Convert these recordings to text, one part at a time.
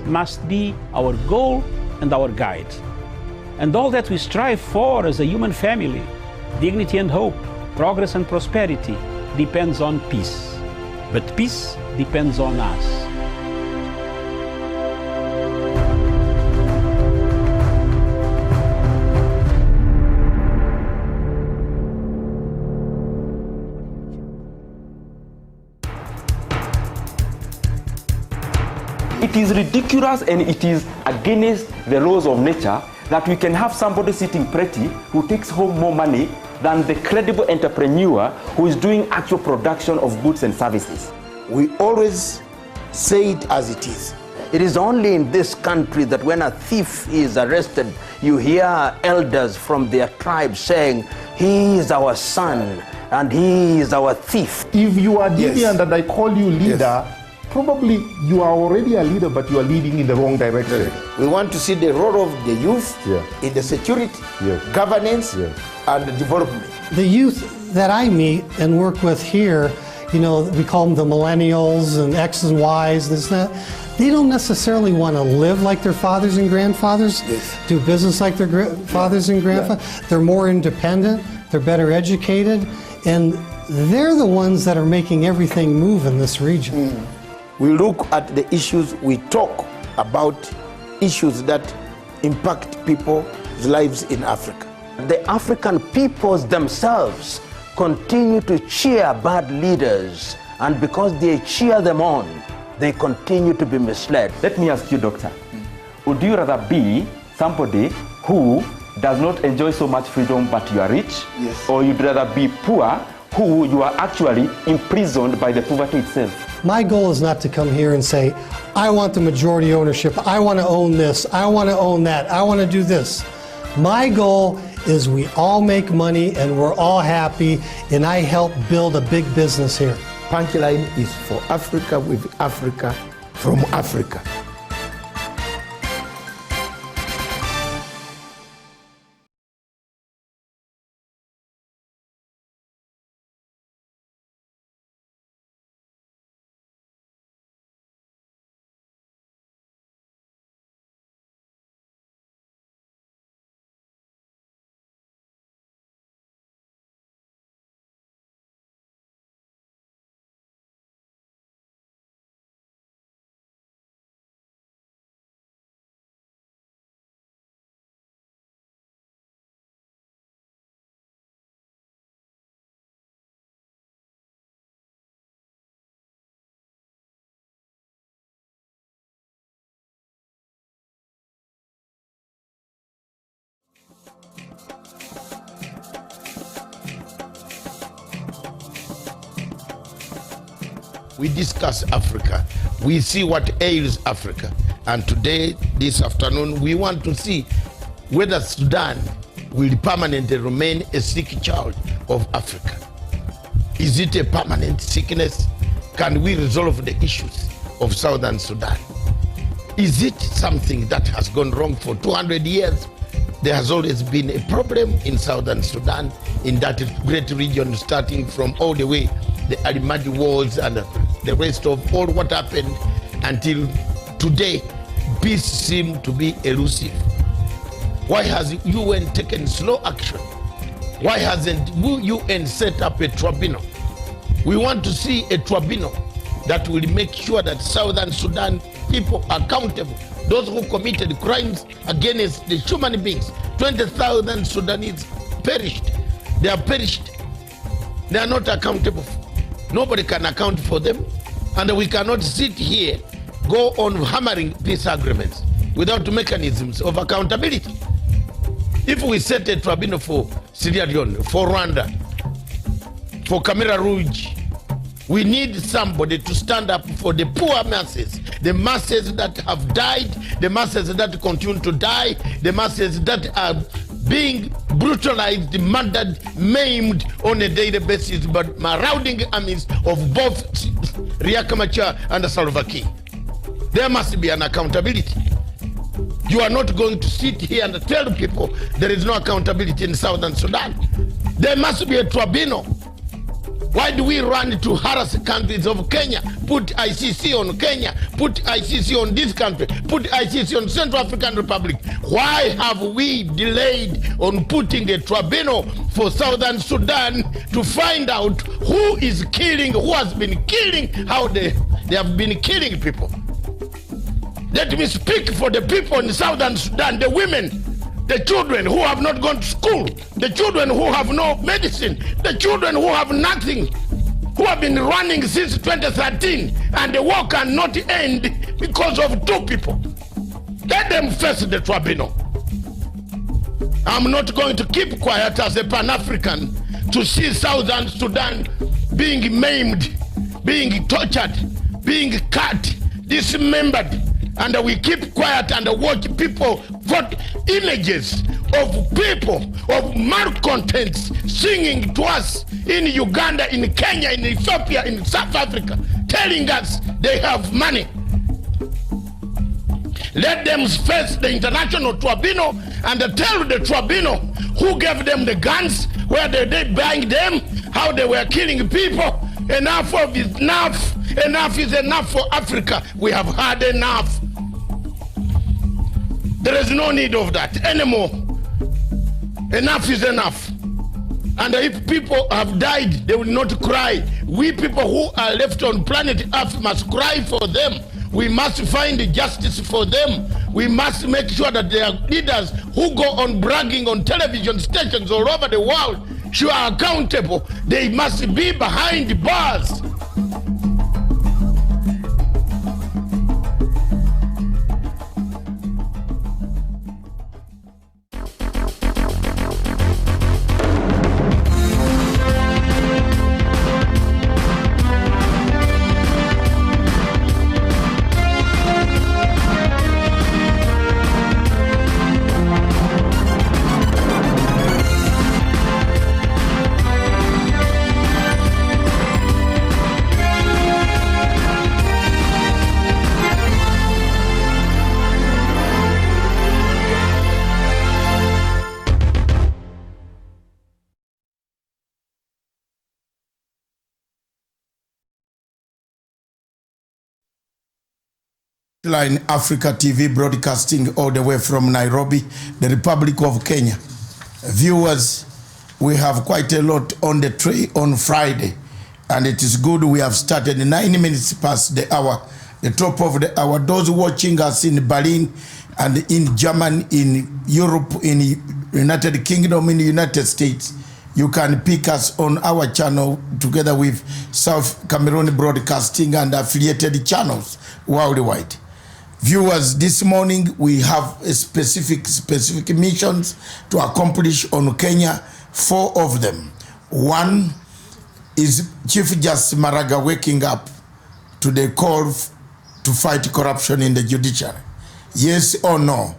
must be our goal and our guide. And all that we strive for as a human family, dignity and hope, progress and prosperity, depends on peace. But peace depends on us. It is ridiculous and it is against the laws of nature that we can have somebody sitting pretty who takes home more money than the credible entrepreneur who is doing actual production of goods and services. We always say it as it is. It is only in this country that when a thief is arrested, you hear elders from their tribe saying, he is our son and he is our thief. If you are deviant and I call you leader, Yes. probably you are already a leader, but you are leading in the wrong direction. We want to see the role of the youth in the security, governance, and development. The youth that I meet and work with here, you know, we call them the millennials and X's and Y's, this and that. They don't necessarily want to live like their fathers and grandfathers, do business like their fathers and grandfathers. They're more independent, they're better educated, and they're the ones that are making everything move in this region. We look at the issues, we talk about issues that impact people's lives in Africa. The African peoples themselves continue to cheer bad leaders, and because they cheer them on, they continue to be misled. Let me ask you, doctor, would you rather be somebody who does not enjoy so much freedom but you are rich? Yes. Or you'd rather be poor who you are actually imprisoned by the poverty itself? My goal is not to come here and say, I want the majority ownership, I want to own this, I want to own that, I want to do this. My goal is we all make money and we're all happy, and I help build a big business here. Punchline is for Africa, with Africa, from Africa. We discuss Africa. We see what ails Africa. And today, this afternoon, we want to see whether Sudan will permanently remain a sick child of Africa. Is it a permanent sickness? Can we resolve the issues of Southern Sudan? Is it something that has gone wrong for 200 years? There has always been a problem in Southern Sudan, in that great region, starting from all the way the Alimadi Wars and the rest of all what happened until today. Peace seems to be elusive. Why has UN taken slow action? Why hasn't UN set up a tribunal? We want to see a tribunal that will make sure that Southern Sudan people are accountable. Those who committed crimes against the human beings. 20,000 Sudanese perished. They are perished. They are not accountable. Nobody can account for them. And we cannot sit here, go on hammering peace agreements without mechanisms of accountability. If we set a tribunal for Sierra Leone, for Rwanda, for Cameroon Rouge, we need somebody to stand up for the poor masses, the masses that have died, the masses that continue to die, the masses that are being brutalized, murdered, maimed on a daily basis by marauding armies of both Riek Machar and Salva Kiir. There must be an accountability. You are not going to sit here and tell people there is no accountability in Southern Sudan. There must be a tribunal Why do we run to harass countries of Kenya? Put ICC on Kenya, put ICC on this country, put ICC on Central African Republic. Why have we delayed on putting a tribunal for Southern Sudan to find out who is killing, who has been killing, how they have been killing people? Let me speak for the people in Southern Sudan, the women, the children who have not gone to school, the children who have no medicine, the children who have nothing, who have been running since 2013, and the war cannot end because of two people. Let them face the tribunal. I'm not going to keep quiet as a Pan-African to see Southern Sudan being maimed, being tortured, being cut, dismembered, and we keep quiet and watch people vote images of people, of malcontents singing to us in Uganda, in Kenya, in Ethiopia, in South Africa, telling us they have money. Let them face the international tribunal and tell the tribunal who gave them the guns, where they buying them, how they were killing people. Enough of is enough. Enough is enough for Africa. We have had enough. There is no need of that anymore. Enough is enough. And if people have died, they will not cry. We people who are left on planet Earth must cry for them. We must find justice for them. We must make sure that there are leaders who go on bragging on television stations all over the world, who are accountable. They must be behind bars. Line Africa TV broadcasting all the way from Nairobi, the Republic of Kenya. Viewers, we have quite a lot on the tray on Friday, and it is good we have started 9 minutes past the hour, the top of the hour. Those watching us in Berlin and in Germany, in Europe, in United Kingdom, in the United States, you can pick us on our channel together with South Cameroon Broadcasting and affiliated channels worldwide. Viewers, this morning we have a specific missions to accomplish on Kenya, 4 of them. One is Chief Justice Maraga waking up to the call to fight corruption in the judiciary. Yes or no?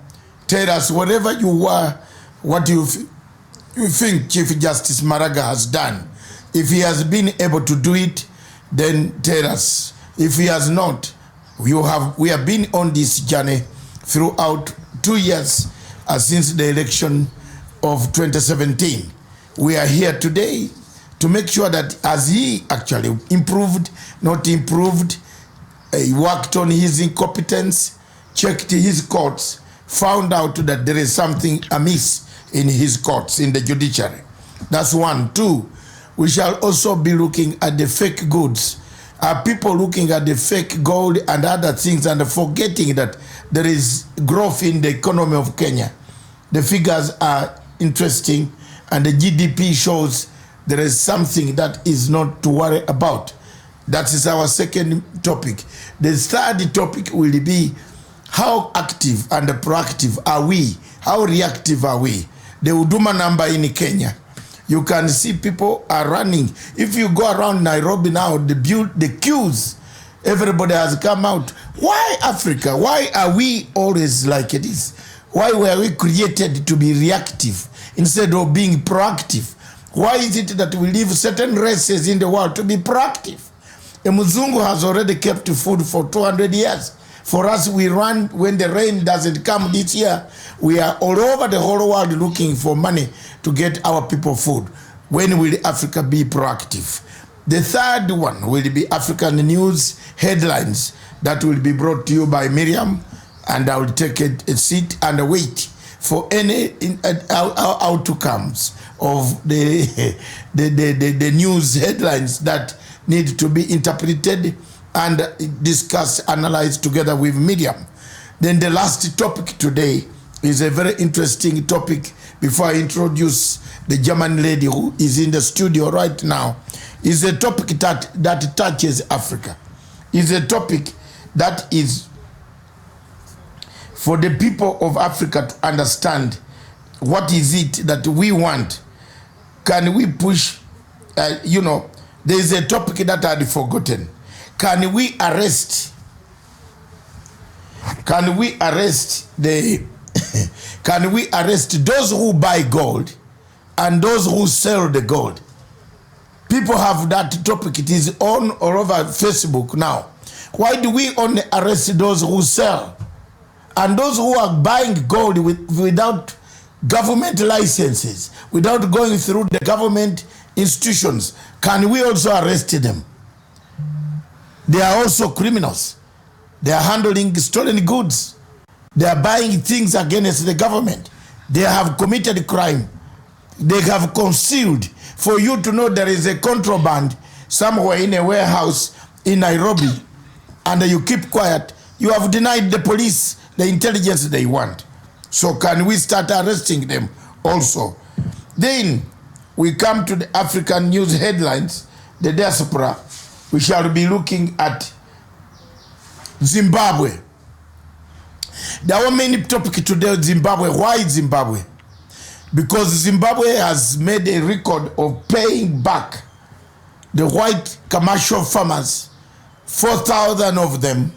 Tell us whatever you were, what you think Chief Justice Maraga has done. If he has been able to do it, then tell us. If he has not, we have been on this journey throughout 2 years since the election of 2017. We are here today to make sure that as he actually improved, not improved, he worked on his incompetence, checked his courts, found out that there is something amiss in his courts, in the judiciary. That's 1. 2, we shall also be looking at the fake goods. Are people looking at the fake gold and other things and forgetting that there is growth in the economy of Kenya? The figures are interesting and the GDP shows there is something that is not to worry about. That is our second topic. The third topic will be how active and proactive are we? How reactive are we? The Huduma number in Kenya. You can see people are running. If you go around Nairobi now, the queues, everybody has come out. Why Africa? Why are we always like this? Why were we created to be reactive instead of being proactive? Why is it that we leave certain races in the world to be proactive? A Muzungu has already kept food for 200 years. For us, we run when the rain doesn't come this year. We are all over the whole world looking for money to get our people food. When will Africa be proactive? The third one will be African news headlines that will be brought to you by Miriam, and I will take a seat and wait for any outcomes of the news headlines that need to be interpreted and discussed, analyzed together with Miriam. Then the last topic today is a very interesting topic. Before I introduce the German lady who is in the studio right now, is a topic that touches Africa. Is a topic that is for the people of Africa to understand what is it that we want. Can we push, there is a topic that I had forgotten. Can we arrest those who buy gold and those who sell the gold? People have that topic. It is on all over Facebook now. Why do we only arrest those who sell? And those who are buying gold without government licenses, without going through the government institutions, can we also arrest them? They are also criminals. They are handling stolen goods. They are buying things against the government. They have committed crime. They have concealed. For you to know there is a contraband somewhere in a warehouse in Nairobi, and you keep quiet, you have denied the police the intelligence they want. So can we start arresting them also? Then we come to the African news headlines, the diaspora. We shall be looking at Zimbabwe. There were many topics today. Zimbabwe. Why Zimbabwe? Because Zimbabwe has made a record of paying back the white commercial farmers, 4,000 of them,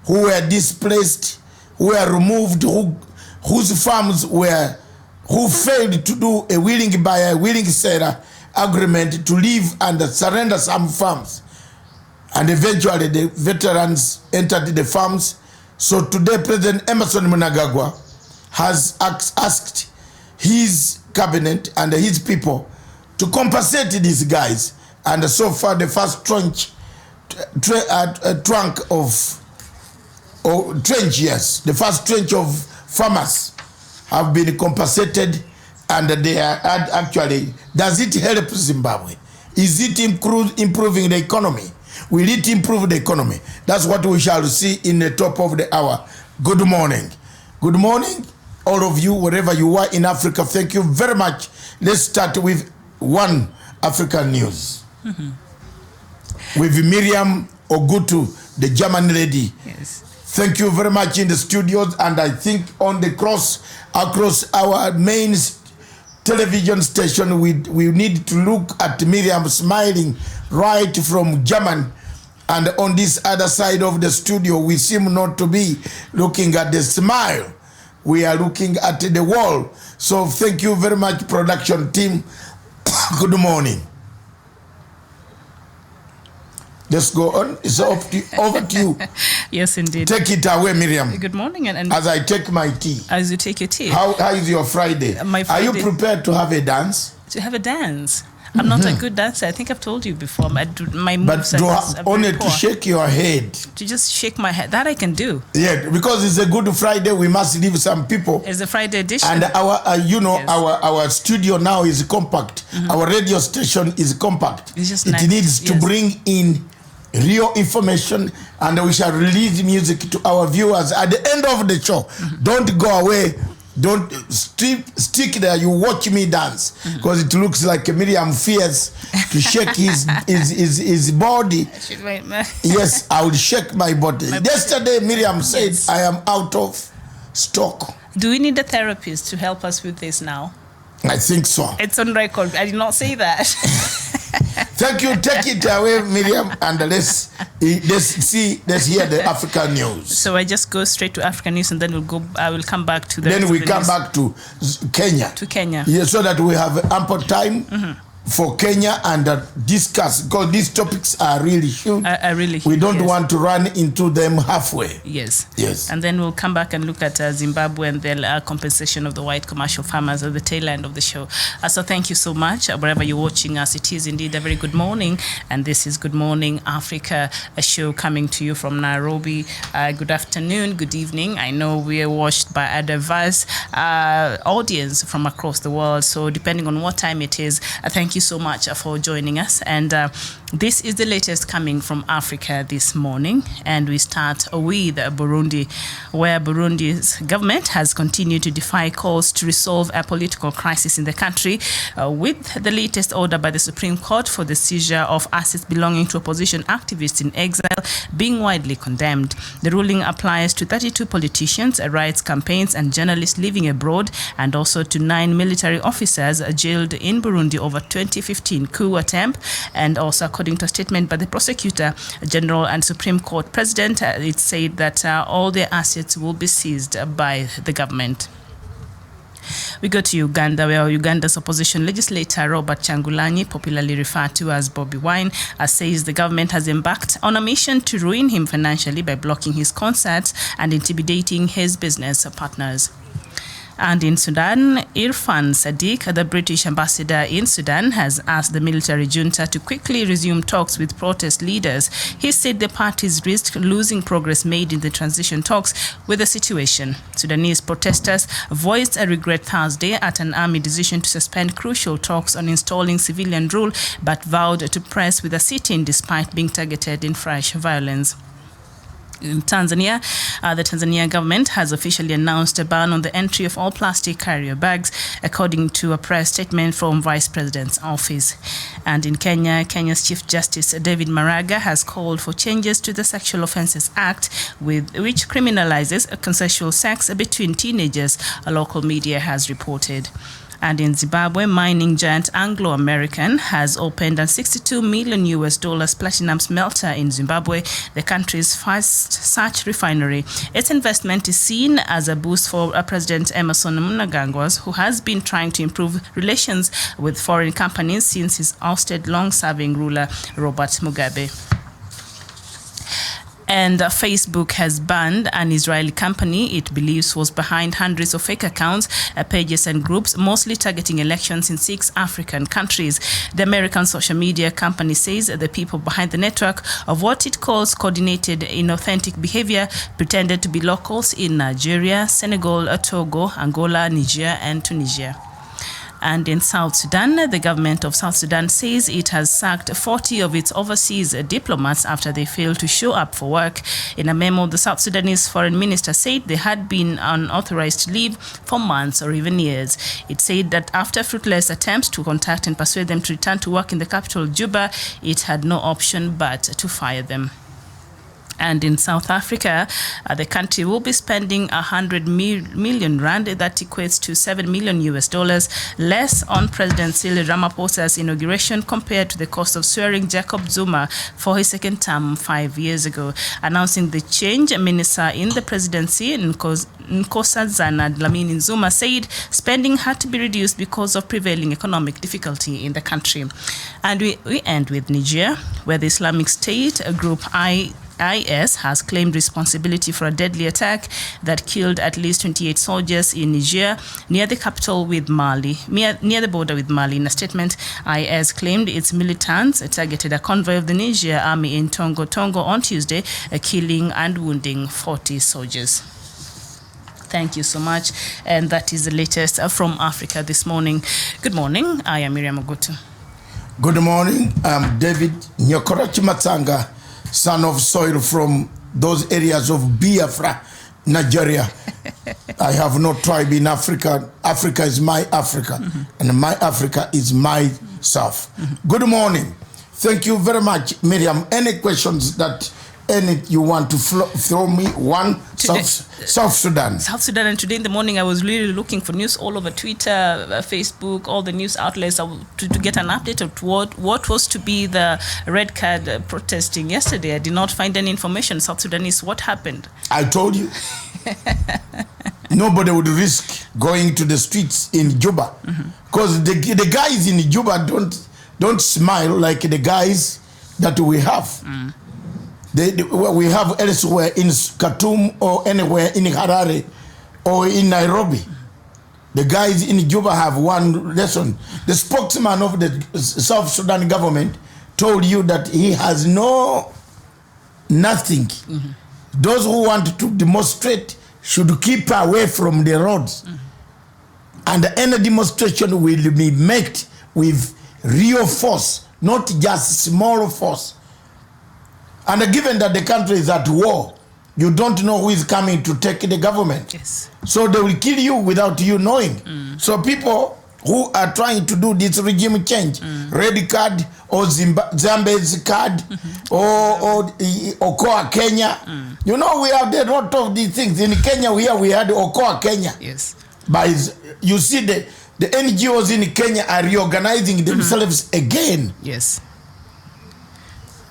who were displaced, who were removed, whose farms who failed to do a willing buyer, willing seller agreement to leave and surrender some farms. And eventually the veterans entered the farms. So today President Emerson Mnangagwa has asked his cabinet and his people to compensate these guys. And so far the first trench of farmers have been compensated, and they are actually, does it help Zimbabwe? Is it improving the economy? Will it improve the economy? That's what we shall see in the top of the hour. Good morning. Good morning, all of you, wherever you are in Africa. Thank you very much. Let's start with one African news. With Miriam Ogutu, the German lady. Yes. Thank you very much in the studios, and I think on the across our main television station, we need to look at Miriam smiling right from German, and on this other side of the studio, we seem not to be looking at the smile. We are looking at the wall. So thank you very much, production team. Good morning. Let's go on. It's over to you. Yes, indeed. Take it away, Miriam. Good morning. And as I take my tea. As you take your tea. How is your Friday? My Friday. Are you prepared to have a dance? To have a dance? I'm not a good dancer. I think I've told you before. My moves but only to shake your head. To just shake my head. That I can do. Yeah, because it's a good Friday. We must leave some people. It's a Friday edition. And our, yes. our studio now is compact. Our radio station is compact. It's just it nice. needs to bring in real information, and we shall release music to our viewers at the end of the show. Don't go away. Don't stick there. You watch me dance, because it looks like Miriam fears to shake his body. Yes, I will shake my body. Yesterday, Miriam said, yes, I am out of stock. Do we need a therapist to help us with this now? I think so. It's on record. I did not say that. Thank you. Take it away, Miriam, and let's hear the African news. So I just go straight to African news, and then I will come back to the. Then we come back to Kenya. To Kenya. Yeah, so that we have ample time for Kenya and discuss, because these topics are really huge. We don't want to run into them halfway. Yes. Yes. And then we'll come back and look at Zimbabwe and the compensation of the white commercial farmers at the tail end of the show. So thank you so much. Wherever you're watching us, it is indeed a very good morning. And this is Good Morning Africa, a show coming to you from Nairobi. Good afternoon, good evening. I know we are watched by a diverse audience from across the world. So depending on what time it is, thank you so much for joining us. And this is the latest coming from Africa this morning. And we start with Burundi, where Burundi's government has continued to defy calls to resolve a political crisis in the country, with the latest order by the Supreme Court for the seizure of assets belonging to opposition activists in exile being widely condemned. The ruling applies to 32 politicians, rights campaigns, and journalists living abroad, and also to 9 military officers jailed in Burundi over 2015 coup attempt. And also, according to a statement by the prosecutor general and Supreme Court president, it said that all their assets will be seized by the government. We go to Uganda, where Uganda's opposition legislator Robert Changulanyi, popularly referred to as Bobby Wine, says the government has embarked on a mission to ruin him financially by blocking his concerts and intimidating his business partners. And in Sudan, Irfan Sadiq, the British ambassador in Sudan, has asked the military junta to quickly resume talks with protest leaders. He said the parties risk losing progress made in the transition talks with the situation. Sudanese protesters voiced a regret Thursday at an army decision to suspend crucial talks on installing civilian rule, but vowed to press with a sit-in despite being targeted in fresh violence. In Tanzania, the Tanzania government has officially announced a ban on the entry of all plastic carrier bags, according to a press statement from Vice President's office. And in Kenya, Kenya's Chief Justice David Maraga has called for changes to the Sexual Offences Act, which criminalizes consensual sex between teenagers, a local media has reported. And in Zimbabwe, mining giant Anglo American has opened a $62 million platinum smelter in Zimbabwe, the country's first such refinery. Its investment is seen as a boost for President Emerson Mnangagwa, who has been trying to improve relations with foreign companies since his ousted long-serving ruler Robert Mugabe. And Facebook has banned an Israeli company it believes was behind hundreds of fake accounts, pages and groups, mostly targeting elections in 6 African countries. The American social media company says the people behind the network of what it calls coordinated inauthentic behavior pretended to be locals in Nigeria, Senegal, Togo, Angola, Niger, and Tunisia. And in South Sudan, the government of South Sudan says it has sacked 40 of its overseas diplomats after they failed to show up for work. In a memo, the South Sudanese foreign minister said they had been on unauthorized leave for months or even years. It said that after fruitless attempts to contact and persuade them to return to work in the capital, Juba, it had no option but to fire them. And in South Africa, the country will be spending 100 million rand, that equates to $7 million less on President Cyril Ramaphosa's inauguration compared to the cost of swearing Jacob Zuma for his second term 5 years ago. Announcing the change, Minister in the presidency, Nkosazana Dlamini Zuma, said spending had to be reduced because of prevailing economic difficulty in the country. And we end with Niger, where the Islamic State group IS has claimed responsibility for a deadly attack that killed at least 28 soldiers in Niger, near the capital with Mali, near the border with Mali. In a statement, IS claimed its militants targeted a convoy of the Niger army in Tongo on Tuesday, killing and wounding 40 soldiers. Thank you so much. And that is the latest from Africa this morning. Good morning. I am Miriam Ogutu. Good morning. I'm David Nyokorachi Matsanga, son of soil from those areas of Biafra, Nigeria. I have no tribe in Africa. Africa is my Africa, and my Africa is myself. Good morning. Thank you very much, Miriam. Any questions that you want to throw me? South Sudan. South Sudan, and today in the morning I was really looking for news all over Twitter, Facebook, all the news outlets to get an update of what was to be the red card protesting yesterday. I did not find any information. South Sudanese, what happened? I told you. Nobody would risk going to the streets in Juba, because the guys in Juba don't smile like the guys that we have. We have elsewhere in Khartoum or anywhere in Harare or in Nairobi. The guys in Juba have one lesson. The spokesman of the South Sudan government told you that he has nothing. Those who want to demonstrate should keep away from the roads. And any demonstration will be met with real force, not just small force. And given that the country is at war, you don't know who is coming to take the government. Yes. So they will kill you without you knowing. So people who are trying to do this regime change, red card or Zambia's card or Okoa Kenya. You know, we have a lot of these things. In Kenya, we had Okoa Kenya. Yes. But you see the NGOs in Kenya are reorganizing themselves again. Yes.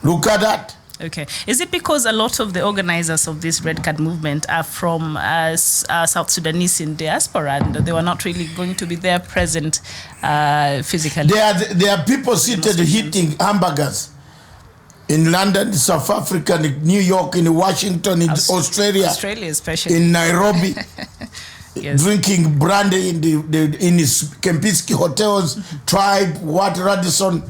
Look at that. Okay. Is it because a lot of the organizers of this Red Card movement are from South Sudanese in diaspora, and they were not really going to be there present physically? There are people seated hitting hamburgers in London, South Africa, in New York, in Washington, in Australia especially, in Nairobi. Yes. Drinking brandy in his Kempinski hotels, Tribe, Radisson,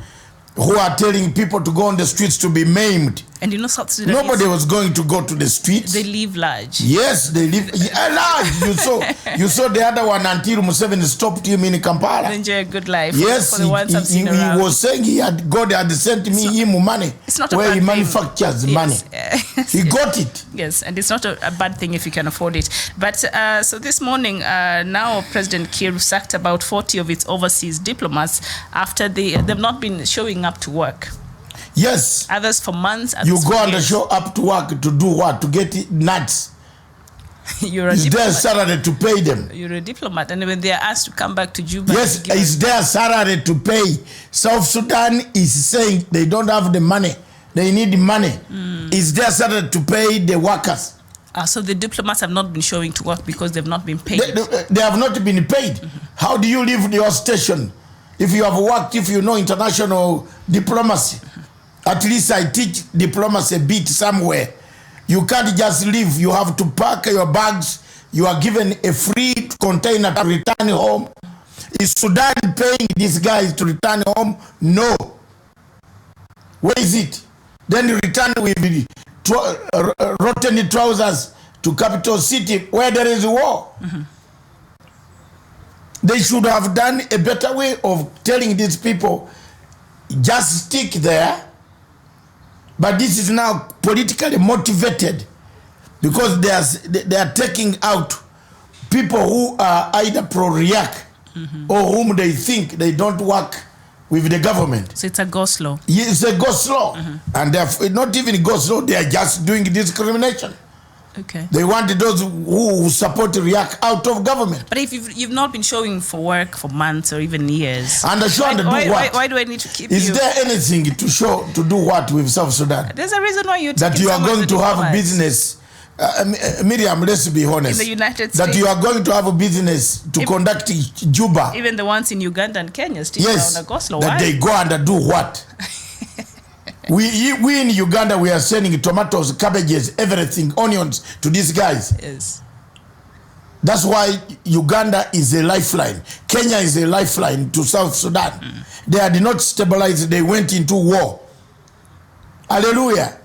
who are telling people to go on the streets to be maimed. And you know, South Sudanese, nobody was going to go to the streets. They live large. Yes, they live large. You saw the other one until Museveni stopped him in Kampala. They enjoy a good life. Yes, for the ones I've seen he was saying God had sent him money. It's not a where bad he thing. manufactures money. He got it. Yes, and it's not a bad thing if you can afford it. But so this morning, now President Kiir sacked about 40 of its overseas diplomats after they've not been showing up to work. Yes. Others for months. You go and show up to work to do what? To get nuts. Is there salary to pay them? You're a diplomat, and when they are asked to come back to Juba, yes, is there salary to pay? South Sudan is saying they don't have the money. They need money. Is there salary to pay the workers? So the diplomats have not been showing to work because they've not been paid. They have not been paid. How do you leave your station? If you have worked, if you know international diplomacy, at least I teach diplomacy a bit somewhere. You can't just leave. You have to pack your bags. You are given a free container to return home. Is Sudan paying these guys to return home? No. Where is it? Then you return with rotten trousers to capital city where there is war. They should have done a better way of telling these people, just stick there. But this is now politically motivated because they are taking out people who are either pro-react or whom they think they don't work with the government. So it's a ghost law. Yeah, it's a ghost law. And they're not even ghost law, they are just doing discrimination. Okay. They want those who support react out of government. But if you've not been showing for work for months or even years, and why do I need to keep Is there anything to show to do what with South Sudan? There's a reason why you're that you are going to have a business. Miriam, let's be honest. In the United States. That you are going to have a business to conduct Juba. Even the ones in Uganda and Kenya still yes, on a ghost law. That they go and do what? We in Uganda, we are sending tomatoes, cabbages, everything, onions to these guys. Yes. That's why Uganda is a lifeline. Kenya is a lifeline to South Sudan. They did not stabilize, they went into war. Hallelujah.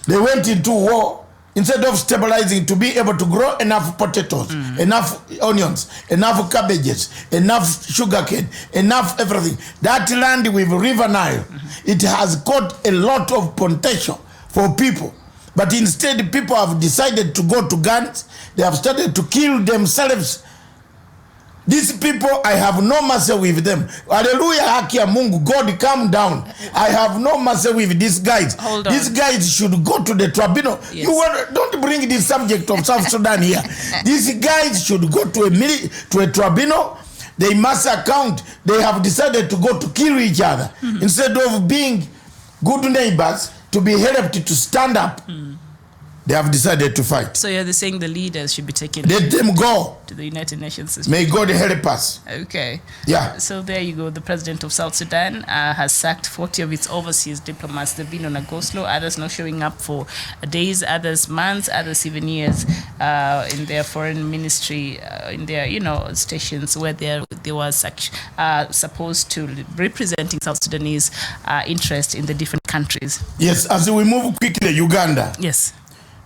They went into war instead of stabilizing to be able to grow enough potatoes, enough onions, enough cabbages, enough sugarcane, enough everything. That land with River Nile, it has got a lot of potential for people. But instead, people have decided to go to guns. They have started to kill themselves. These people, I have no mercy with them. Hallelujah, haki ya Mungu. God, calm down. I have no mercy with these guys. Hold on. These guys should go to the tribunal. Yes. Don't bring this subject of South Sudan here. These guys should go to a tribunal. They must account. They have decided to go to kill each other. Instead of being good neighbors, to be helped to stand up. They have decided to fight. So you're saying the leaders should be taken Let them go. to the United Nations system. May God help us. Okay. Yeah. So there you go. The president of South Sudan has sacked 40 of its overseas diplomats. They've been on a go slow. Others not showing up for days, others months, others even years in their foreign ministry, in their stations where they were supposed to representing South Sudanese interest in the different countries. Yes. As we move quickly, Uganda. Yes.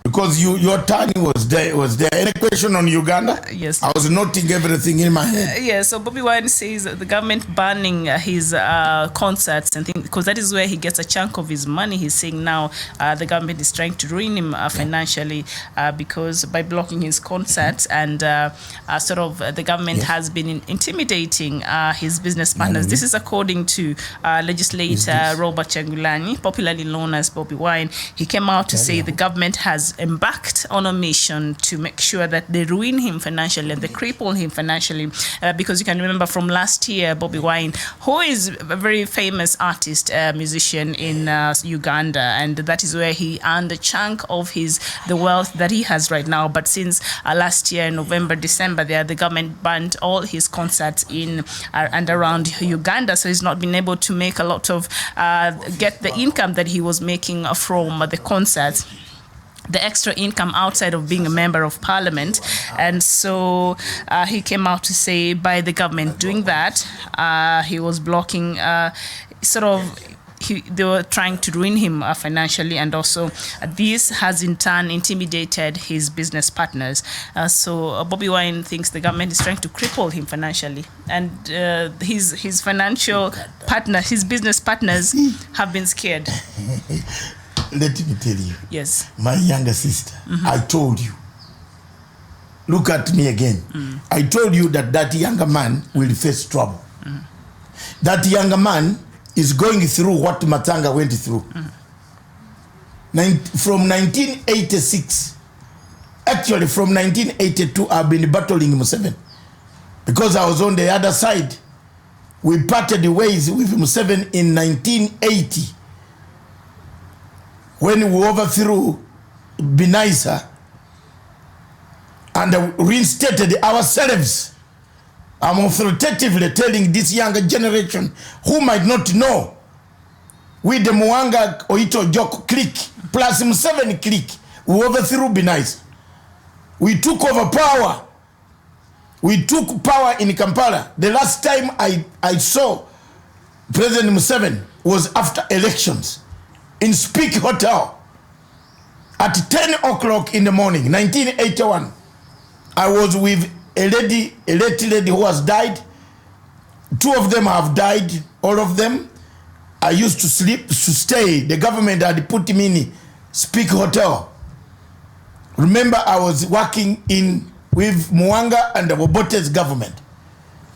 Because your turn was there. Any question on Uganda? Yes. I was noting everything in my head. Yes, so Bobby Wine says the government banning his concerts and things, because that is where he gets a chunk of his money. He's saying now the government is trying to ruin him financially because by blocking his concerts and the government has been intimidating his business partners. This is according to legislator Robert Changulani, popularly known as Bobby Wine. He came out to say the government has embarked on a mission to make sure that they ruin him financially and they cripple him financially because you can remember from last year, Bobby Wine, who is a very famous artist, musician in Uganda, and that is where he earned a chunk of the wealth that he has right now. But since last year, November, December, the government banned all his concerts in and around Uganda, so he's not been able to make a lot of get the income that he was making from the concerts, the extra income outside of being a member of parliament. And so he came out to say by the government doing that, he was blocking they were trying to ruin him financially, and also this has in turn intimidated his business partners. So Bobby Wine thinks the government is trying to cripple him financially, and his financial partner, his business partners have been scared. Let me tell you. Yes. My younger sister, I told you. Look at me again. I told you that younger man will face trouble. That younger man is going through what Matanga went through. From 1986, actually from 1982, I've been battling Museveni. Because I was on the other side. We parted ways with Museveni in 1980. When we overthrew Binaisa and reinstated ourselves, I'm authoritatively telling this younger generation who might not know, with the Mwanga Oito Joko clique plus Museveni clique, we overthrew Binaisa. We took over power. We took power in Kampala. The last time I saw President Museveni was after elections. In Speak Hotel at 10 o'clock in the morning, 1981. I was with a lady who has died. 2 of them have died, all of them. I used to stay. The government had put me in Speak Hotel. Remember, I was working with Mwanga and the Obote's government.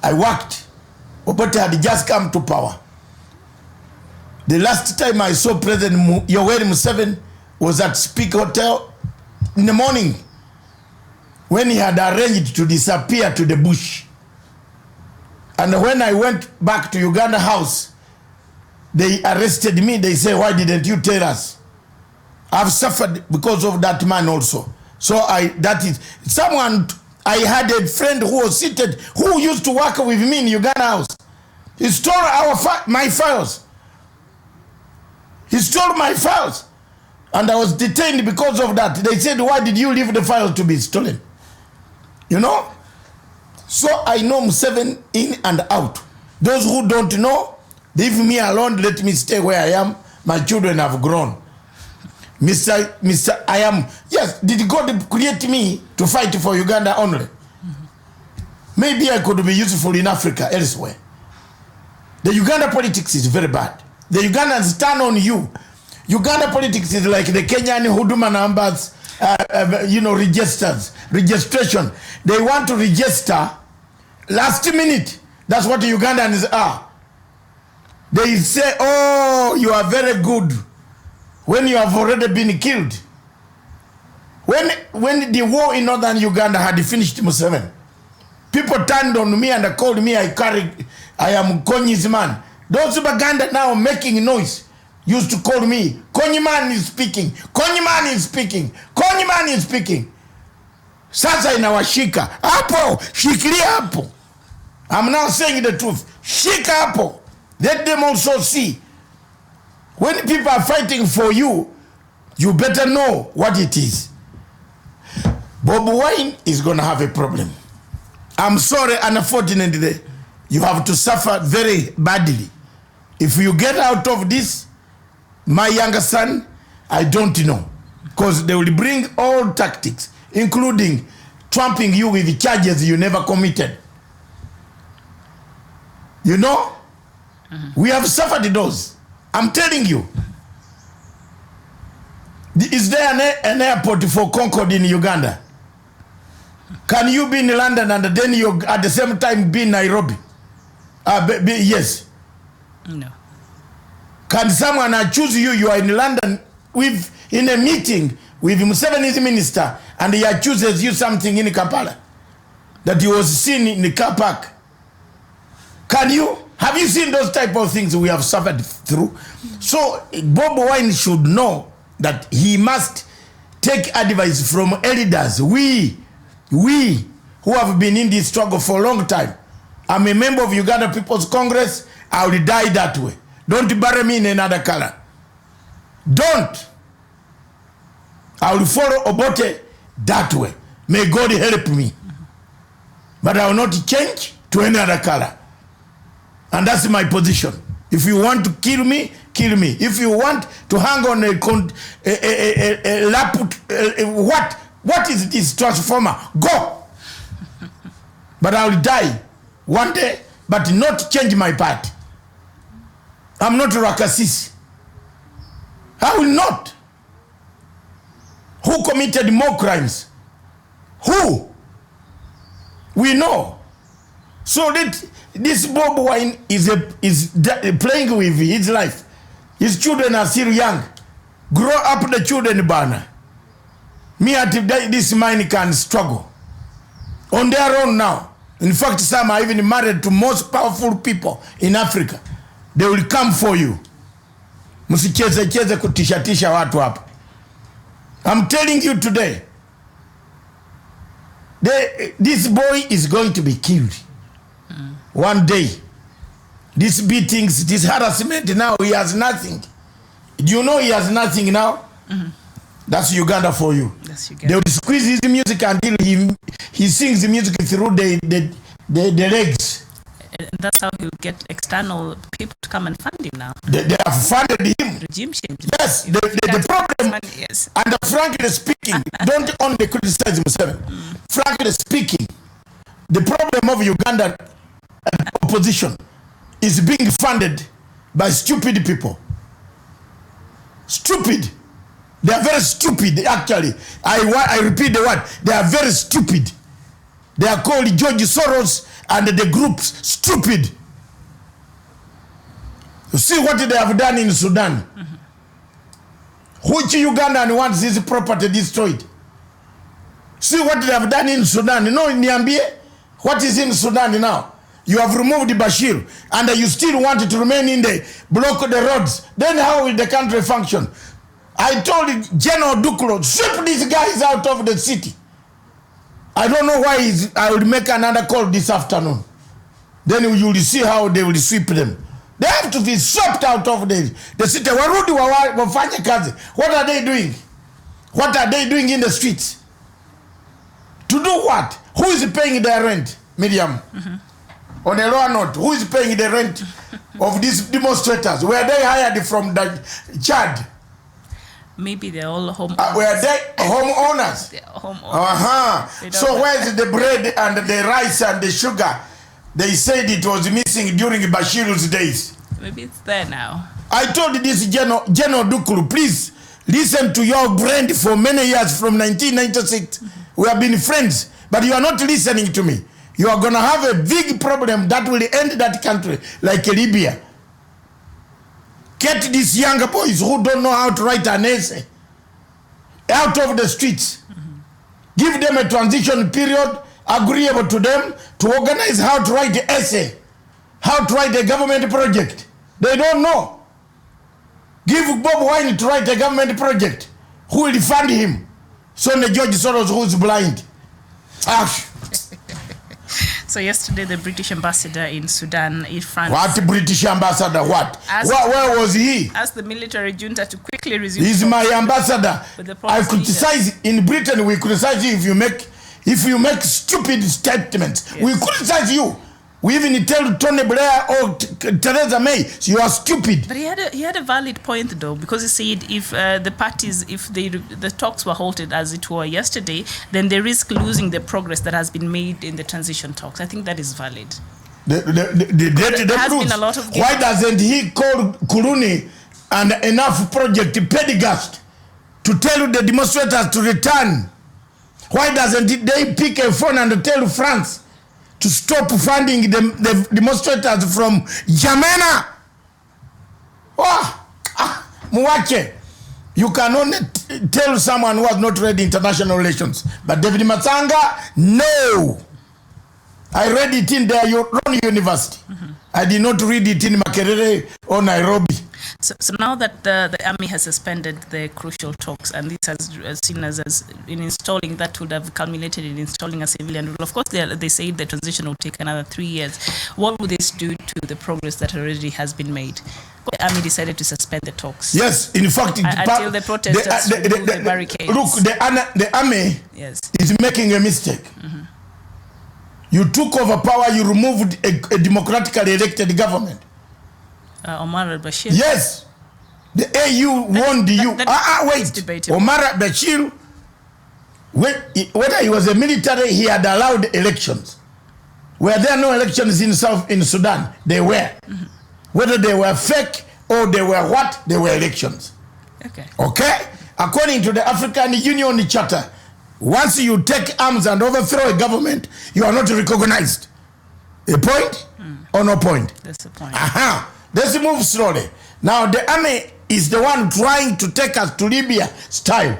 I worked. Obote had just come to power. The last time I saw President Yoweri Museveni was at Speak Hotel in the morning when he had arranged to disappear to the bush. And when I went back to Uganda House, they arrested me. They said, why didn't you tell us? I've suffered because of that man also. So I had a friend who was seated, who used to work with me in Uganda House. He stole my files. He stole my files, and I was detained because of that. They said, why did you leave the files to be stolen? You know? So I know Museveni in and out. Those who don't know, leave me alone, let me stay where I am. My children have grown. Mr. I am, yes, did God create me to fight for Uganda only? Maybe I could be useful in Africa elsewhere. The Uganda politics is very bad. The Ugandans turn on you. Uganda politics is like the Kenyan Huduma numbers, registration. They want to register last minute. That's what the Ugandans are. They say, oh, you are very good when you have already been killed. When the war in northern Uganda had finished Museveni, people turned on me and called me, I am Konyi's man. Those Uganda now making noise used to call me, Konyi man is speaking, Konyi man is speaking, Konyi funny man is speaking. Sasa inawashika. Hapo, shikilia hapo. I'm now saying the truth. Shika hapo. Let them also see. When people are fighting for you, you better know what it is. Bob Wine is going to have a problem. I'm sorry, unfortunately, you have to suffer very badly. If you get out of this, my younger son, I don't know. Because they will bring all tactics, including trumping you with charges you never committed. You know? We have suffered those. I'm telling you. Is there an airport for Concord in Uganda? Can you be in London and then you at the same time be in Nairobi? Yes. No. Can someone choose you? You are in London in a meeting with Museveni's minister and he chooses you something in Kampala that he was seen in the car park. Can you? Have you seen those type of things we have suffered through? So Bob Wine should know that he must take advice from elders. We who have been in this struggle for a long time. I'm a member of Uganda People's Congress. I will die that way. Don't bury me in another color. Don't. I will follow Obote that way. May God help me. But I will not change to any other color. And that's my position. If you want to kill me, kill me. If you want to hang on what is this transformer? Go. But I will die one day, but not change my path. I'm not Rakasis. I will not. Who committed more crimes? Who? We know. So that this Bob Wine is playing with his life. His children are still young. Grow up the children, Bana. Me at this man can struggle on their own now. In fact, some are even married to most powerful people in Africa. They will come for you. Msicheze kutishatisha watu hapa. I'm telling you today, this boy is going to be killed. One day. These beatings, this harassment now, he has nothing. Do you know he has nothing now? That's Uganda for you. That's Uganda. They will squeeze his music until he sings the music through the legs. And that's how he'll get external people to come and fund him now. They have funded him. Regime change. Yes, the problem, yes. And frankly speaking, don't only criticize himself. Frankly speaking, the problem of Uganda opposition is being funded by stupid people. Stupid. They are very stupid, actually. I repeat the word. They are very stupid. They are called George Soros and the groups stupid. You see what they have done in Sudan. Which Ugandan wants his property destroyed? See what they have done in Sudan. You know, Niambie, what is in Sudan now? You have removed Bashir and you still want to remain in the block the roads. Then how will the country function? I told General Duklo, sweep these guys out of the city. I don't know why I will make another call this afternoon. Then you will see how they will sweep them. They have to be swept out of the city. What are they doing? What are they doing in the streets? To do what? Who is paying their rent, Miriam? On a lower note, who is paying the rent of these demonstrators? Were they hired from the Chad? Maybe they're all home. Were they homeowners? They're homeowners. So where's the bread and the rice and the sugar? They said it was missing during Bashir's days. Maybe it's there now. I told this General Duklu, please listen to your brand for many years from 1996. We have been friends, but you are not listening to me. You are going to have a big problem that will end that country like Libya. Get these younger boys who don't know how to write an essay out of the streets. Give them a transition period, agreeable to them, to organize how to write the essay, how to write a government project. They don't know. Give Bob Wine to write a government project. Who will fund him? So the George Soros who's blind. So yesterday, the British ambassador in Sudan, in France... What British ambassador? What? Where was he? Asked the military junta to quickly resume... He's my ambassador. I criticize... In Britain, we criticize you if you make stupid statements. Yes. We criticize you. We even tell Tony Blair or Theresa May, you are stupid. But he had a valid point though, because he said if the parties, if the talks were halted as it were yesterday, then they risk losing the progress that has been made in the transition talks. I think that is valid. There has been a lot of... Why doesn't he call Kuluni and enough project Pendergast to tell the demonstrators to return? Why doesn't they pick a phone and tell France to stop funding the demonstrators from Jamena? Muwache. You can only tell someone who has not read international relations. But David Matsanga, no. I read it in their own university. I did not read it in Makerere or Nairobi. So now that the army has suspended the crucial talks, and this has seen as in installing, that would have culminated in installing a civilian rule. Of course, they say the transition will take another 3 years. What would this do to the progress that already has been made? The army decided to suspend the talks. Yes, in fact, until the protesters remove the barricades. Look, the army is making a mistake. You took over power, you removed a democratically elected government. Omar al-Bashir. Yes. The AU warned you. Wait. Omar al-Bashir, whether he was a military, he had allowed elections. Were there no elections in Sudan? They were. Whether they were fake or they were what? They were elections. Okay? According to the African Union Charter, once you take arms and overthrow a government, you are not recognized. A point or no point? That's the point. Let's move slowly. Now, the army is the one trying to take us to Libya style.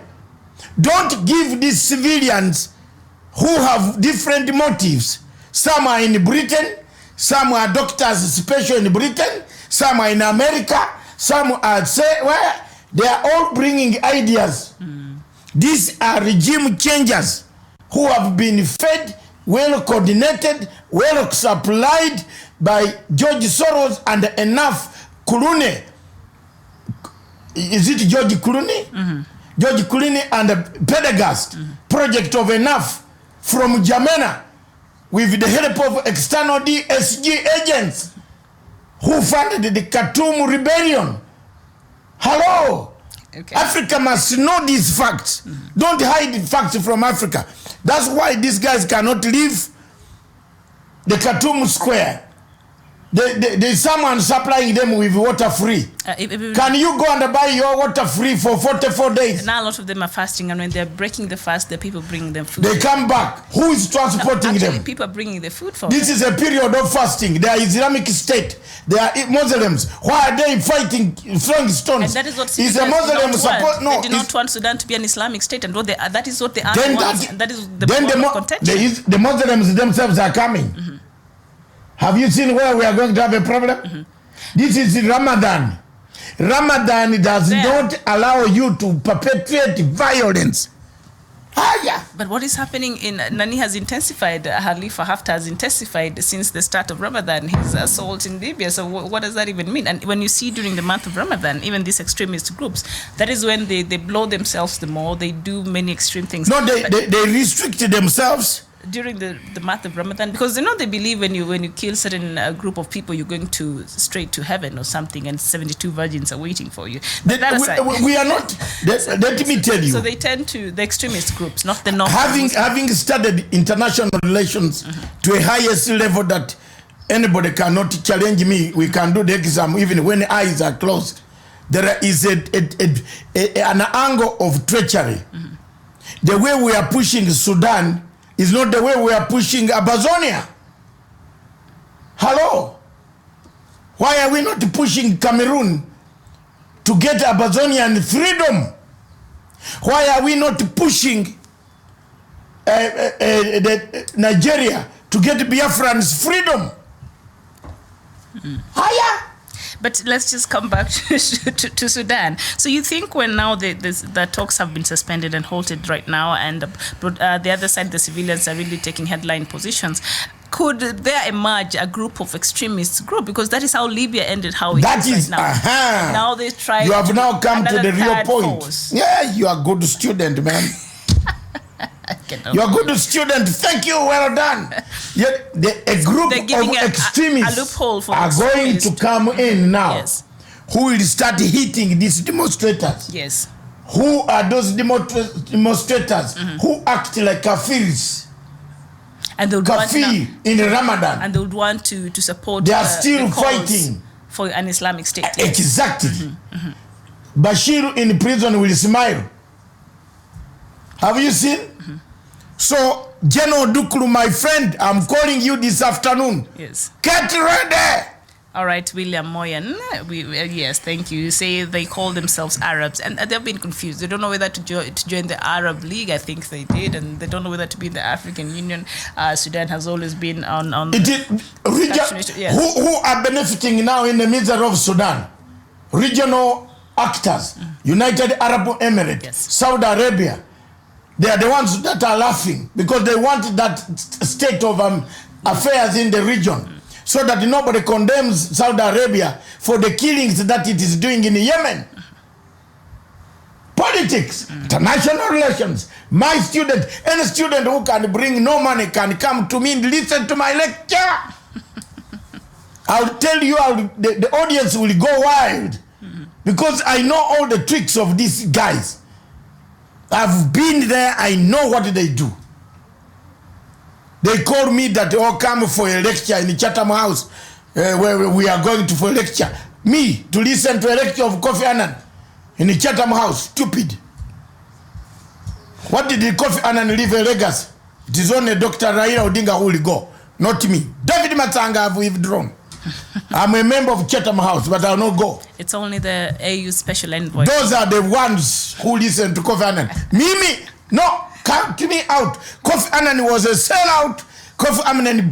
Don't give these civilians who have different motives. Some are in Britain, some are doctors special in Britain, some are in America, some are where they are all bringing ideas. These are regime changers who have been fed, well coordinated, well supplied by George Soros and enough Kulune. Is it George Kulune? George Kulune and Pendergast project of enough from Jamena with the help of external DSG agents who funded the Khartoum rebellion. Hello. Africa must know these facts. Don't hide the facts from Africa. That's why these guys cannot leave the Khartoum square. There's someone supplying them with water free. Can you go and buy your water free for 44 days? Now a lot of them are fasting, and when they're breaking the fast, the people bringing them food. They come back. Who is transporting them? People are bringing the food for This is a period of fasting. They are Islamic State. They are Muslims. Why are they fighting, throwing stones? And that is what is a Muslim support? No, they do not want Sudan to be an Islamic state, and that is what they are. That is the point of contention. The Muslims themselves are coming. Have you seen where we are going to have a problem? This is Ramadan. Ramadan does not allow you to perpetrate violence. But what is happening in Nani has intensified, Khalifa Haftar has intensified since the start of Ramadan, his assault in Libya. So what does that even mean? And when you see during the month of Ramadan, even these extremist groups, that is when they blow themselves the more, they do many extreme things. No, they restrict themselves during the month of Ramadan, because they believe when you kill certain group of people, you're going to straight to heaven or something, and 72 virgins are waiting for you. We are not. Let me tell you. So they tend to the extremist groups, not the normal. Having studied international relations to a highest level that anybody cannot challenge me, we can do the exam even when eyes are closed. There is an angle of treachery. The way we are pushing Sudan is not the way we are pushing Amazonia. Hello? Why are we not pushing Cameroon to get Amazonian freedom? Why are we not pushing Nigeria to get Biafran's freedom? But let's just come back to Sudan. So you think when now the talks have been suspended and halted right now, and the other side, the civilians are really taking headline positions, could there emerge a group of extremists group? Because that is how Libya ended, how it is right now. Now they try. You have now come to the real point. Force. Yeah, you are a good student, man. You're a good student. Thank you. Well done. Yet a group of extremists a loophole for are going to come in now. Yes. Who will start hitting these demonstrators? Yes. Who are those demonstrators who act like kafirs? And they would Kafir in Ramadan. And they would want to support. They are still fighting for an Islamic state. Yes. Exactly. Bashir in prison will smile. Have you seen? So, General Duklu, my friend, I'm calling you this afternoon. Yes. Get ready. All right, William Moyen. Yes, thank you. You say they call themselves Arabs, and they've been confused. They don't know whether to join the Arab League. I think they did, and they don't know whether to be in the African Union. Sudan has always been on. It is yes. who are benefiting now in the middle of Sudan? Regional actors, United Arab Emirates, yes. Saudi Arabia. They are the ones that are laughing because they want that state of affairs in the region, so that nobody condemns Saudi Arabia for the killings that it is doing in Yemen. Politics, international relations. My student, any student who can bring no money can come to me and listen to my lecture. I'll tell you, the audience will go wild because I know all the tricks of these guys. I've been there, I know what they do. They call me that they all come for a lecture in the Chatham House, where we are going to for a lecture. Me, to listen to a lecture of Kofi Annan in the Chatham House, stupid. What did the Kofi Annan leave a legacy? It is only Dr. Raila Odinga who will go, not me. David Matanga have withdrawn. I'm a member of Chatham House, but I'll not go. It's only the AU special envoy. Those are the ones who listen to Kofi Annan. Mimi, no, count me out. Kofi Annan was a sellout. Kofi Annan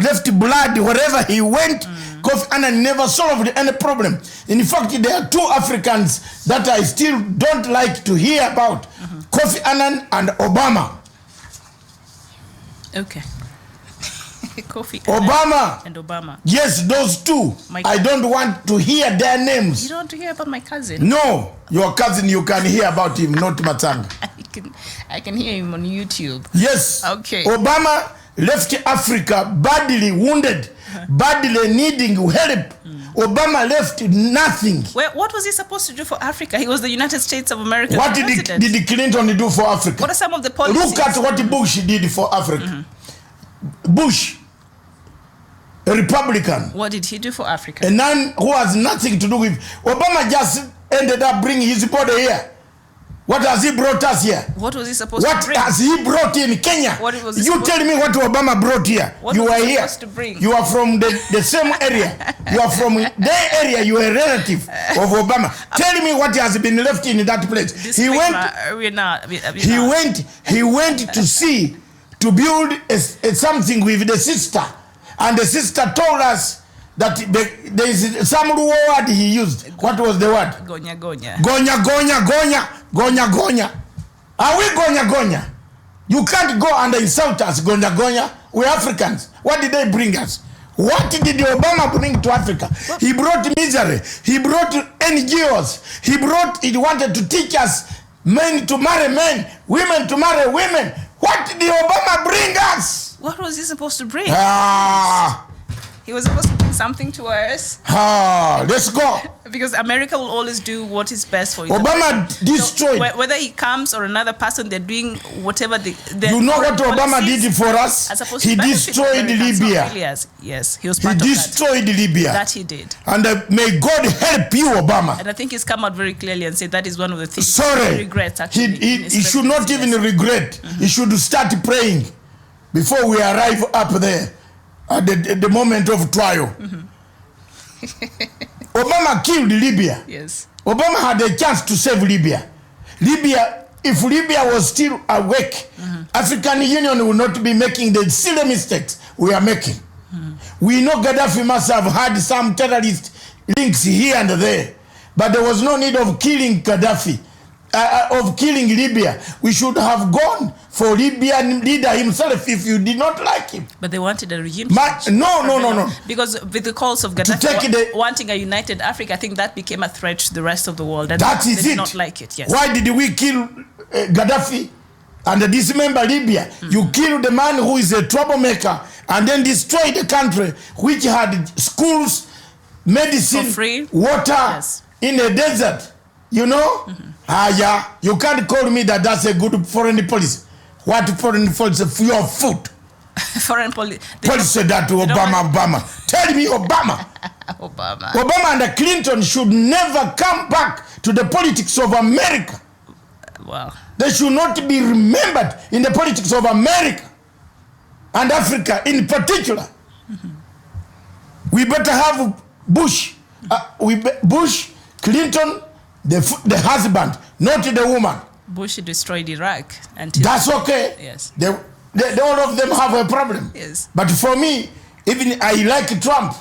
left blood wherever he went. Kofi Annan never solved any problem. In fact, there are two Africans that I still don't like to hear about. Kofi Annan and Obama. Okay. Kofi Obama and Obama. Yes, those two. I don't want to hear their names. You don't want to hear about my cousin? No, your cousin, you can hear about him, not Matanga. I can hear him on YouTube. Yes. Okay. Obama left Africa badly wounded, badly needing help. Obama left nothing. Well, what was he supposed to do for Africa? He was the United States of America. What did Clinton do for Africa? What are some of the policies? Look at what Bush did for Africa. Bush, a Republican. What did he do for Africa? A man who has nothing to do with... Obama just ended up bringing his body here. What has he brought us here? What was he supposed to bring? What has he brought in Kenya? You tell me what Obama brought here. What you was are he here. supposed to bring? You are from the same area. You are from their area. You are a relative of Obama. Tell me what has been left in that place. He went to see, to build something with the sister. And the sister told us that there is some word he used. What was the word? Gonya, gonya. Gonya, gonya, gonya, gonya, gonya. Are we gonya, gonya? You can't go and insult us, gonya, gonya. We're Africans. What did they bring us? What did Obama bring to Africa? He brought misery. He brought NGOs. He wanted to teach us men to marry men, women to marry women. What did Obama bring us? What was he supposed to bring? He was supposed to bring something to us. Let's go. Because America will always do what is best for you. Obama destroyed. So whether he comes or another person, they're doing whatever they... You know what Obama did for us? He destroyed Libya. Yes, he was part of that. He destroyed Libya. That he did. And may God help you, Obama. And I think he's come out very clearly and said that is one of the things he regrets. Actually, he should not even regret. He should start praying before we arrive up there at the moment of trial. Obama killed Libya. Yes. Obama had a chance to save Libya. If Libya was still awake, African Union would not be making the silly mistakes we are making. We know Gaddafi must have had some terrorists links here and there. But there was no need of killing Gaddafi, of killing Libya. We should have gone for Libyan leader himself if you did not like him. But they wanted a regime change. No. Because with the calls of Gaddafi wanting a united Africa, I think that became a threat to the rest of the world. And that is they did it. not like it. Yes. Why did we kill Gaddafi and dismember Libya? You killed the man who is a troublemaker and then destroyed the country which had schools, medicine, free water in a desert. You know? Yeah. You can't call me that that's a good foreign policy. What foreign policy? For your food. Foreign policy. Policy that to Obama. Tell me Obama. Obama and Clinton should never come back to the politics of America. Wow. They should not be remembered in the politics of America and Africa in particular. We better have Bush. Bush, Clinton, the husband, not the woman. Bush destroyed Iraq. That's okay. Yes. All of them have a problem. Yes. But for me, even I like Trump.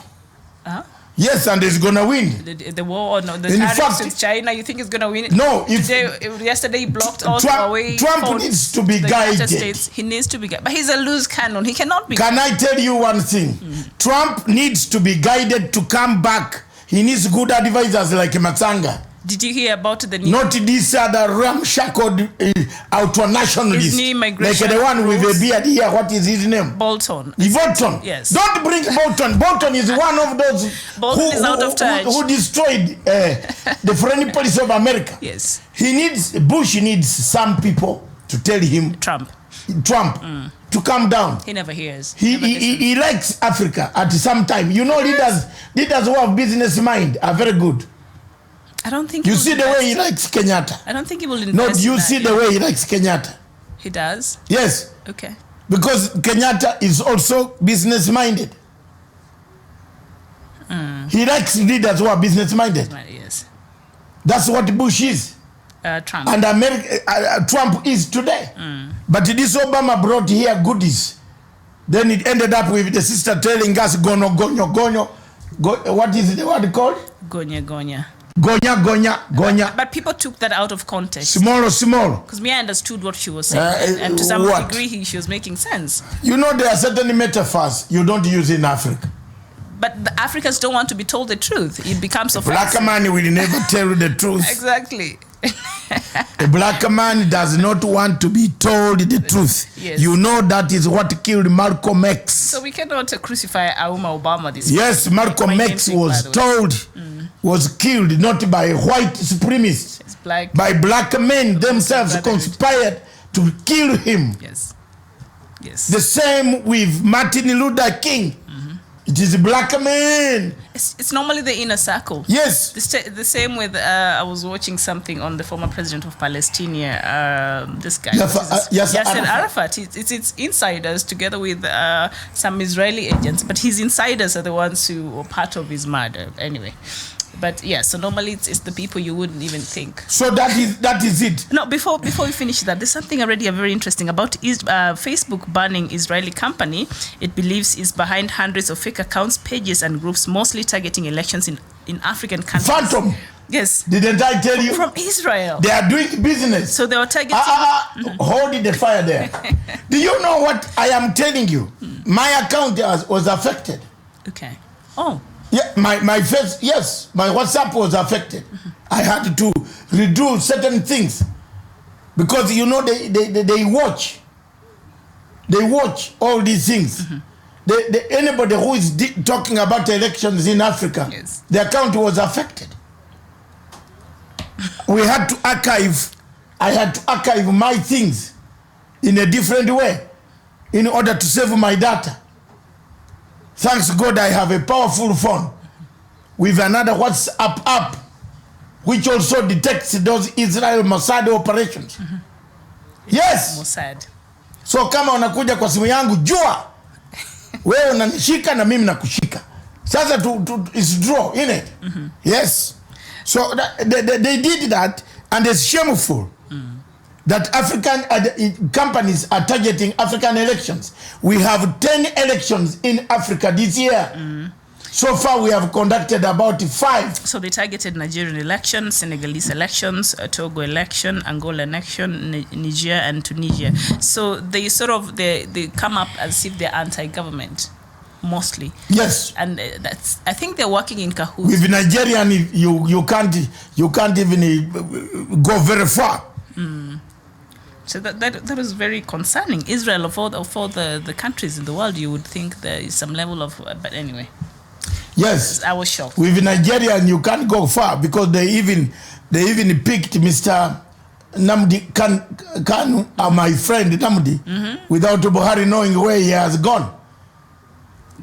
Yes, and he's gonna win. The war, no, the tariffs with China, you think he's gonna win? No. Yesterday he blocked all Huawei. Trump needs to be guided. He needs to be guided. But he's a loose cannon. He cannot be Can I tell you one thing? Trump needs to be guided to come back. He needs good advisors like Matsanga. Did you hear about the new... Not this other ramshackle ultra-nationalist. Like the one with a beard here. What is his name? Bolton. Bolton. Yes. Don't bring Bolton. Bolton is one of those is out of touch. Who destroyed the foreign policy of America. Yes. Bush needs some people to tell him... Trump. To calm down. He never hears. He likes Africa at some time. You know, leaders who have business mind are very good. I don't think you see the way he likes Kenyatta. I don't think he will invest. No, you see the way he likes Kenyatta. He does? Yes. Okay. Because Kenyatta is also business minded. He likes leaders who are business minded. Right, yes. That's what Bush is. Trump. And Trump is today. But this Obama brought here goodies. Then it ended up with the sister telling us gonyo. What is the word called? Gonya. Gonya. But people took that out of context. Small. Because me, I understood what she was saying. And to some degree, she was making sense. You know, there are certain metaphors you don't use in Africa. But the Africans don't want to be told the truth. It becomes offensive. Black man will never tell the truth. Exactly. A black man does not want to be told the truth. Yes. You know that is what killed Malcolm X. So we cannot crucify Auma Obama this Yes, Malcolm X was killed not by white supremacists. It's black. By black men themselves conspired to kill him. Yes. The same with Martin Luther King. It is a black man. It's normally the inner circle. Yes. The same with, I was watching something on the former president of Palestine, this guy. Yasser Arafat. It's insiders together with some Israeli agents, but his insiders are the ones who were part of his murder. Anyway. But yeah, so normally it's the people you wouldn't even think. So that is it. No, before we finish that, there's something already very interesting about Facebook banning Israeli company. It believes is behind hundreds of fake accounts, pages, and groups, mostly targeting elections in African countries. Phantom. Yes. Didn't I tell you? From Israel. They are doing business. So they were targeting. Hold the fire there. Do you know what I am telling you? My account was affected. Okay. Oh. Yeah, my WhatsApp was affected. I had to redo certain things because you know they watch all these things. Anybody who is talking about elections in Africa, the account was affected. I had to archive my things in a different way in order to save my data. Thanks God I have a powerful phone with another WhatsApp app which also detects those Israel Mossad operations. Yes. Mossad. So kama unakuja kwa simu yangu jua wewe unanishika na mimi nakushika. Sasa it's draw in it. Yes. So they did that and it's shameful. That African companies are targeting African elections. We have 10 elections in Africa this year. So far, we have conducted about 5. So they targeted Nigerian elections, Senegalese elections, Togo election, Angola election, Niger and Tunisia. So they sort of they come up as if they're anti-government, mostly. Yes. And that's, I think they're working in cahoots. With Nigerian, you can't even go very far. So that is very concerning. Israel, of all the countries in the world, you would think there is some level of, but anyway. Yes. I was shocked. With Nigerian, you can't go far because they even picked Mr. Namdi Kanu, my friend Namdi, without Buhari knowing where he has gone.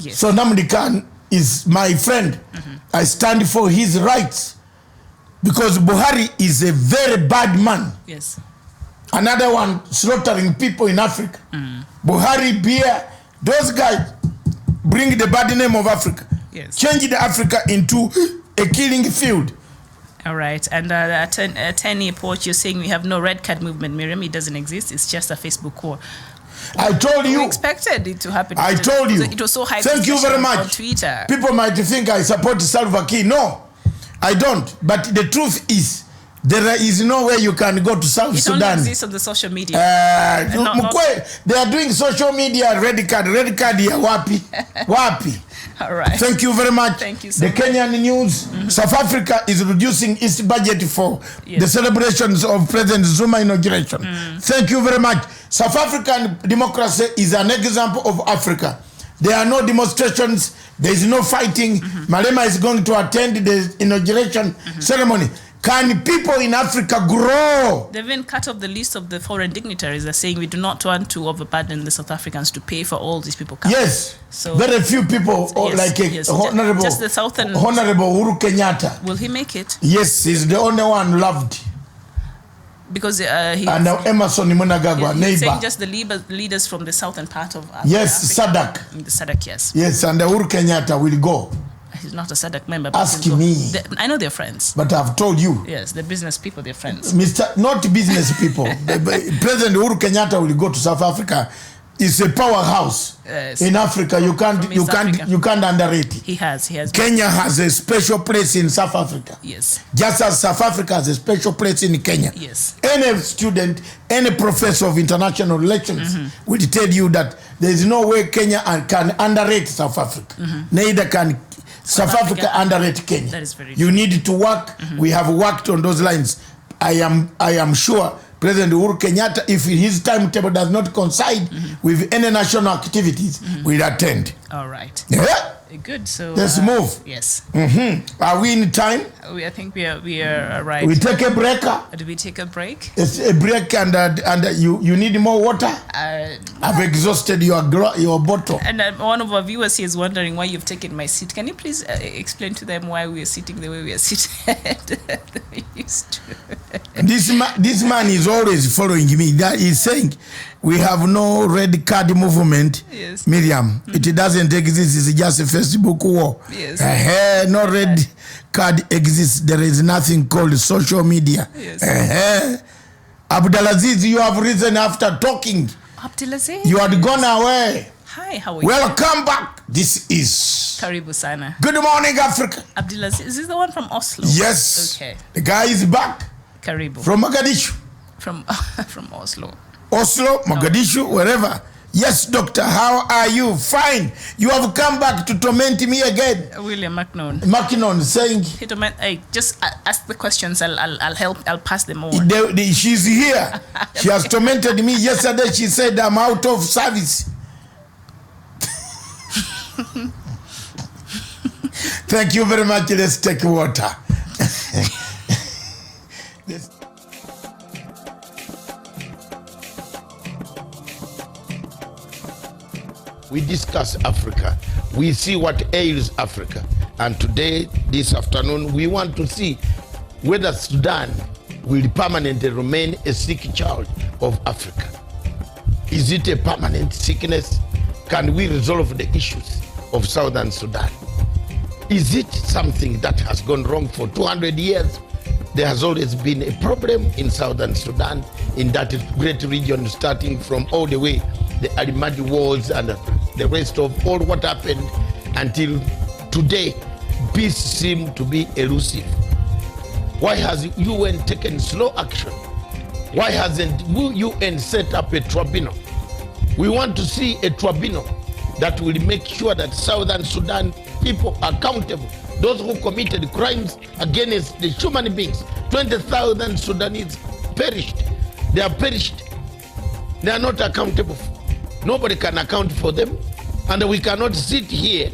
Yes. So Namdi Khan is my friend. I stand for his rights because Buhari is a very bad man. Yes. Another one slaughtering people in Africa. Buhari, Biya, those guys bring the bad name of Africa. Yes. Change the Africa into a killing field. All right. And at 10 Airport, you're saying we have no red card movement, Miriam. It doesn't exist. It's just a Facebook war. I told you. We expected it to happen. I told you. It was so high. Thank you very much. On Twitter. People might think I support Salva Kiir. No, I don't. But the truth is, there is no way you can go to South Sudan. It only exists on the social media. They are doing social media red card here. Wapi. All right. Thank you very much. Thank you so much. The Kenyan news. South Africa is reducing its budget for the celebrations of President Zuma inauguration. Thank you very much. South African democracy is an example of Africa. There are no demonstrations. There is no fighting. Malema is going to attend the inauguration ceremony. Can people in Africa grow? They've even cut off the list of the foreign dignitaries. They're saying we do not want to overburden the South Africans to pay for all these people coming. Yes. So very few people, Honorable, just the Southern. Honorable Uhuru Kenyatta. Will he make it? Yes, he's the only one loved. Because and Emerson Mnangagwa, neighbor. Saying just the leaders from the southern part of Africa. Yes, SADC. The SADC, yes. Yes, and Uhuru Kenyatta will go. He's not a SADC member. But ask me. I know they're friends. But I've told you. Yes, they're business people, they're friends. Not business people. President Uhuru Kenyatta will go to South Africa. It's a powerhouse in Africa. You can't underrate it. He has. Kenya has a special place in South Africa. Yes. Just as South Africa has a special place in Kenya. Yes. Any student, any professor of international relations will tell you that there is no way Kenya can underrate South Africa. Neither can South Africa underrate Kenya. That is very true. You need to work. We have worked on those lines. I am sure President Uhuru Kenyatta, if his timetable does not coincide with any national activities, will attend. All right. Yeah. Good. So let's move. Yes. Are we in time? I think we are right. We take a break. Do we take a break? It's a break, and you need more water. I've exhausted your bottle. And one of our viewers here is wondering why you've taken my seat. Can you please explain to them why we are sitting the way we are sitting? We used to. This man is always following me. That is saying we have no red card movement. Yes. Miriam, it doesn't exist. It's just a Facebook war. Yes. No red card exists. There is nothing called social media. Yes. Abdulaziz, you have risen after talking. Abdulaziz. You had gone away. Hi, how are you? Welcome back. This is Karibu sana. Good Morning Africa. Abdulaziz, is this the one from Oslo? Yes. Okay. The guy is back. Karibu. From Mogadishu. From Oslo. Oslo, Mogadishu, wherever. Yes, doctor, how are you? Fine. You have come back to torment me again. William Mackinon saying... Hey, just ask the questions. I'll help. I'll pass them on. She's here. She has tormented me. Yesterday she said I'm out of service. Thank you very much. Let's take water. We discuss Africa. We see what ails Africa. And today, this afternoon, we want to see whether Sudan will permanently remain a sick child of Africa. Is it a permanent sickness? Can we resolve the issues of Southern Sudan? Is it something that has gone wrong for 200 years? There has always been a problem in Southern Sudan, in that great region, starting from all the way the Alimadi Wars and the rest of all what happened until today peace seems to be elusive? Why has UN taken slow action? Why hasn't UN set up a tribunal? We want to see a tribunal that will make sure that Southern Sudan people are accountable. Those who committed crimes against the human beings. 20,000 Sudanese perished. They are perished. They are not accountable. Nobody can account for them. And we cannot sit here,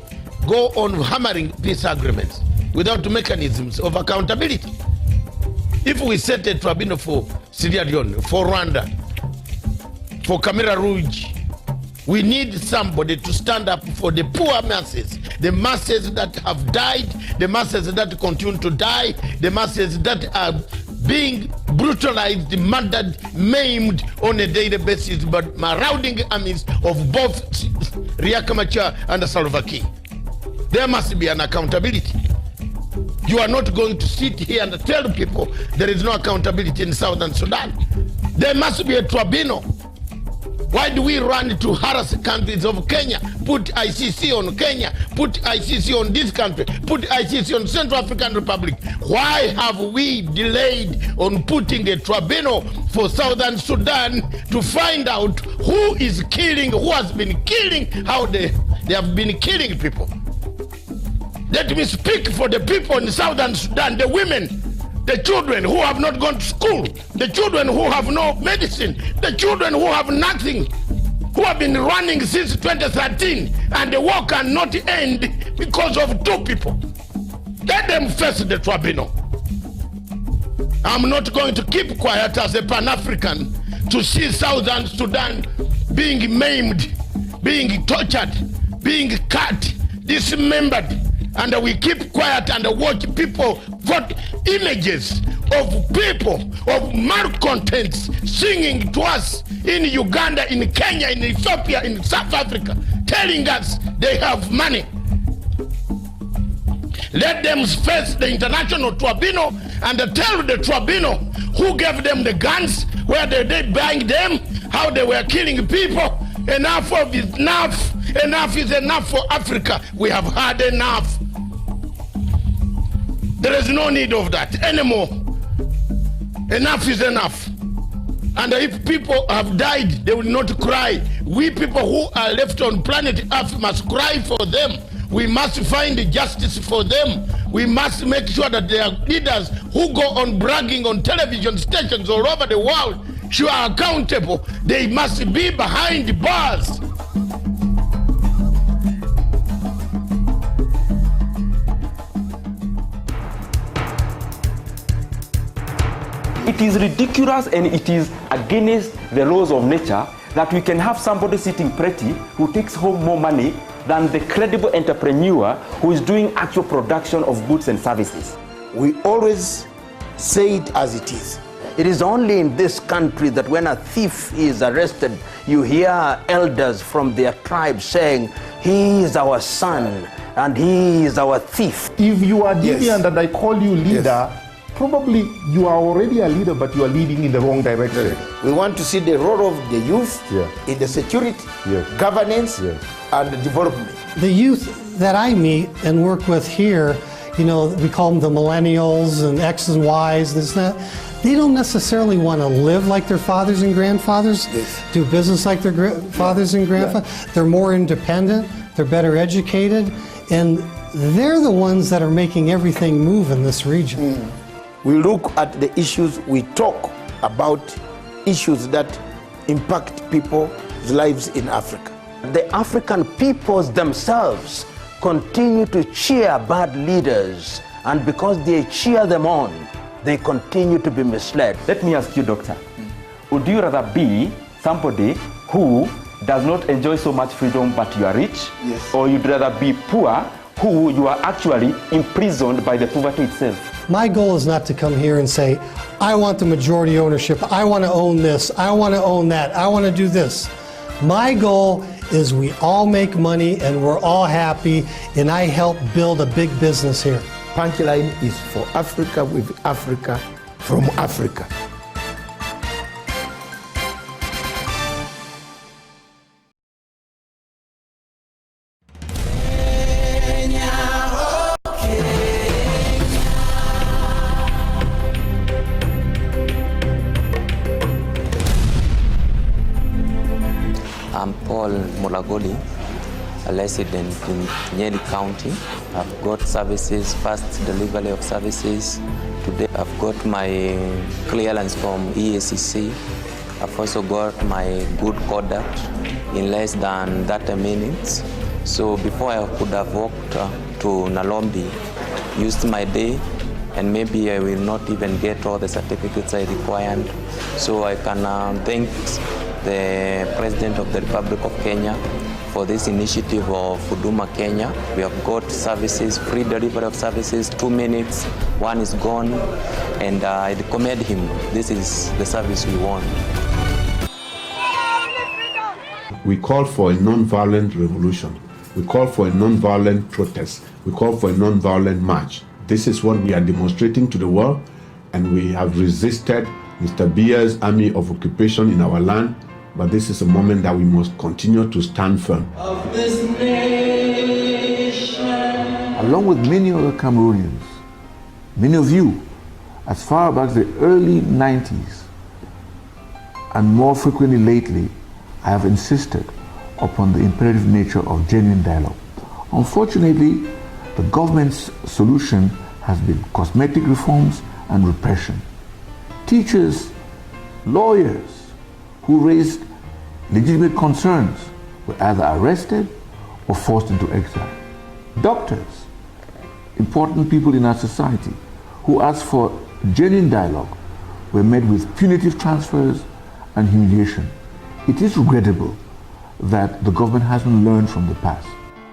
go on hammering peace agreements without mechanisms of accountability. If we set a tribunal for Sierra Leone, for Rwanda, for Camera Rouge, we need somebody to stand up for the poor masses, the masses that have died, the masses that continue to die, the masses that are being brutalized, murdered, maimed on a daily basis by marauding armies of both Riek Machar and Salva Kiir. There must be an accountability. You are not going to sit here and tell people there is no accountability in Southern Sudan. There must be a tribunal. Why do we run to harass countries of Kenya, put ICC on Kenya, put ICC on this country, put ICC on Central African Republic? Why have we delayed on putting a tribunal for Southern Sudan to find out who is killing, who has been killing, how they have been killing people? Let me speak for the people in Southern Sudan, the women, the children who have not gone to school, the children who have no medicine, the children who have nothing, who have been running since 2013, and the war cannot end because of two people. Let them face the tribunal. I'm not going to keep quiet as a Pan-African to see Southern Sudan being maimed, being tortured, being cut, dismembered. And we keep quiet and watch people got images of people, of malcontents singing to us in Uganda, in Kenya, in Ethiopia, in South Africa, telling us they have money. Let them face the international tribunal and tell the tribunal who gave them the guns, where they buying them, how they were killing people. Enough of is enough. Enough is enough for Africa. We have had enough. There is no need of that anymore. Enough is enough. And if people have died, they will not cry. We people who are left on planet Earth must cry for them. We must find justice for them. We must make sure that there are leaders who go on bragging on television stations all over the world, who are accountable. They must be behind bars. It is ridiculous and it is against the laws of nature that we can have somebody sitting pretty who takes home more money than the credible entrepreneur who is doing actual production of goods and services. We always say it as it is. It is only in this country that when a thief is arrested, you hear elders from their tribe saying, he is our son and he is our thief. If you are deviant and I call you leader, Yes. probably you are already a leader, but you are leading in the wrong direction. We want to see the role of the youth in the security, governance, and development. The youth that I meet and work with here, you know, we call them the millennials and X's and Y's, this and that. They don't necessarily want to live like their fathers and grandfathers, do business like their fathers and grandfathers. They're more independent, they're better educated, and they're the ones that are making everything move in this region. We look at the issues, we talk about issues that impact people's lives in Africa. The African peoples themselves continue to cheer bad leaders, and because they cheer them on, they continue to be misled. Let me ask you, doctor, would you rather be somebody who does not enjoy so much freedom but you are rich? Yes. Or you'd rather be poor who you are actually imprisoned by the poverty itself? My goal is not to come here and say, I want the majority ownership, I want to own this, I want to own that, I want to do this. My goal is we all make money and we're all happy, and I help build a big business here. Punchline is for Africa, with Africa, from Africa. Kenya. I'm Paul Mulagoli, a resident in Nyeri County. I've got services, fast delivery of services. Today I've got my clearance from EACC. I've also got my good conduct in less than 30 minutes. So before I could have walked to Nalombi, used my day, and maybe I will not even get all the certificates I required. So I can thank the President of the Republic of Kenya for this initiative of Huduma Kenya. We have got services, free delivery of services, 2 minutes, one is gone, and I recommend him. This is the service we want. We call for a non-violent revolution. We call for a non-violent protest. We call for a non-violent march. This is what we are demonstrating to the world, and we have resisted Mr. Biya's army of occupation in our land, but this is a moment that we must continue to stand firm. Of this nation. Along with many other Cameroonians, many of you, as far back as the early 90s, and more frequently lately, I have insisted upon the imperative nature of genuine dialogue. Unfortunately, the government's solution has been cosmetic reforms and repression. Teachers, lawyers who raised legitimate concerns were either arrested or forced into exile. Doctors, important people in our society who asked for genuine dialogue, were met with punitive transfers and humiliation. It is regrettable that the government hasn't learned from the past.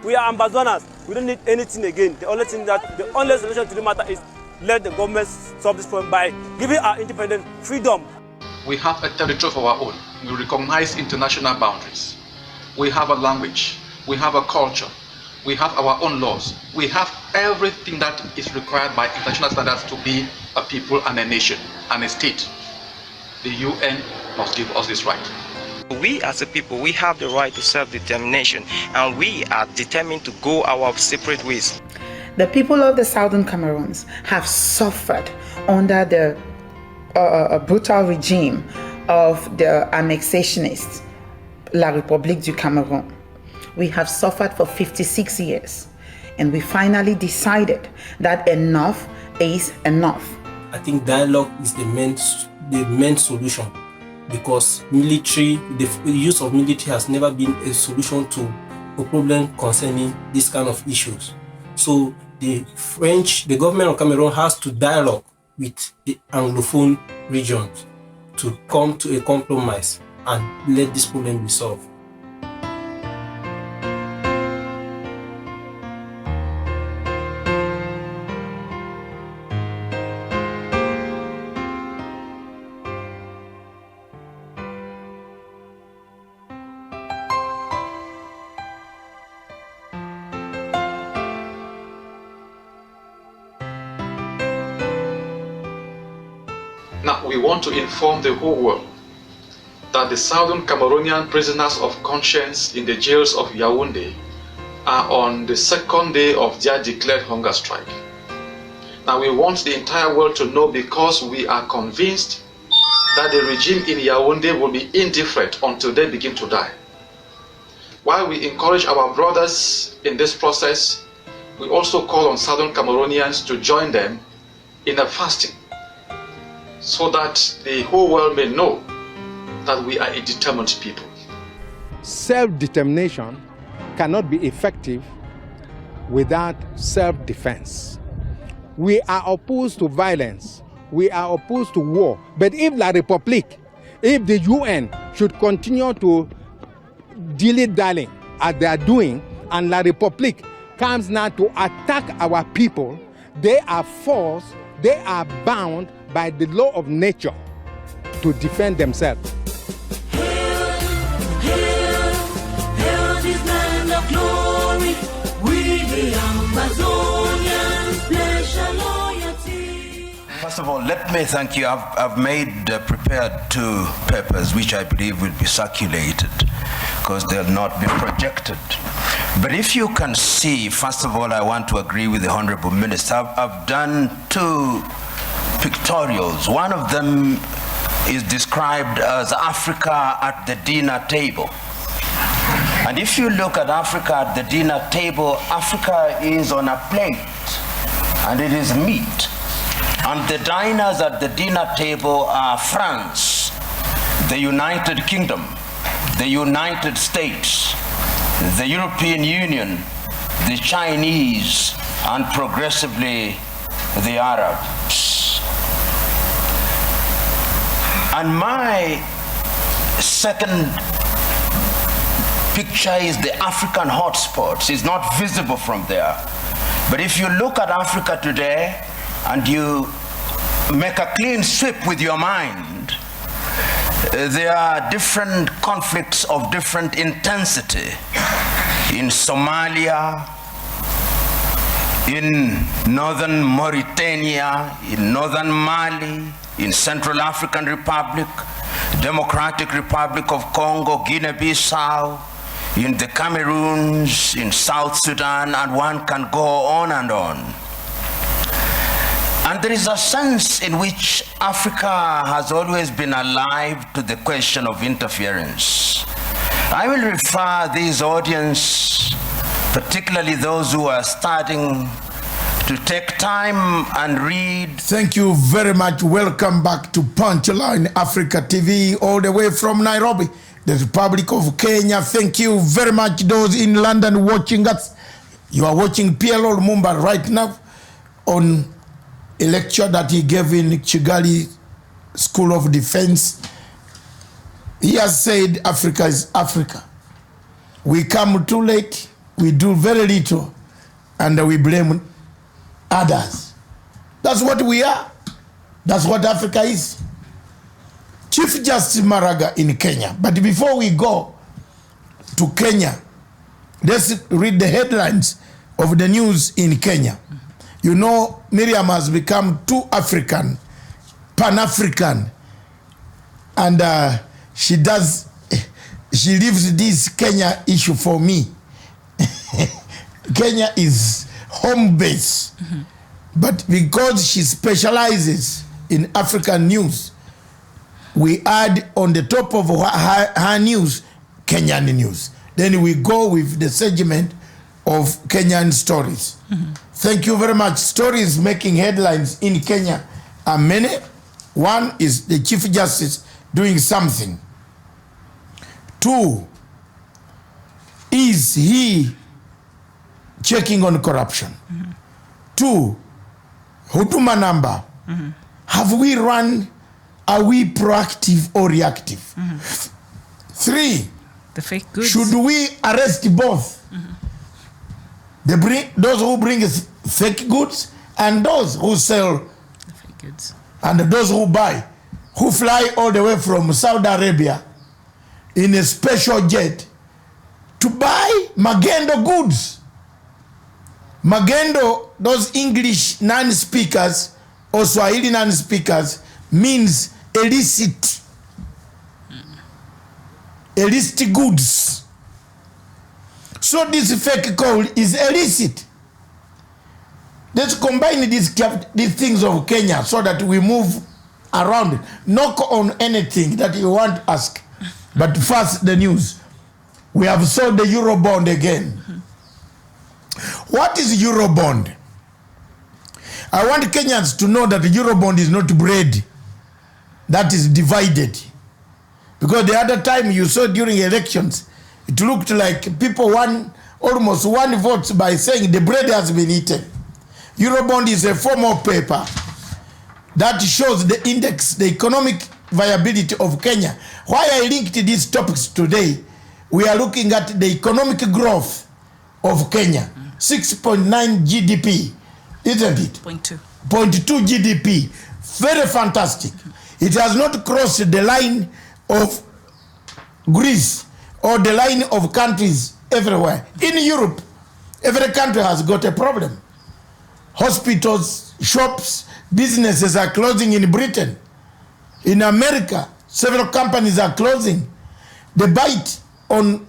We are ambassadors. We don't need anything again. The only solution to the matter is let the government solve this problem by giving our independent freedom. We have a territory of our own. We recognize international boundaries. We have a language. We have a culture. We have our own laws. We have everything that is required by international standards to be a people and a nation and a state. The UN must give us this right. We as a people, we have the right to self-determination, and we are determined to go our separate ways. The people of the Southern Cameroons have suffered under the brutal regime of the annexationists, La République du Cameroun. We have suffered for 56 years, and we finally decided that enough is enough. I think dialogue is the main solution, because the use of military has never been a solution to a problem concerning this kind of issues. So the government of Cameroon has to dialogue with the Anglophone regions to come to a compromise and let this problem be solved. Now, we want to inform the whole world that the Southern Cameroonian prisoners of conscience in the jails of Yaoundé are on the second day of their declared hunger strike. Now, we want the entire world to know, because we are convinced that the regime in Yaoundé will be indifferent until they begin to die. While we encourage our brothers in this process, we also call on Southern Cameroonians to join them in a fasting, so that the whole world may know that we are a determined people. Self-determination cannot be effective without self-defense. We are opposed to violence. We are opposed to war. But if La République, if the UN should continue to dilly-dally as they are doing, and La République comes now to attack our people, they are forced, they are bound by the law of nature to defend themselves. Hail this land of glory, we the Amazonians pledge our loyalty. First of all, let me thank you. I've prepared 2 papers which I believe will be circulated, because they'll not be projected. But if you can see, first of all, I want to agree with the Honorable Minister. I've done 2 pictorials. One of them is described as Africa at the dinner table. And if you look at Africa at the dinner table, Africa is on a plate and it is meat. And the diners at the dinner table are France, the United Kingdom, the United States, the European Union, the Chinese, and progressively the Arabs. And my second picture is the African hotspots. It's not visible from there. But if you look at Africa today and you make a clean sweep with your mind, there are different conflicts of different intensity in Somalia, in northern Mauritania, in northern Mali, in Central African Republic, Democratic Republic of Congo, Guinea-Bissau, in the Cameroons, in South Sudan, and one can go on and on. And there is a sense in which Africa has always been alive to the question of interference. I will refer this audience, particularly those who are starting, to take time and read. Thank you very much. Welcome back to Punchline Africa TV, all the way from Nairobi, the Republic of Kenya. Thank you very much, those in London watching us. You are watching PLO Lumumba right now on a lecture that he gave in Kigali School of Defense. He has said Africa is Africa. We come too late, we do very little, and we blame others. That's what we are. That's what Africa is. Chief Justice Maraga in Kenya. But before we go to Kenya, let's read the headlines of the news in Kenya. You know, Miriam has become too African, Pan-African, and she leaves this Kenya issue for me. Kenya is home base, but because she specializes in African news, we add on the top of her news, Kenyan news. Then we go with the segment of Kenyan stories. Thank you very much. Stories making headlines in Kenya are many. One is the Chief Justice doing something. Two, is he checking on corruption? Two, Huduma number. Have we run, are we proactive or reactive? Three, the fake goods. Should we arrest both? Those who bring fake goods and those who sell the fake goods. And those who buy, who fly all the way from Saudi Arabia in a special jet to buy Magendo goods. Magendo, those English non-speakers or Swahili non-speakers, means illicit. Illicit goods. So this fake coal is illicit. Let's combine these things of Kenya so that we move around. Knock on anything that you want to ask. But first, the news. We have sold the Eurobond again. What is Eurobond? I want Kenyans to know that the Eurobond is not bread that is divided. Because the other time you saw during elections, it looked like people won almost one vote by saying the bread has been eaten. Eurobond is a form of paper that shows the index, the economic viability of Kenya. Why I linked these topics today, we are looking at the economic growth of Kenya. 6.9 GDP, isn't it? 0.2 GDP. Very fantastic. It has not crossed the line of Greece or the line of countries everywhere. In Europe, every country has got a problem. Hospitals, shops, businesses are closing in Britain. In America, several companies are closing. The bite on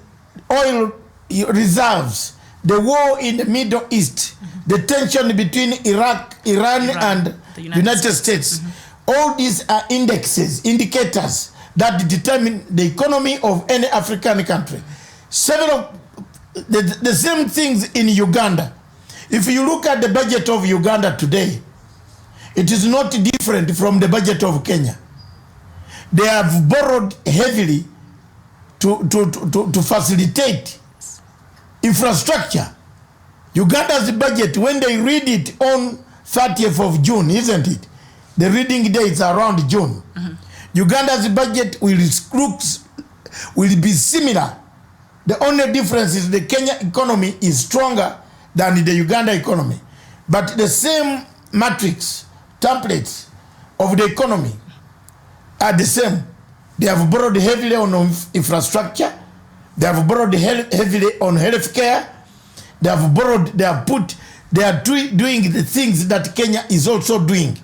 oil reserves, the war in the Middle East, the tension between Iran, and the United States. All these are indicators that determine the economy of any African country. The same things in Uganda. If you look at the budget of Uganda today, it is not different from the budget of Kenya. They have borrowed heavily to facilitate infrastructure. Uganda's budget, when they read it on 30th of June, isn't it? The reading dates are around June. Uganda's budget will be similar. The only difference is the Kenya economy is stronger than the Uganda economy. But the same matrix, templates of the economy are the same. They have borrowed heavily on infrastructure. They have borrowed heavily on healthcare. They have borrowed, they are doing the things that Kenya is also doing.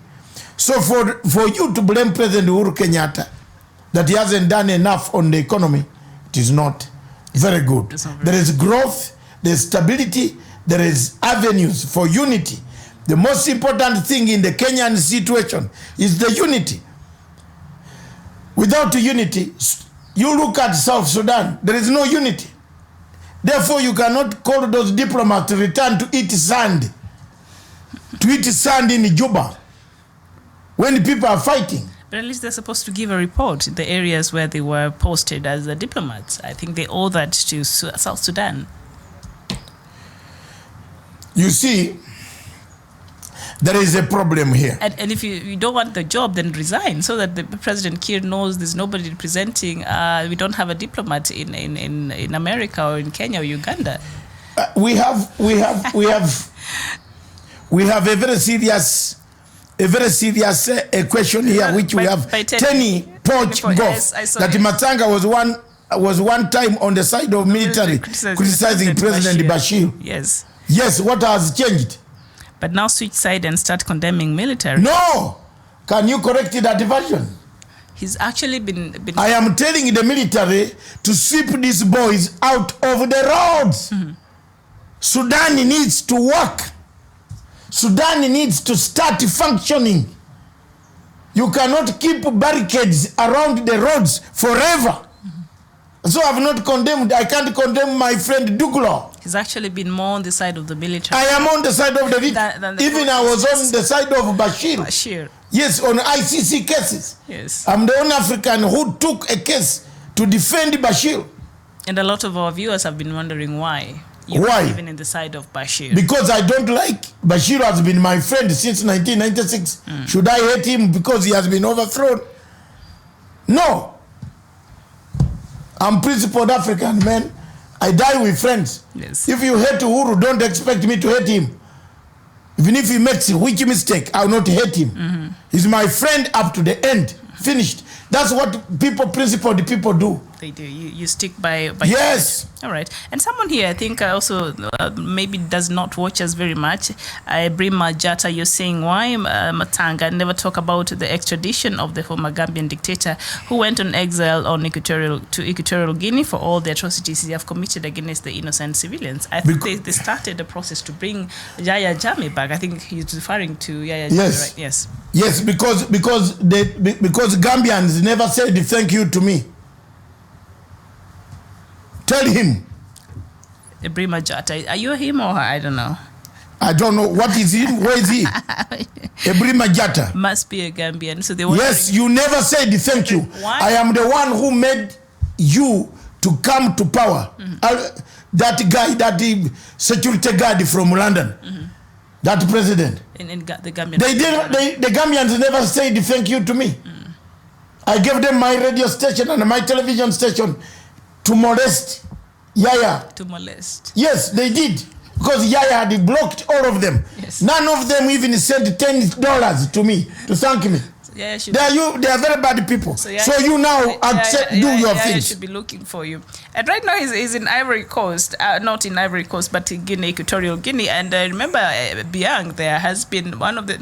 So for you to blame President Uhuru Kenyatta that he hasn't done enough on the economy, it is not very good. There is growth, there is stability, there is avenues for unity. The most important thing in the Kenyan situation is the unity. Without unity, you look at South Sudan, there is no unity. Therefore, you cannot call those diplomats to return to eat sand in Juba when people are fighting. But at least they're supposed to give a report in the areas where they were posted as the diplomats. I think they owe that to South Sudan. You see, there is a problem here. And if you don't want the job, then resign, so that the President Kiir knows there's nobody representing. We don't have a diplomat in America or in Kenya or Uganda. We have a very serious question here, which we have Tenny Poch Goff, that Matanga was one time on the side of military criticizing President Bashir. Yes. Yes, what has changed? But now switch side and start condemning military. No! Can you correct that version? He's actually been... I am telling the military to sweep these boys out of the roads. Sudan needs to work. Sudan needs to start functioning. You cannot keep barricades around the roads forever. So I've not condemned. I can't condemn my friend Duglo. He's actually been more on the side of the military. I am on the side of the military. Even I was on the side of Bashir. Yes, on ICC cases. Yes. I'm the only African who took a case to defend Bashir. And a lot of our viewers have been wondering why. Why? Even in the side of Bashir. Because I don't like Bashir has been my friend since 1996. Should I hate him because he has been overthrown? No. I'm principled African, man. I die with friends. Yes. If you hate Uhuru, don't expect me to hate him. Even if he makes a which mistake, I will not hate him. He's my friend up to the end. Finished. That's what principled people do. They do. You stick by yes. All right. And someone here, I think also maybe does not watch us very much. Brima Jata, you're saying why Matanga never talk about the extradition of the former Gambian dictator who went on exile on Equatorial Guinea for all the atrocities he have committed against the innocent civilians. I think they started the process to bring Yahya Jammeh back. I think he's referring to Yahya Jammeh, right? Yes. Yes, because Gambians never said thank you to me. Tell him. Brima Jata, are you him or I don't know? I don't know. What is him? Where is he? Brima Jata. Must be a Gambian. So they yes, you never said thank you. Why? I am the one who made you to come to power. That guy, that security guard from London, that president. The Gambian. The Gambians never said thank you to me. I gave them my radio station and my television station to molest Yahya. To molest. Yes, they did. Because Yahya had blocked all of them. Yes. None of them even sent $10 to me to thank me. Yeah, they are very bad people. So you now do your things. Should be looking for you. And right now he's in Ivory Coast, not in Ivory Coast, but in Guinea, Equatorial Guinea. And remember, Biang there has been one of the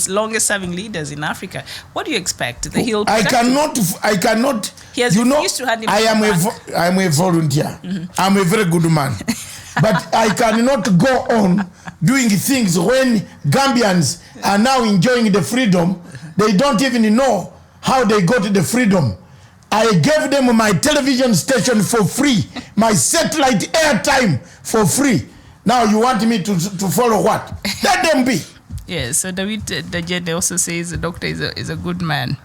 longest serving leaders in Africa. What do you expect? I cannot. He has refused to hand him I am a volunteer. I'm a very good man. But I cannot go on doing things when Gambians are now enjoying the freedom. They don't even know how they got the freedom. I gave them my television station for free, my satellite airtime for free. Now you want me to follow what? Let them be. Yes, so David Dajede also says the doctor is a good man.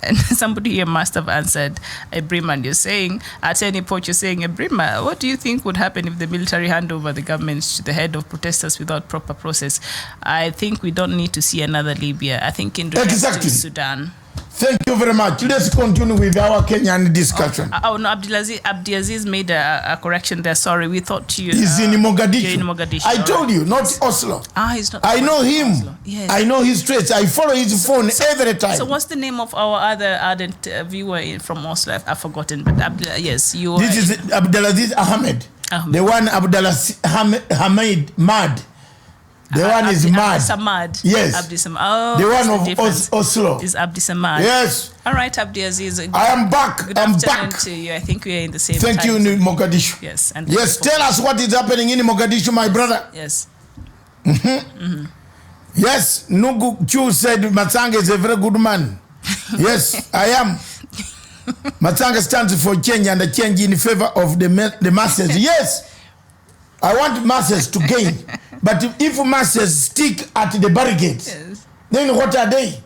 And somebody here must have answered, Ebrima, you're saying, at any point you're saying, Ebrima, what do you think would happen if the military hand over the government to the head of protesters without proper process? I think we don't need to see another Libya. I think in exactly. Sudan. Thank you very much. Let's continue with our Kenyan discussion. Oh no, Abdiaziz made a correction there. Sorry, we thought you... He's in Mogadishu. You're in Mogadishu. I told you, not Oslo. He's not. I know him. Oslo. Yes. I know his traits. I follow his phone every time. So what's the name of our other ardent viewer from Oslo? I've forgotten, but yes, you... This is Abdelaziz Ahmed. The one Abdelaziz Hamid Mad. The one is Mad. Samad. Yes. Oh, the one of Oslo. Is Abdi Samad. Yes. All right, Abdiaziz. I am back. Good I'm afternoon back. to you. I think we are in the same Thank you, in Mogadishu. Yes. And yes, tell us what is happening in Mogadishu, my brother. Yes. Yes, Nugu Chu said Matsanga is a very good man. Yes, I am. Matsanga stands for change and a change in favor of the masses. Yes, I want masses to gain. But if masses stick at the barricades, then what are they?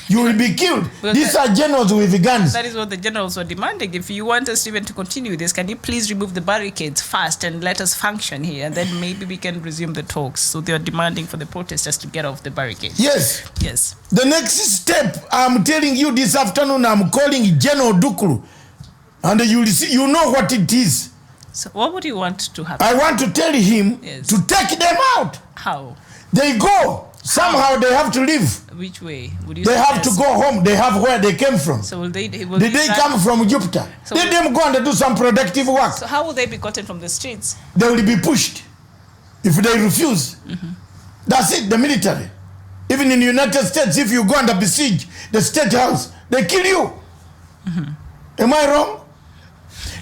You will be killed. These are generals with guns. That is what the generals were demanding. If you want us even to continue this, can you please remove the barricades fast and let us function here? And then maybe we can resume the talks. So they are demanding for the protesters to get off the barricades. Yes. Yes. The next step, I'm telling you this afternoon, I'm calling General Dukulu. And you will see, you know what it is. So what would you want to happen? I want to tell him to take them out. How? They go. Somehow they have to leave. Which way? Would you they have to go home. They have where they came from. So will they? Did they come from Jupiter? So let them go and do some productive work. So how will they be gotten from the streets? They will be pushed if they refuse. That's it, the military. Even in the United States, if you go and besiege the State House, they kill you. Am I wrong?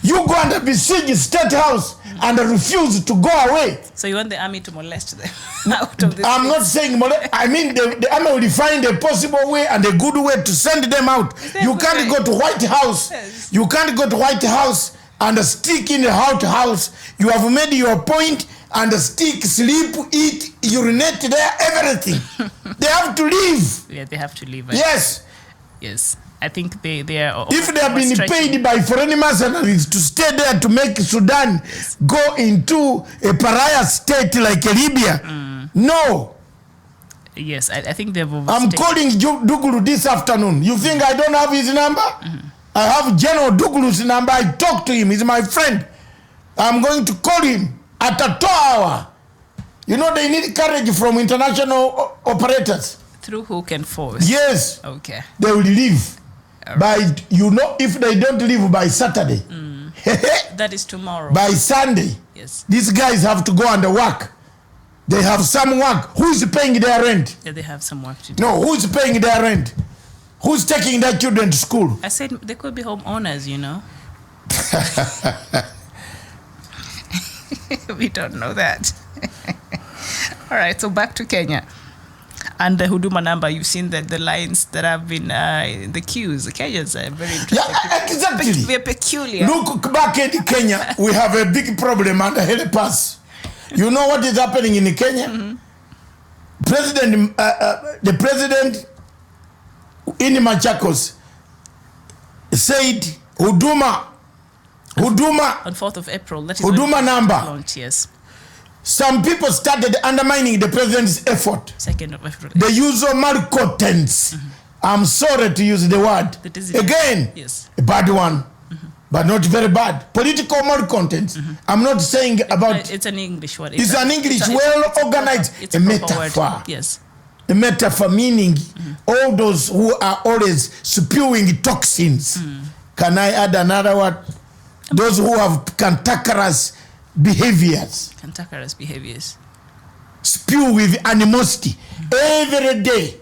You go and besiege the State House and refuse to go away. So you want the army to molest them out of the I'm not saying molest. I mean the army will find a possible way and a good way to send them out. You can't go to White House. Yes. You can't go to White House and stick in the White House. You have made your point and stick, sleep, eat, urinate there, everything. They have to leave. Yeah, they have to leave. Yes. Yes. I think they are... If they have been paid by foreign mercenaries to stay there to make Sudan go into a pariah state like Libya, no. Yes, I think they've I'm calling Dugulu this afternoon. You think I don't have his number? I have General Dugulu's number. I talk to him. He's my friend. I'm going to call him at a 2 hour. You know they need courage from international operators. Through hook and force. Yes. Okay. They will leave. By, you know, if they don't leave by Saturday, that is tomorrow. By Sunday, yes, these guys have to go and work. They have some work. Who's paying their rent? Yeah, they have some work to do. No, who's paying their rent? Who's taking their children to school? I said they could be homeowners, you know. We don't know that. All right, so back to Kenya. And the Huduma number, you've seen that the lines that have been the queues. The Kenyans are very interesting. Yeah, exactly. They're peculiar. Look back in Kenya, we have a big problem under help us. You know what is happening in Kenya? The president in Machakos said Huduma on 4th of April. That is Huduma number. Launched, yes. Some people started undermining the president's effort. 2nd of April. The use of malcontents. I'm sorry to use the word. Again, yes, a bad one, but not very bad. Political malcontents. I'm not saying about... It's an English word. It's an English, well-organized. It's a metaphor. Word. Yes. A metaphor meaning all those who are always spewing toxins. Can I add another word? Those who have cantankerous behaviors. Cantankerous behaviors. Spew with animosity. Every day.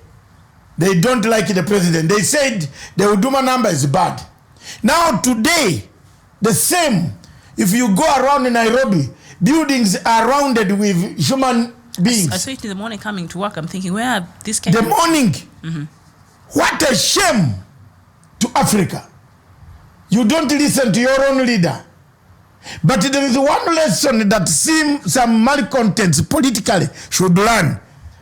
They don't like the president. They said the Huduma number is bad. Now today, the same. If you go around in Nairobi, buildings are rounded with human beings. I saw it in the morning coming to work. I'm thinking, where are these The morning. What a shame to Africa. You don't listen to your own leader. But there is one lesson that some malcontents politically should learn.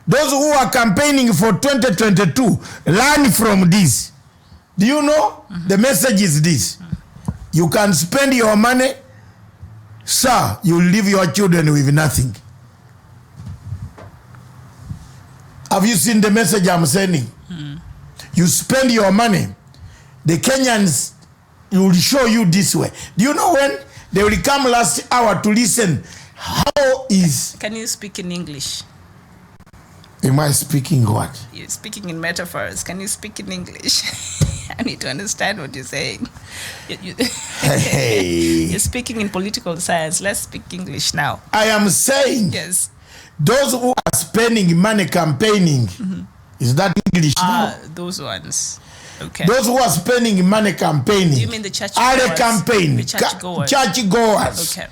Those who are campaigning for 2022, learn from this. Do you know? The message is this. You can spend your money, sir, you leave your children with nothing. Have you seen the message I'm sending? You spend your money, the Kenyans will show you this way. Do you know when they will come last hour to listen? How is... Can you speak in English? Am I speaking what? You're speaking in metaphors. Can you speak in English? I need to understand what you're saying. You're speaking in political science. Let's speak English now. I am saying, yes, those who are spending money campaigning, is that English now? Those ones. Okay. Those who are spending money campaigning. Do you mean the church are goers? the campaign? The church goers. Church goers. Okay.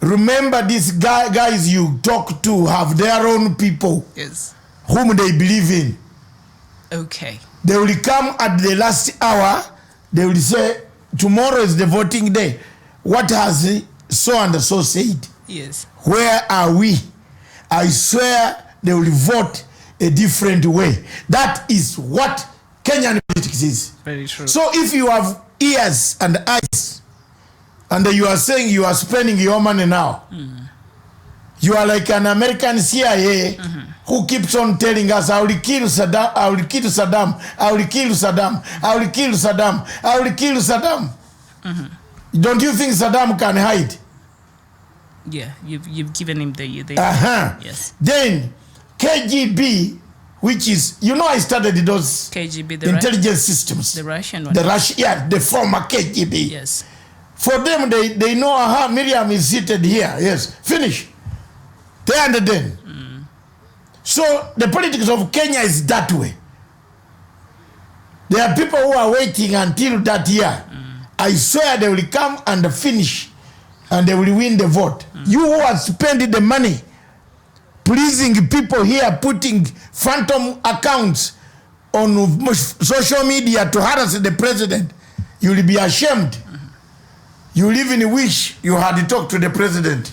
Remember, these guys you talk to have their own people. Yes. Whom they believe in. Okay. They will come at the last hour. They will say, tomorrow is the voting day. What has so and so said? Yes. Where are we? I swear they will vote a different way. That is what Kenyan politics is. Very true. So if you have ears and eyes, and you are saying you are spending your money now, you are like an American CIA who keeps on telling us, I will kill Saddam, I will kill Saddam, I will kill Saddam, I will kill Saddam, I will kill Saddam. Don't you think Saddam can hide? Yeah, you've given him the yes. Then KGB, which is, you know, I studied those KGB, the intelligence systems. The Russian one. The Russian, yeah, the former KGB. Yes. For them, they know, aha, Miriam is seated here. Yes, finish. They understand. So the politics of Kenya is that way. There are people who are waiting until that year. I swear they will come and finish and they will win the vote. You who are spending the money, pleasing people here, putting phantom accounts on social media to harass the president, you will be ashamed. You even wish you had talked to the president.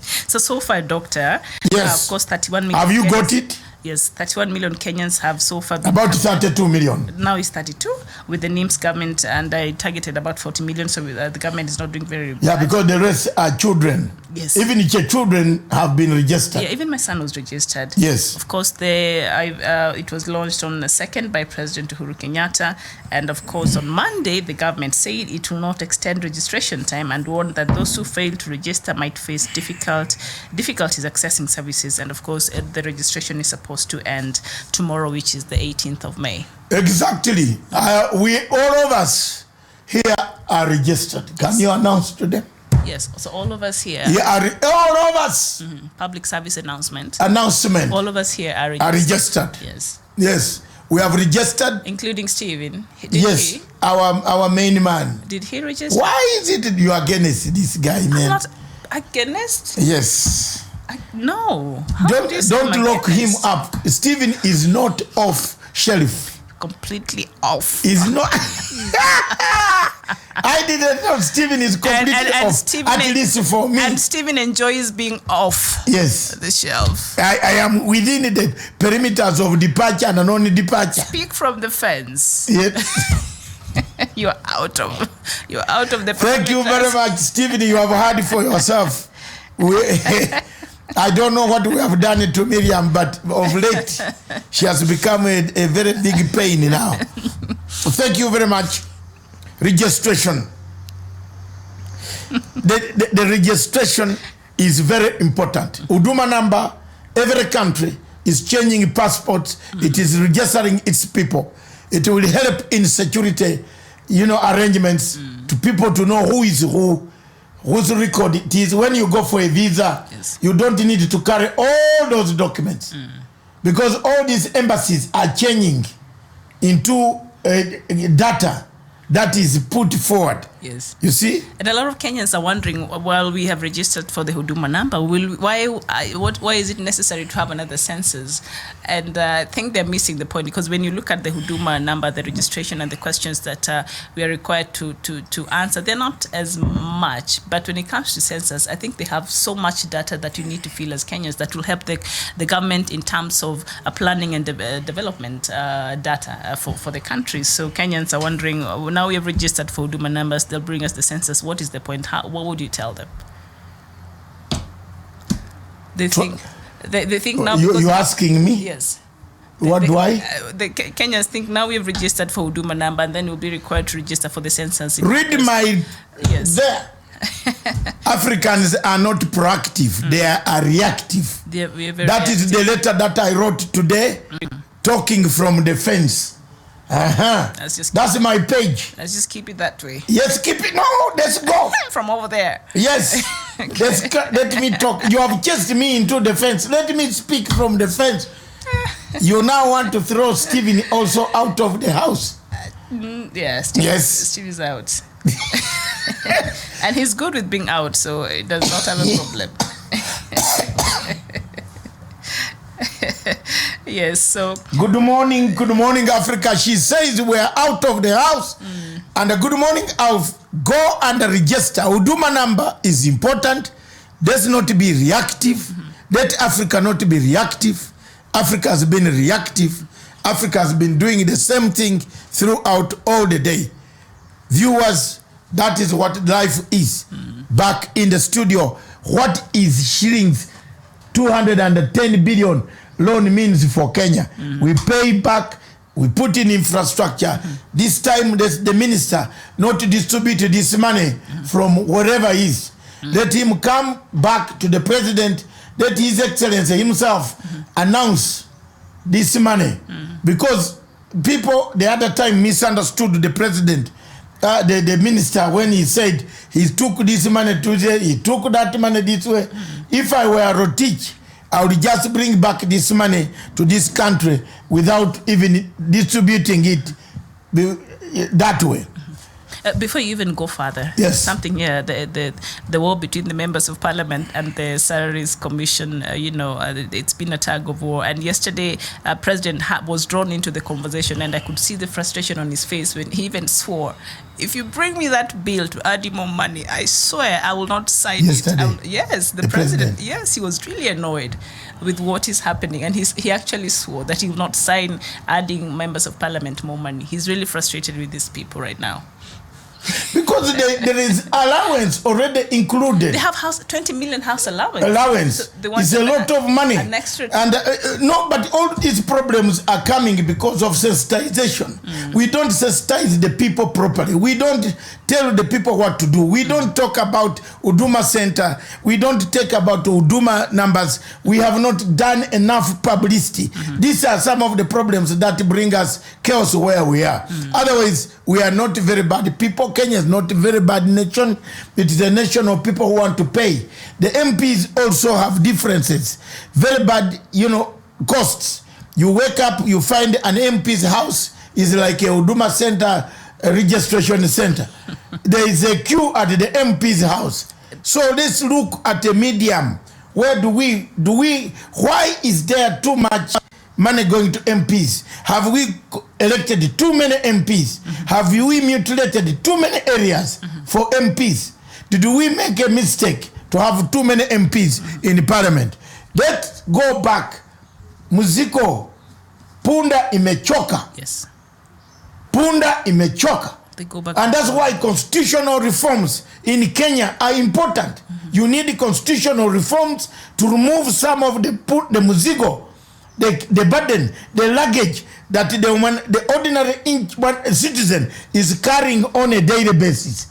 So far, Doctor, yes. Of course, 31 million. Have you Kenyans, got it? Yes, 31 million Kenyans have so far been about 32 million. Now it's 32 with the NIMS government, and I targeted about 40 million. So the government is not doing very well. Yeah, because the rest are children. Yes. Even if your children have been registered. Yeah, even my son was registered. Yes. Of course, it was launched on the 2nd by President Uhuru Kenyatta. And of course, on Monday, the government said it will not extend registration time and warned that those who fail to register might face difficulties accessing services. And of course, the registration is supposed to end tomorrow, which is the 18th of May. Exactly. All of us here are registered. Can you announce to them? Yes, so all of us here. Yeah, all of us. Public service announcement. Announcement. All of us here are registered. Yes. Yes, we have registered. Including Stephen. Yes, he? Our main man. Did he register? Why is it you are against this guy, man? I'm not against. Yes. No. Don't lock him up. Stephen is not off shelf. Completely off. He's not. I didn't know Stephen is completely off. Stephen, at least for me. And Stephen enjoys being off. Yes. The shelf. I am within the perimeters of departure and non-departure. Speak from the fence. Yes. You're out of the. Thank you very much, Stephen. You have heard for yourself. I don't know what we have done to Miriam, but of late she has become a very big pain now. Thank you very much. Registration. The registration is very important. Huduma number, every country is changing passports. It is registering its people. It will help in security, arrangements to people to know who is who. Whose record it is. When you go for a visa, yes, you don't need to carry all those documents because all these embassies are changing into data that is put forward. Yes. You see? And a lot of Kenyans are wondering, while we have registered for the Huduma number, why is it necessary to have another census? And I think they're missing the point, because when you look at the Huduma number, the registration and the questions that we are required to answer, they're not as much. But when it comes to census, I think they have so much data that you need to fill as Kenyans that will help the government in terms of planning and development data for the country. So Kenyans are wondering, now we have registered for Huduma numbers, they'll bring us the census. What is the point? What would you tell them? They think now. You're asking me? Yes. What do I? The Kenyans think now we've registered for Huduma number, and then we'll be required to register for the census. Read my. Yes. There. Africans are not proactive; they are reactive. That is the letter that I wrote today, talking from the fence. That's my page. Let's just keep it that way. Yes, keep it. No, let's go. From over there. Yes. Let me talk. You have chased me into the fence. Let me speak from the fence. You now want to throw Stephen also out of the house. Yeah, Steve is out. And he's good with being out, so it does not have a problem. Yes, so good morning, Africa. She says we're out of the house. And a good morning, I'll go and register. Huduma number is important. Let's not be reactive. Let Africa not be reactive. Africa has been reactive. Africa has been doing the same thing throughout all the day. Viewers, that is what life is. Back in the studio, what is shillings 210 billion loan means for Kenya? We pay back, we put in infrastructure. This time the minister not to distribute this money from wherever he is. Let him come back to the president, let His Excellency himself announce this money. Because people the other time misunderstood the president, the minister, when he said he took this money to there, he took that money this way. If I were Rotich, I would just bring back this money to this country without even distributing it that way. Before you even go further, yes, something here, the war between the members of parliament and the Salaries Commission, it's been a tug of war. And yesterday, President was drawn into the conversation, and I could see the frustration on his face when he even swore, if you bring me that bill to add more money, I swear I will not sign it. Yes, the president. Yes, he was really annoyed with what is happening, and he actually swore that he will not sign adding members of parliament more money. He's really frustrated with these people right now. Because there is allowance already included. They have 20 million house allowance. So it's a lot of money. An extra. And no, but all these problems are coming because of sensitization. We don't sensitize the people properly. We don't tell the people what to do. We don't talk about Huduma Center. We don't talk about Huduma numbers. We have not done enough publicity. These are some of the problems that bring us chaos where we are. Otherwise, we are not very bad people. Kenya is not a very bad nation. It is a nation of people who want to pay. The MPs also have differences. Very bad, costs. You wake up, you find an MP's house is like a Huduma Center, a registration center. There is a queue at the MP's house. So let's look at a medium. Where why is there too much money going to MPs? Have we elected too many MPs? Have we mutilated too many areas for MPs? Did we make a mistake to have too many MPs in parliament? Let's go back. Muziko, punda imechoka. Yes. Punda imechoka. They go back. And that's why constitutional reforms in Kenya are important. You need constitutional reforms to remove some of the muzigo, the burden, the luggage that the ordinary citizen is carrying on a daily basis.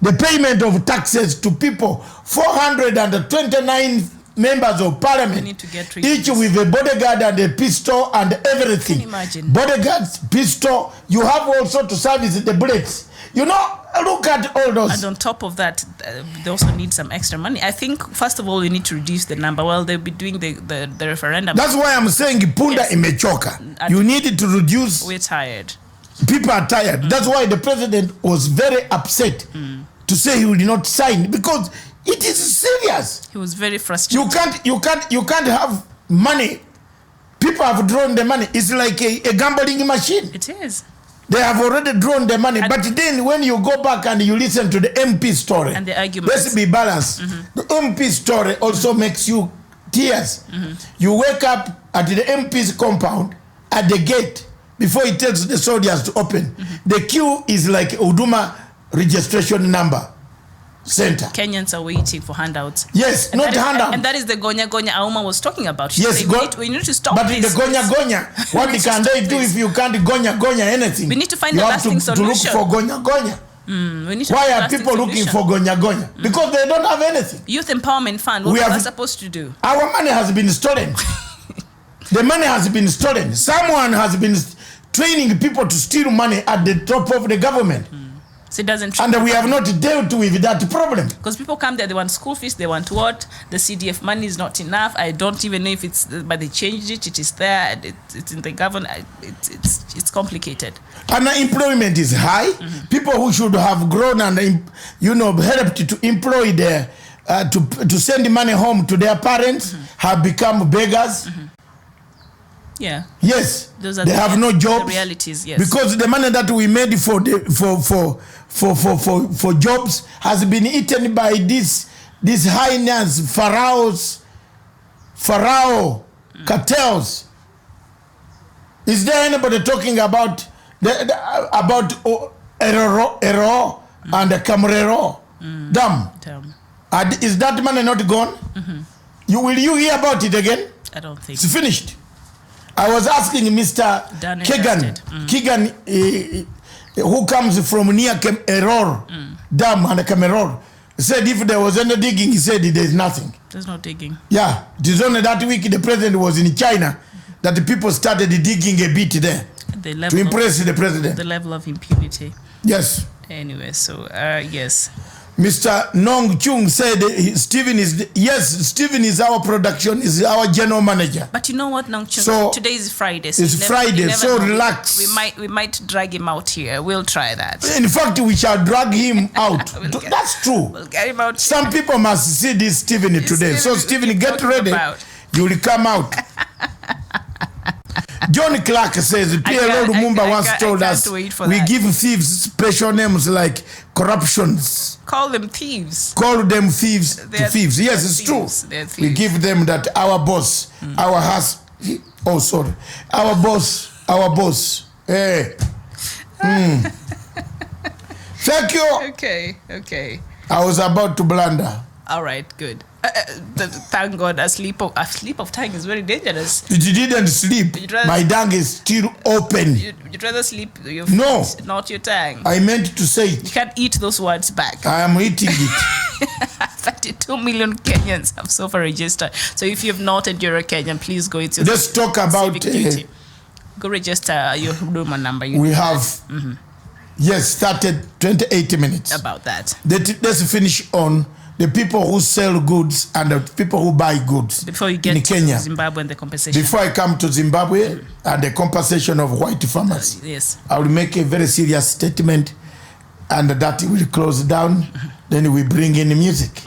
The payment of taxes to people, 429 members of parliament, each with a bodyguard and a pistol and everything. Can you imagine? Bodyguards, pistol, you have also to service the bullets. Look at all those. And on top of that, they also need some extra money. I think, first of all, we need to reduce the number. Well, they'll be doing the referendum. That's why I'm saying punda imechoka. You need to reduce. We're tired. People are tired. That's why the president was very upset to say he will not sign, because it is serious. He was very frustrated. You can't have money. People have drawn the money. It's like a gambling machine. It is. They have already drawn the money. But then when you go back and you listen to the MP story, and the arguments, let's be balanced. The MP story also makes you tears. You wake up at the MP's compound, at the gate, before he tells the soldiers to open. The queue is like Huduma registration number center. Kenyans are waiting for handouts. Yes, and not handouts. And that is the Gonya Gonya Auma was talking about. She Yes, said, we need to stop but this. the Gonya Gonya, what can they do if you can't Gonya Gonya anything? We need to find you a have lasting to solution. look for Gonya Gonya. We need to Why find a are lasting people looking for Gonya Gonya? Because they don't have anything. Youth Empowerment Fund, what are we supposed to do? Our money has been stolen. The money has been stolen. Someone has been training people to steal money at the top of the government. So it doesn't. And we have not dealt with that problem. Because people come there, they want school fees, they want what? The CDF money is not enough. I don't even know if it's, but they changed it. It is there. It's in the government. It's complicated. Unemployment is high. People who should have grown and helped to employ their to send money home to their parents have become beggars. Yeah. Yes. Those are they have no jobs. The realities, yes. Because the money that we made for jobs has been eaten by these hyenas, pharaoh cartels. Is there anybody talking about Eroro and the Camrero dam? Is that money not gone? Will you hear about it again? I don't think it's finished. I was asking Mr. Kegan, who comes from near Error Dam and Cameroon, said if there was any digging, he said there's nothing. There's no digging. Yeah, it is only that week the president was in China that the people started digging a bit there to impress the president. The level of impunity. Yes. Anyway, so yes. Mr. Nong Chung said Stephen is our production, is our general manager. But you know what, Nong Chung? So today is Friday. It's Friday, so relax. We might drag him out here. We'll try that. In fact, we shall drag him out. That's true. We'll get him out. Some people must see this Stephen today. So Stephen, get ready. You will come out. John Clark says, PLO Lumumba once told us we give thieves special names like corruptions. Call them thieves. Call them thieves to thieves. Yes, it's true. We give them that our boss, our boss. Hey. Thank you. Okay. I was about to blunder. All right, good. Thank God, a sleep of tongue is very dangerous. You didn't sleep. My tongue is still open. You'd rather sleep your no, feet, not your tongue. I meant to say it. You can't eat those words back. I am eating it. 32 million Kenyans have so far registered. So if you have not and you're a Kenyan, please go into let's talk about go register your Huduma number. We have started 28 minutes. About that. Let's finish on the people who sell goods and the people who buy goods before you get in Kenya. To Zimbabwe and the compensation. Before I come to Zimbabwe and the compensation of white farmers, yes, I will make a very serious statement, and that will close down. Then we bring in the music,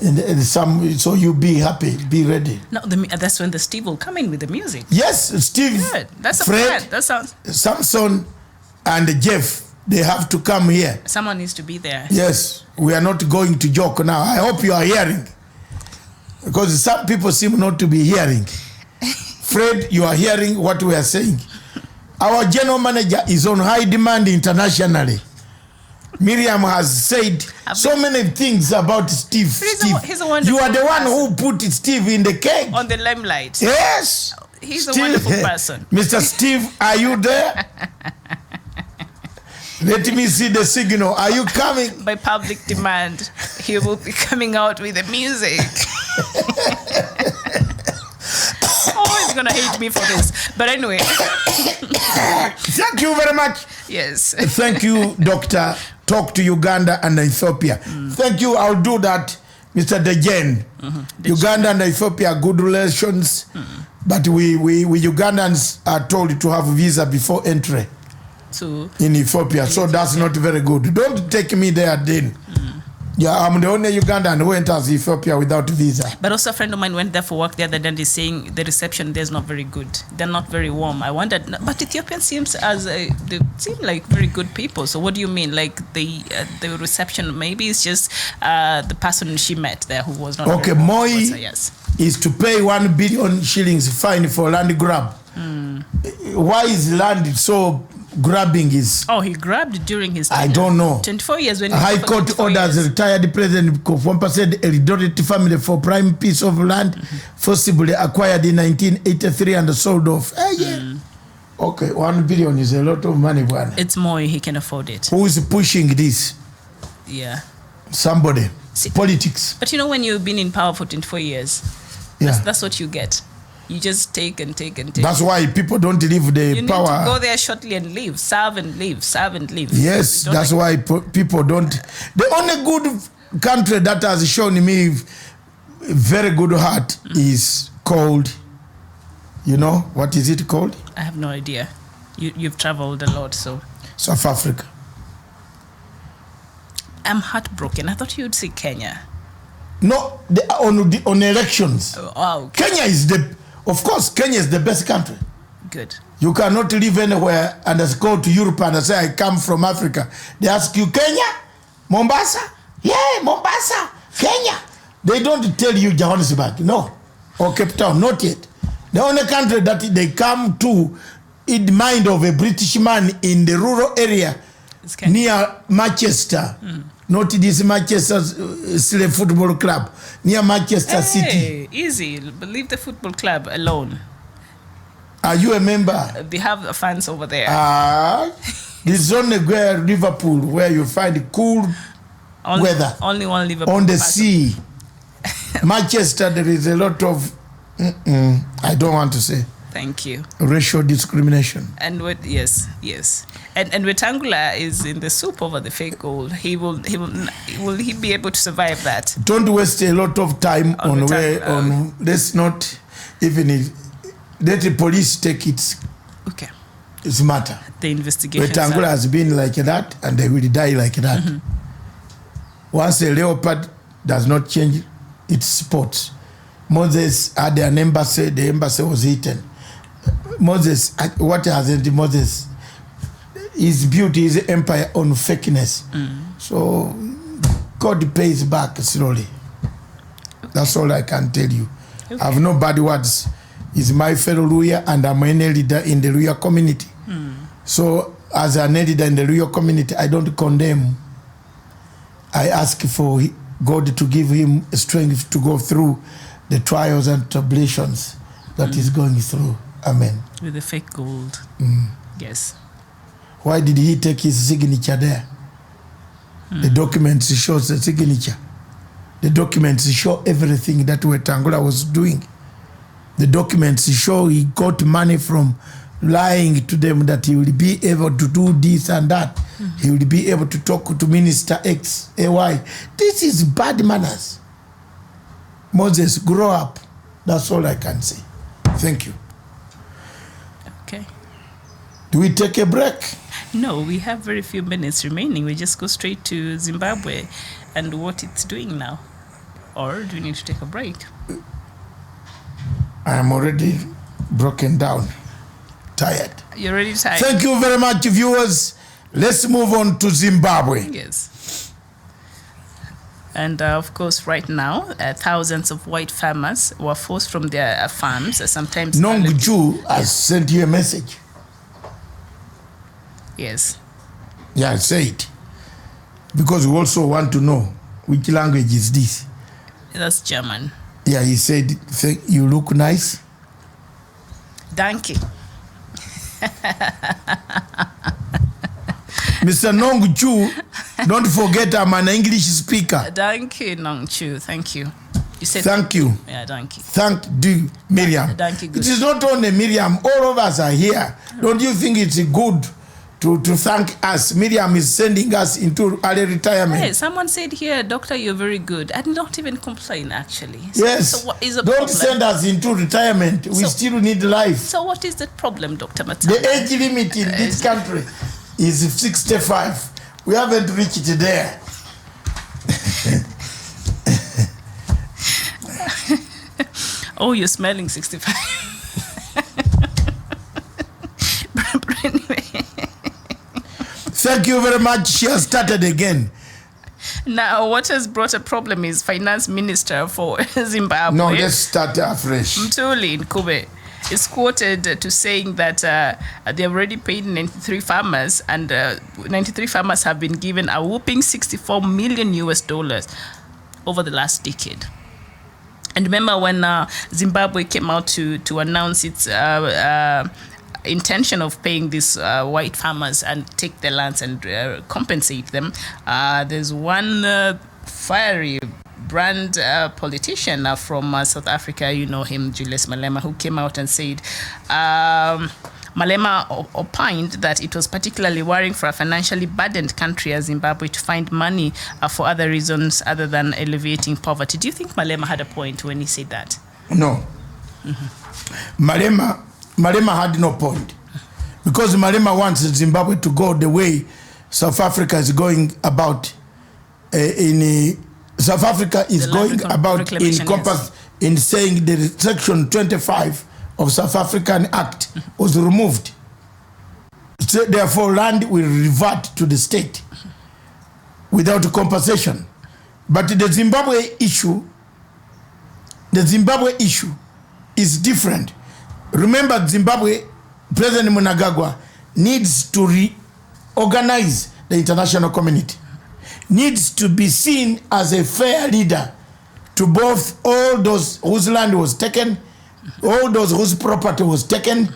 and so you be happy, be ready. No, that's when the Steve will come in with the music. Yes, Steve. Good. That's Fred, a plan. That sounds. Samson, and Jeff. They have to come here. Someone needs to be there. Yes, we are not going to joke now. I hope you are hearing. Because some people seem not to be hearing. Fred, you are hearing what we are saying. Our general manager is on high demand internationally. Miriam has said so many things about Steve. He's a wonderful you are the one who put Steve in the cake. On the limelight. Yes. He's a wonderful person. Mr. Steve, are you there? Let me see the signal. Are you coming? By public demand, he will be coming out with the music. Oh, he's gonna hate me for this. But anyway. Thank you very much. Yes. Thank you, Doctor. Talk to Uganda and Ethiopia. Thank you. I'll do that, Mr. Dejen. Uganda and Ethiopia, good relations. But we Ugandans are told to have visa before entry. in Ethiopia. So that's not very good. Don't take me there then. Yeah, I'm the only Ugandan who enters Ethiopia without visa. But also a friend of mine went there for work the other day and he's saying the reception there is not very good. They're not very warm. I wondered, but Ethiopians seems they seem like very good people. So what do you mean? Like the reception maybe is just the person she met there who was not okay, very warm. Moi Yes. is to pay 1 billion shillings fine for land grab. Why is land so grabbing is? Oh, he grabbed during his tenure. I don't know. 24 years when High Court orders retired President compensate Eldoret family for prime piece of land forcibly acquired in 1983 and sold off. Okay, 1 billion is a lot of money. It's more, he can afford it. Who is pushing this? Yeah. Somebody. Politics. But you know, when you've been in power for 24 years, that's what you get. You just take and take and take. That's why people don't leave the you power. You need to go there shortly and leave, serve and leave, serve and leave. Yes, that's why people don't. The only good country that has shown me very good heart is called, you know, what is it called? I have no idea. You've traveled a lot, so. South Africa. I'm heartbroken. I thought you'd say Kenya. No, on elections. Oh, okay. Kenya is of course, Kenya is the best country. Good. You cannot live anywhere and just go to Europe and say, I come from Africa. They ask you, Kenya? Mombasa? Yeah, Mombasa. Kenya. They don't tell you Johannesburg. No. Or Cape Town. Not yet. The only country that they come to in the mind of a British man in the rural area near Manchester. Not this Manchester Slave Football Club. Near Manchester City. Easy. Leave the football club alone. Are you a member? They have fans over there. There's only Liverpool where you find cool weather. Only one Liverpool. On the sea. Manchester, there is a lot of, I don't want to say. Thank you. Racial discrimination. And yes. And Wetangula is in the soup over the fake gold. Will he be able to survive that? Don't waste a lot of time on let's not even let the police take its matter. The investigation. Wetangula has been like that and they will die like that. Once a leopard does not change its spots. Moses had an embassy, the embassy was eaten. Moses, what hasn't Moses? His beauty, his empire on fakeness. So God pays back slowly. That's all I can tell you. I have no bad words. He's my fellow lawyer and I'm an leader in the lawyer community. So as an leader in the lawyer community, I don't condemn. I ask for God to give him strength to go through the trials and tribulations that he's going through. Amen. With the fake gold. Yes. Why did he take his signature there? The documents shows the signature. The documents show everything that Wetangula was doing. The documents show he got money from lying to them that he will be able to do this and that. He will be able to talk to Minister X, AY. This is bad manners. Moses, grow up. That's all I can say. Thank you. Okay. Do we take a break? No, we have very few minutes remaining. We just go straight to Zimbabwe and what it's doing now. Or do we need to take a break? I am already broken down, tired. You're already tired. Thank you very much, viewers. Let's move on to Zimbabwe. Yes. And of course, right now, thousands of white farmers were forced from their farms. Sometimes Nongju has sent you a message. Yes. Yeah, say it. Because we also want to know which language is this. That's German. Yeah, he said, you look nice. Danke. Mr. Nongchu, don't forget I'm an English speaker. Thank you, Nongchu. Thank you. You said thank you. Yeah, thank you. Thank you, Miriam. Thank you. It is not only Miriam. All of us are here. Don't you think it's good to thank us? Miriam is sending us into early retirement. Hey, someone said here, Doctor, you're very good. I did not even complain, actually. Yes. So what is the Don't problem? send us into retirement. We still need life. So what is the problem, Dr. Matanga? The age limit in this country is 65. We haven't reached there. Oh, you're smelling 65. Thank you very much. She has started again. Now, what has brought a problem is Finance Minister for Zimbabwe. No, let's start afresh. Mthuli Ncube is quoted to saying that they have already paid 93 farmers, and 93 farmers have been given a whopping $64 million over the last decade. And remember when Zimbabwe came out to announce its intention of paying these white farmers and take their lands and compensate them, there's one fiery brand politician from South Africa, you know him, Julius Malema, who came out and said Malema opined that it was particularly worrying for a financially burdened country as Zimbabwe to find money for other reasons other than alleviating poverty. Do you think Malema had a point when he said that? No. Malema had no point, because Malema wants Zimbabwe to go the way South Africa is going about. South Africa is going about in saying the Section 25 of South African Act was removed. So therefore, land will revert to the state without compensation. But the Zimbabwe issue is different. Remember, Zimbabwe, President Mnangagwa needs to reorganize the international community, needs to be seen as a fair leader to both all those whose land was taken, all those whose property was taken.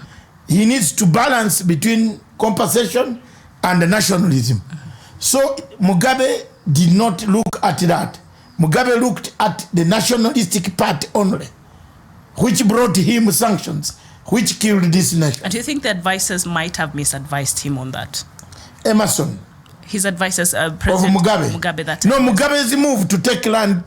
He needs to balance between compensation and nationalism. So Mugabe did not look at that. Mugabe looked at the nationalistic part only, which brought him sanctions, which killed this nation. And do you think the advisors might have misadvised him on that? Emerson. His advisors, President of Mugabe that time. No, Mugabe's move to take land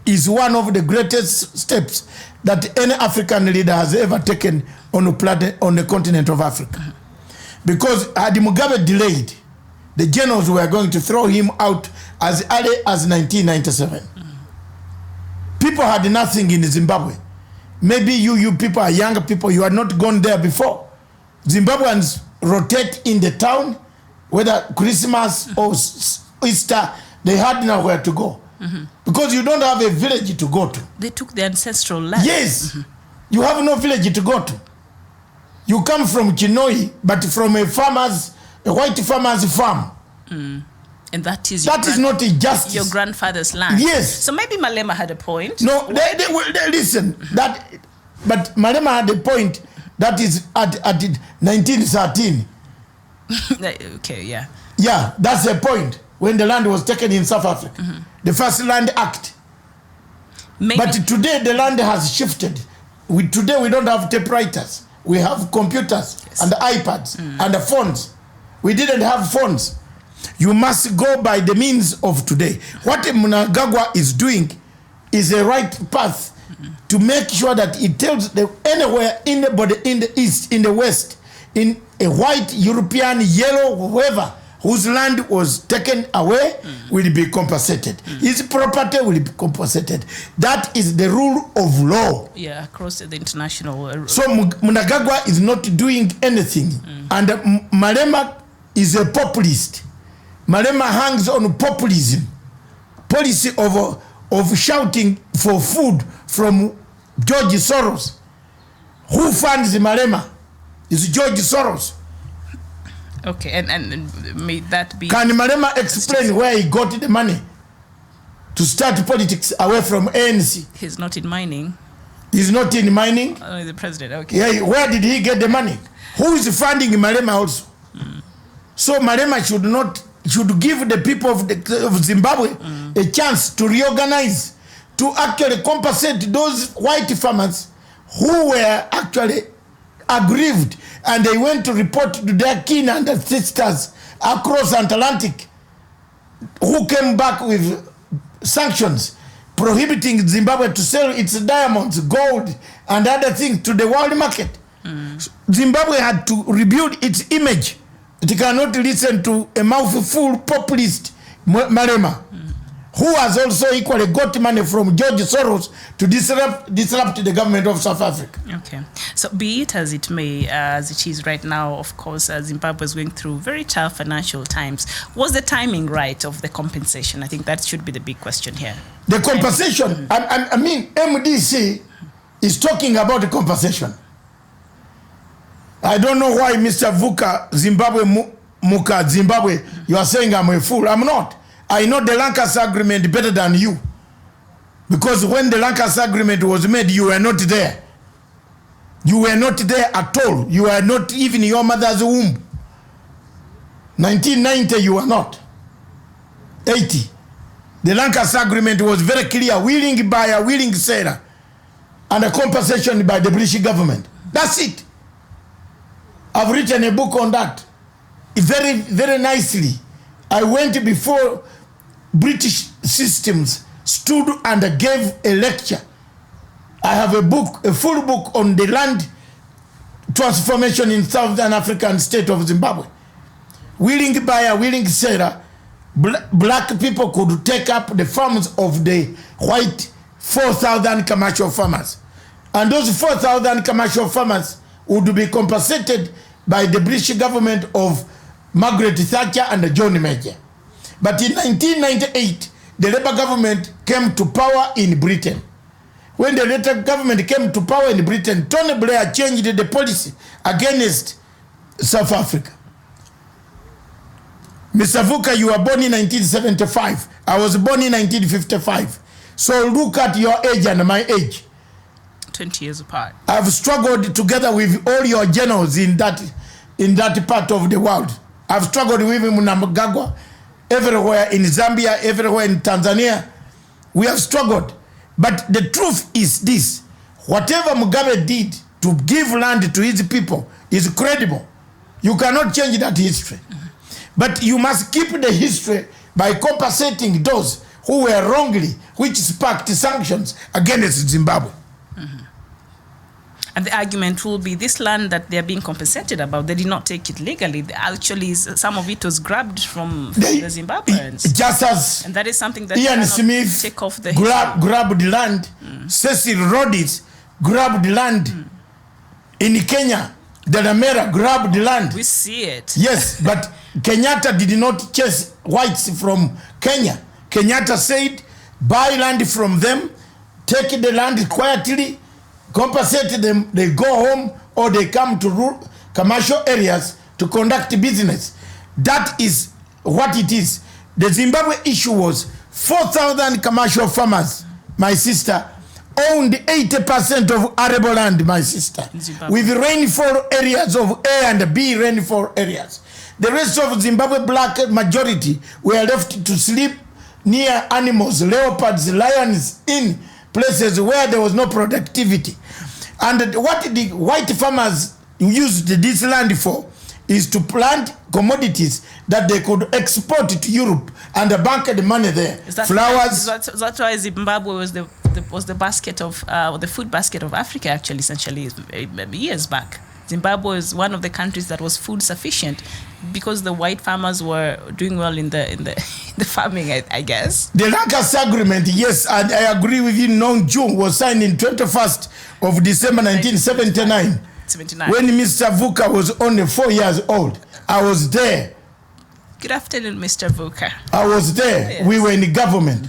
is one of the greatest steps that any African leader has ever taken on the continent of Africa. Because had Mugabe delayed, the generals were going to throw him out as early as 1997. People had nothing in Zimbabwe. Maybe you people are younger people, you had not gone there before. Zimbabweans rotate in the town, whether Christmas or Easter, they had nowhere to go. Because you don't have a village to go to. They took the ancestral land. Yes. You have no village to go to. You come from Chinoi, but from a white farmer's farm. And that is not a justice. Your grandfather's land. Yes. So maybe Malema had a point. No, they listen. But Malema had a point. That is at 1913. Okay, yeah. Yeah, that's the point. When the land was taken in South Africa, the first Land Act. But today the land has shifted. Today we don't have typewriters. We have computers and iPads and phones. We didn't have phones. You must go by the means of today. What Mnangagwa is doing is a right path to make sure that it tells anywhere, anybody in the East, in the West, in a white, European, yellow, whoever, whose land was taken away will be compensated. His property will be compensated. That is the rule of law. Yeah, across the international. So Mnangagwa is not doing anything. And Malema is a populist. Malema hangs on populism. Policy of shouting for food from George Soros. Who funds Malema? It's George Soros. Okay, and may that be... Can Malema explain where he got the money to start politics away from ANC? He's not in mining. He's not in mining? Oh, the president, okay. Yeah, where did he get the money? Who is funding Malema also? So Malema should give the people of Zimbabwe a chance to reorganize, to actually compensate those white farmers who were actually aggrieved, and they went to report to their kin and their sisters across Atlantic, who came back with sanctions prohibiting Zimbabwe to sell its diamonds, gold, and other things to the world market. Zimbabwe had to rebuild its image It cannot listen to a mouthful populist Malema, who has also equally got money from George Soros to disrupt the government of South Africa. Okay. So be it as it may, as it is right now, of course, Zimbabwe is going through very tough financial times. Was the timing right of the compensation? I think that should be the big question here. The compensation, I mean, MDC is talking about the compensation. I don't know why Mr. Vuka, Muka, Zimbabwe, you are saying I'm a fool. I'm not. I know the Lancaster Agreement better than you. Because when the Lancaster Agreement was made, you were not there. You were not there at all. You were not even in your mother's womb. 1990, you were not. 80. The Lancaster Agreement was very clear, willing buyer, willing seller, and a compensation by the British government. That's it. I've written a book on that. Very, very nicely. I went before British systems stood and gave a lecture. I have a book, a full book on the land transformation in Southern African state of Zimbabwe. Willing buyer, willing seller, black people could take up the farms of the white 4,000 commercial farmers. And those 4,000 commercial farmers would be compensated by the British government of Margaret Thatcher and John Major. But in 1998, the Labour government came to power in Britain. When the Labour government came to power in Britain, Tony Blair changed the policy against South Africa. Mr. Vuka, you were born in 1975. I was born in 1955. So look at your age and my age. 20 years apart. I've struggled together with all your generals in that part of the world. I've struggled with Mnangagwa everywhere in Zambia, everywhere in Tanzania. We have struggled. But the truth is this. Whatever Mugabe did to give land to his people is credible. You cannot change that history. But you must keep the history by compensating those who were wrongly, which sparked sanctions against Zimbabwe. And the argument will be this land that they are being compensated about, they did not take it legally. Actually, some of it was grabbed from the Zimbabweans. Just as and that is something that Ian Smith take off the grabbed land, Cecil Rhodes grabbed land in Kenya, Delamera grabbed land. We see it. Yes, but Kenyatta did not chase whites from Kenya. Kenyatta said, buy land from them, take the land quietly, compensate them, they go home or they come to commercial areas to conduct business. That is what it is. The Zimbabwe issue was 4,000 commercial farmers, my sister, owned 80% of arable land, my sister, with rainfall areas of A and B rainfall areas. The rest of Zimbabwe black majority were left to sleep near animals, leopards, lions, in places where there was no productivity. And what the white farmers used this land for is to plant commodities that they could export to Europe and bank the money there. Flowers. That's why Zimbabwe was the basket of the food basket of Africa, actually, essentially years back. Zimbabwe is one of the countries that was food sufficient because the white farmers were doing well in the farming, I guess. The Lancaster Agreement, yes, and I agree with you, June was signed in 21st of December 1979. When Mr. Vuka was only 4 years old. I was there. Good afternoon, Mr. Vuka. I was there. Yes. We were in the government.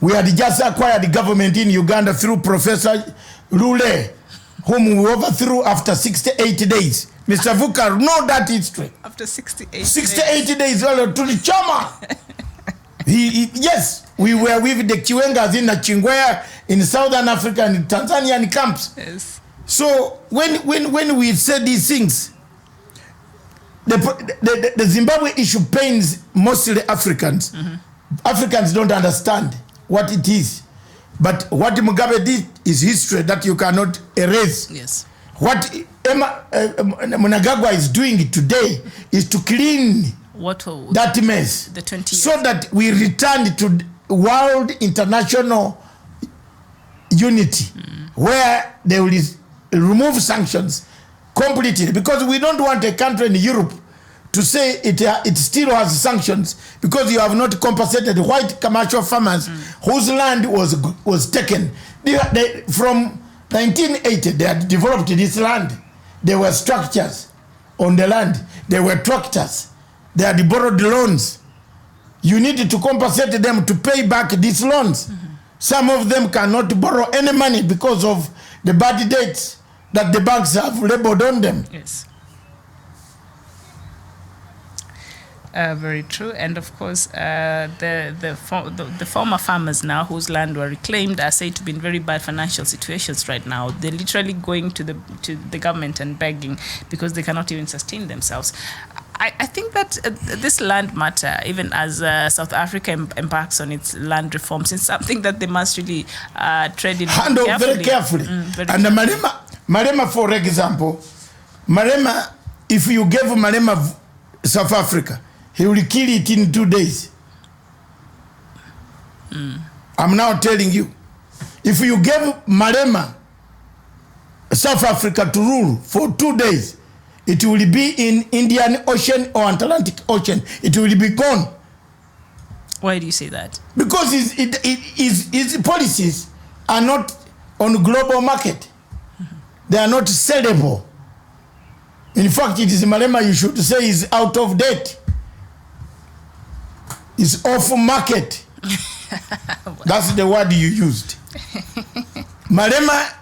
We had just acquired the government in Uganda through Professor Lule, whom we overthrew after 68 days. Mr. Vuka, know that history. After 68 days, to the Chama. Yes, we were with the Chiwengas in Nachingwea, in Southern Africa, and Tanzanian camps. Yes. So when we said these things, the Zimbabwe issue pains mostly Africans. Africans don't understand what it is. But what Mugabe did is history that you cannot erase. Yes. What Mnangagwa is doing today is to clean that mess, the 20 years. So that we return to world international unity, where they will remove sanctions, completely, because we don't want a country in Europe to say it still has sanctions because you have not compensated white commercial farmers whose land was taken. From 1980, they had developed this land. There were structures on the land. There were tractors. They had borrowed loans. You needed to compensate them to pay back these loans. Some of them cannot borrow any money because of the bad debts that the banks have labeled on them. Yes. Very true. And of course, the former farmers now whose land were reclaimed are said to be in very bad financial situations right now. They're literally going to the government and begging because they cannot even sustain themselves. I think that this land matter, even as South Africa embarks on its land reforms, is something that they must really tread in handle very carefully. And Malema, for example, Malema, if you gave Malema South Africa, he will kill it in 2 days. I'm now telling you, if you gave Malema South Africa to rule for 2 days, it will be in Indian Ocean or Atlantic Ocean. It will be gone. Why do you say that? Because his policies are not on global market. They are not sellable. In fact, it is Malema you should say is out of date. It's off market. That's the word you used. Malema,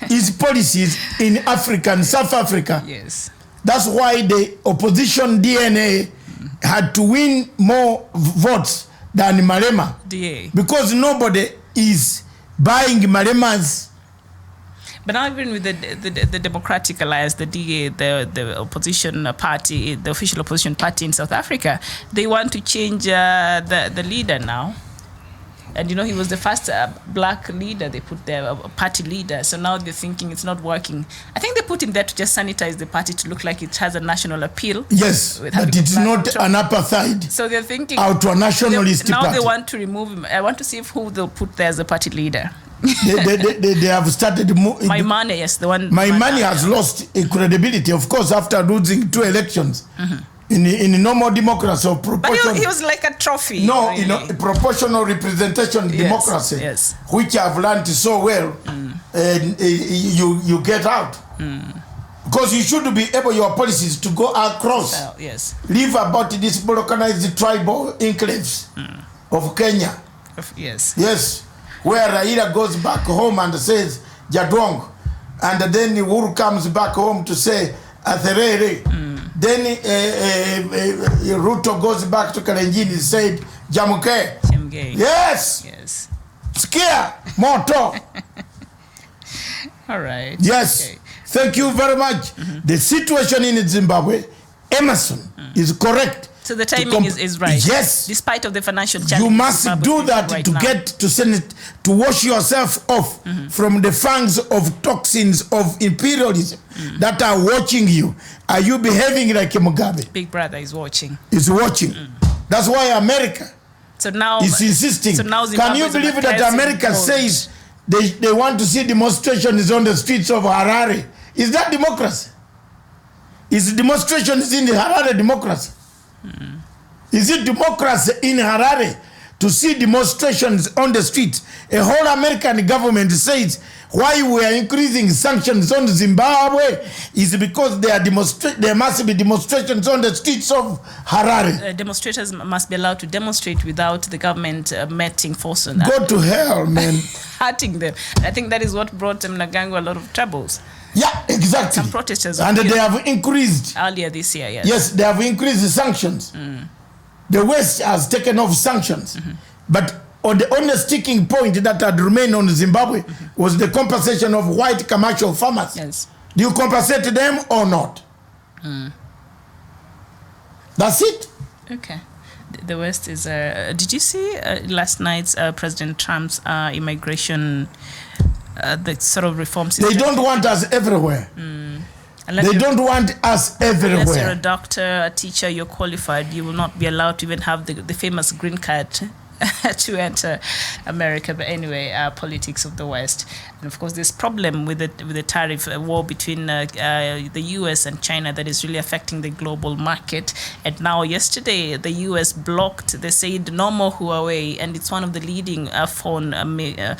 his policies in Africa and South Africa. Yes. That's why the opposition DNA had to win more votes than Malema. DA. Because nobody is buying Malema's. But now even with the Democratic Alliance, the DA, the opposition party, the official opposition party in South Africa, they want to change the leader now. And you know, he was the first black leader they put there, a party leader. So now they're thinking it's not working. I think they put him there to just sanitize the party to look like it has a national appeal. Yes, but it's not an apartheid. So they're thinking out to a nationalist now party. They want to remove him. I want to see who they'll put there as a party leader. they have started. My money, yes, the one. My money has lost credibility, of course, after losing 2 elections. In normal democracy or proportional. But he was like a trophy. No, really. you know, proportional representation democracy, which I've learned so well, and you get out. Because you should be able, your policies, to go across. Yes. Leave about these balkanized tribal enclaves of Kenya. Yes. Yes. Where Raila goes back home and says, Jadwong. And then Uhuru comes back home to say, Atherere. Then Ruto goes back to Kalenjin and said, Jamuke. Yes. Yes. Scare. Moto. All right. Yes. Okay. Thank you very much. The situation in Zimbabwe, Emerson, is correct. So the timing is right. Yes. Despite of the financial challenges. You must do that right to now. Get to Senate, to wash yourself off from the fangs of toxins of imperialism that are watching you. Are you behaving like Mugabe? Big brother is watching. Is watching. That's why America is insisting. So now can you believe that America says they want to see demonstrations on the streets of Harare? Is that democracy? Is demonstrations in the Harare democracy? Is it democracy in Harare to see demonstrations on the streets? A whole American government says why we are increasing sanctions on Zimbabwe is because there must be demonstrations on the streets of Harare. Demonstrators must be allowed to demonstrate without the government meting force on that. Go to hell, man. Hurting them. I think that is what brought Mnangagwa a lot of troubles. Yeah, exactly. Some protesters. And they have increased. Earlier this year, yes. Yes, they have increased the sanctions. The West has taken off sanctions. But the only sticking point that had remained on Zimbabwe was the compensation of white commercial farmers. Yes. Do you compensate them or not? That's it. Okay. The West is... did you see last night's President Trump's immigration... the sort of reform system? They don't want us everywhere. They don't want us everywhere. Unless you're a doctor, a teacher, you're qualified, you will not be allowed to even have the famous green card to enter America. But anyway, politics of the West. And of course, this problem with the tariff war between the US and China that is really affecting the global market. And now yesterday, the US blocked, they said no more Huawei, and it's one of the leading phone, the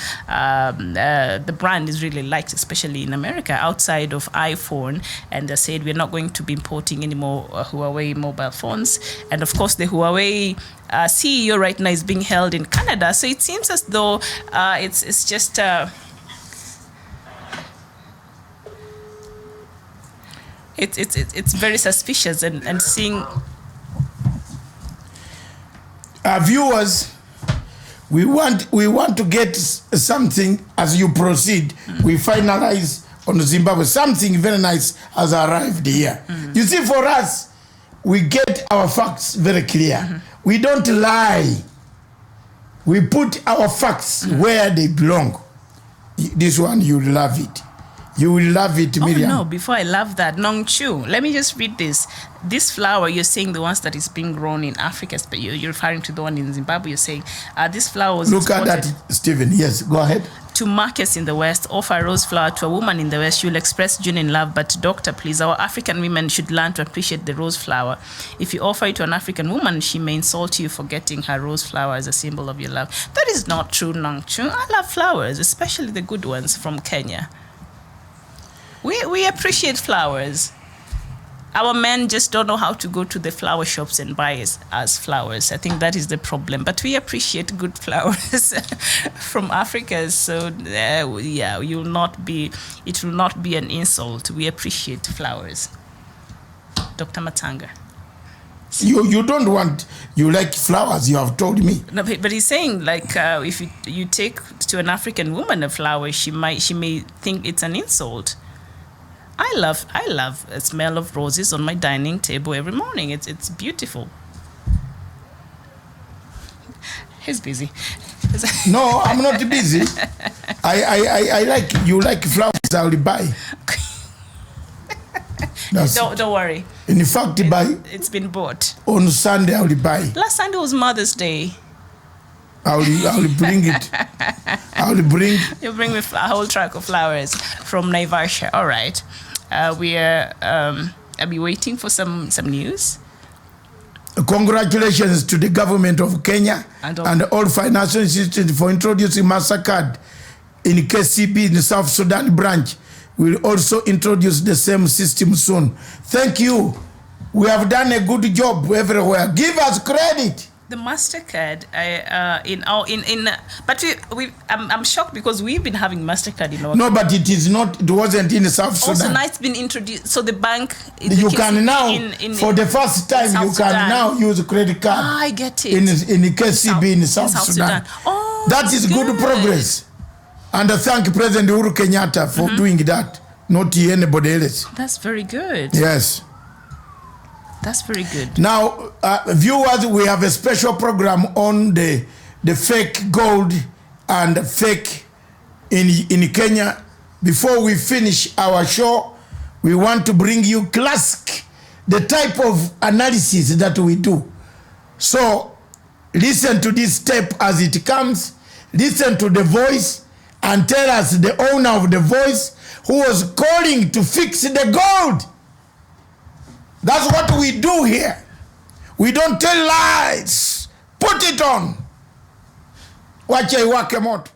brand is really liked, especially in America, outside of iPhone. And they said we're not going to be importing any more Huawei mobile phones. And of course, the Huawei CEO right now is being held in Canada. So it seems as though it's just... It's very suspicious and seeing... Viewers, we want to get something as you proceed. We finalize on Zimbabwe. Something very nice has arrived here. You see, for us, we get our facts very clear. We don't lie. We put our facts where they belong. This one, you love it. You will love it, Miriam. Oh, no, before I love that, Nong Chu, let me just read this. This flower, you're saying the ones that is being grown in Africa, but you're referring to the one in Zimbabwe, you're saying this flower was Look at that, Stephen. Yes, go ahead. To markets in the West, offer a rose flower to a woman in the West, you'll express genuine love. But doctor, please, our African women should learn to appreciate the rose flower. If you offer it to an African woman, she may insult you for getting her rose flower as a symbol of your love. That is not true, Nong Chu. I love flowers, especially the good ones from Kenya. We appreciate flowers. Our men just don't know how to go to the flower shops and buy as flowers. I think that is the problem. But we appreciate good flowers from Africa. So yeah, it will not be an insult. We appreciate flowers. Dr. Matanga. You don't want, you like flowers, you have told me. No, but he's saying like if you take to an African woman a flower, she may think it's an insult. I love the smell of roses on my dining table every morning. It's beautiful. He's busy. No, I'm not busy. I like, you like flowers, I will buy. Don't worry. In fact, it's been bought. On Sunday, I will buy. Last Sunday was Mother's Day. I will bring it. I will bring. You bring me a whole truck of flowers from Naivasha. All right. We are. I'll be waiting for some news. Congratulations to the government of Kenya and all financial institutions for introducing MasterCard in KCB in the South Sudan branch. We'll also introduce the same system soon. Thank you. We have done a good job everywhere. Give us credit. The MasterCard, but I'm shocked because we've been having MasterCard in our No, but it wasn't in South Sudan. Also now it's been introduced, so the bank... You can now, for the first time, you can now use a credit card. Ah, I get it. In the KCB in South Sudan. Oh, that is good progress. And I thank President Uhuru Kenyatta for doing that, not anybody else. That's very good. Yes. That's very good. Now, viewers, we have a special program on the fake gold and fake in Kenya. Before we finish our show, we want to bring you classic, the type of analysis that we do. So, listen to this tape as it comes. Listen to the voice and tell us the owner of the voice who was calling to fix the gold. That's what we do here. We don't tell lies. Put it on. Wacha iwake moto.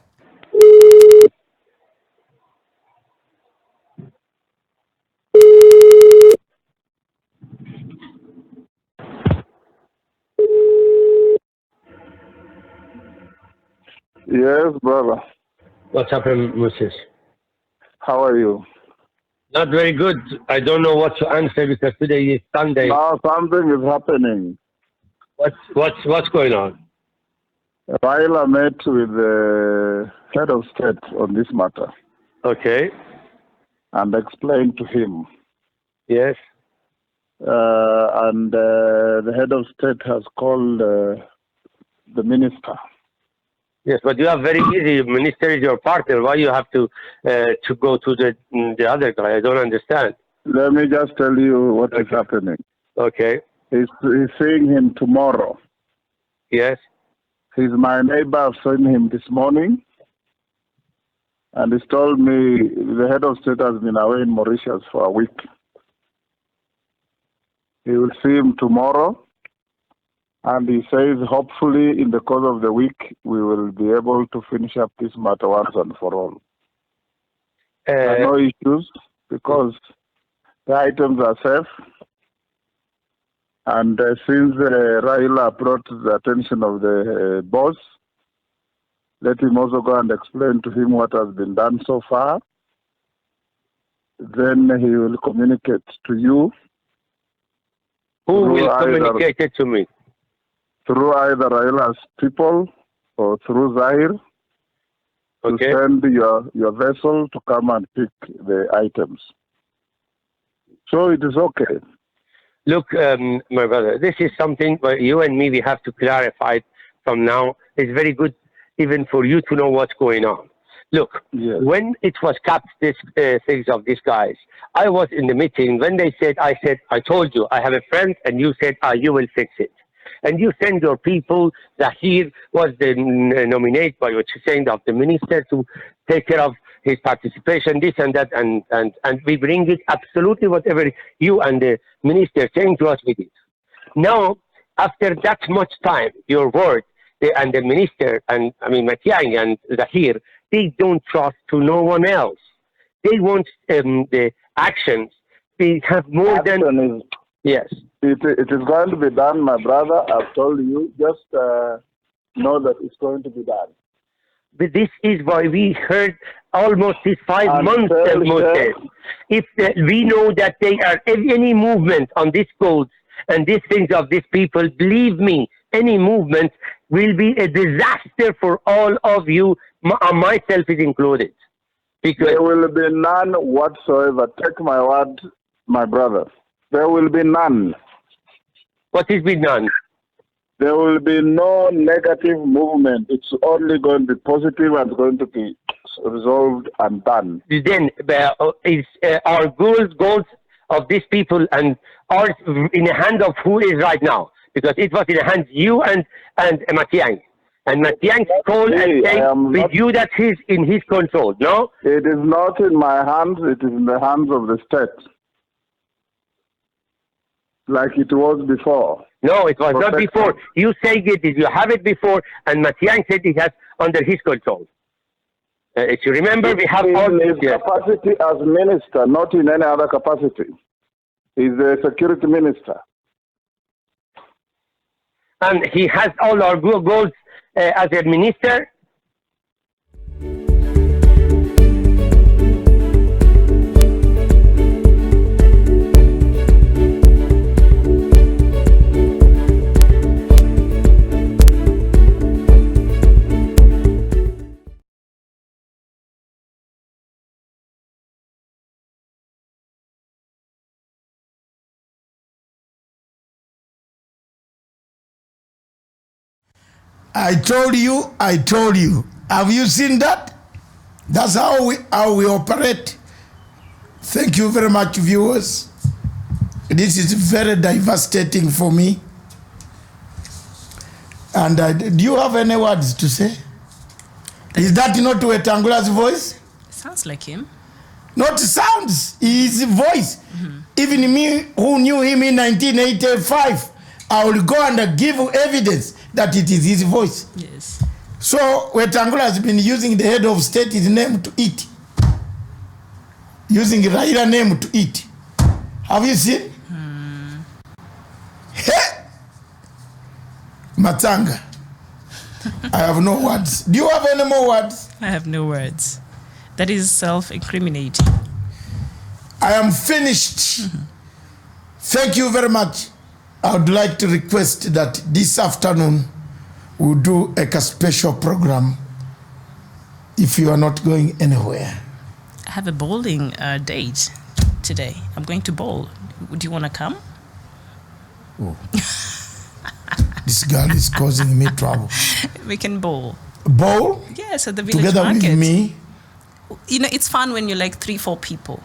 Yes, brother. What's happening, Moses? How are you? Not very good. I don't know what to answer because today is Sunday. Now something is happening. What's going on? Raila met with the head of state on this matter. Okay. And explained to him. Yes. And the head of state has called the minister. Yes, but you have very easy. Minister is your partner. Why you have to go to the other guy? I don't understand. Let me just tell you what is happening. Okay. He's seeing him tomorrow. Yes. He's my neighbor. I've seen him this morning. And he's told me the head of state has been away in Mauritius for a week. He will see him tomorrow. And he says, hopefully, in the course of the week, we will be able to finish up this matter once and for all. There are no issues because the items are safe. And since Raila brought the attention of the boss, let him also go and explain to him what has been done so far. Then he will communicate to you. Who will communicate it to me? Through either Raila's people or through Zahir. To send your vessel to come and pick the items. So it is okay. Look, my brother, this is something where you and me, we have to clarify from now. It's very good even for you to know what's going on. Look, when it was capped, these things of these guys, I was in the meeting. When they said, I told you, I have a friend, and you said, you will fix it. And you send your people, Zahir was the nominate by what you're saying of the minister to take care of his participation, this and that, and we bring it absolutely whatever you and the minister saying to us with it. Now, after that much time, your word, and the minister, and I mean Matiang and Zahir, they don't trust to no one else. They want the actions. They have more than... Yes. It is going to be done, my brother. I've told you. Just know that it's going to be done. But this is why we heard almost these 5 months. If we know that they are any movement on these codes and these things of these people, believe me, any movement will be a disaster for all of you, myself is included. Because there will be none whatsoever. Take my word, my brother. There will be none. What is be none? There will be no negative movement. It's only going to be positive and going to be resolved and done. Then is our goals of these people and are in the hand of who is right now? Because it was in the hands you and Matiang. And Matiang's call and saying with you that he's in his control, no? It is not in my hands, it is in the hands of the state. Like it was before. No, it was not before. You say it is, you have it before, and Matiang said it has under his control. If you remember, we have all his capacity as minister, not in any other capacity. He's a security minister. And he has all our goals as a minister. I told you. Have you seen that? That's how we operate. Thank you very much, viewers. This is very devastating for me. And do you have any words to say? Is that not Wetangula's voice? Sounds like him. Not sounds, his voice. Even me, who knew him in 1985, I will go and give evidence that it is his voice. Yes. So Wetangula has been using the head of state, his name to eat. Using Raila name to eat. Have you seen? Hey! Matanga. I have no words. Do you have any more words? I have no words. That is self-incriminating. I am finished. Thank you very much. I would like to request that this afternoon we'll do a special program if you are not going anywhere. I have a bowling date today. I'm going to bowl. Would you want to come? Oh. This girl is causing me trouble. We can bowl. Bowl? Yes, at the village together market. With me? You know, it's fun when you're like 3-4 people.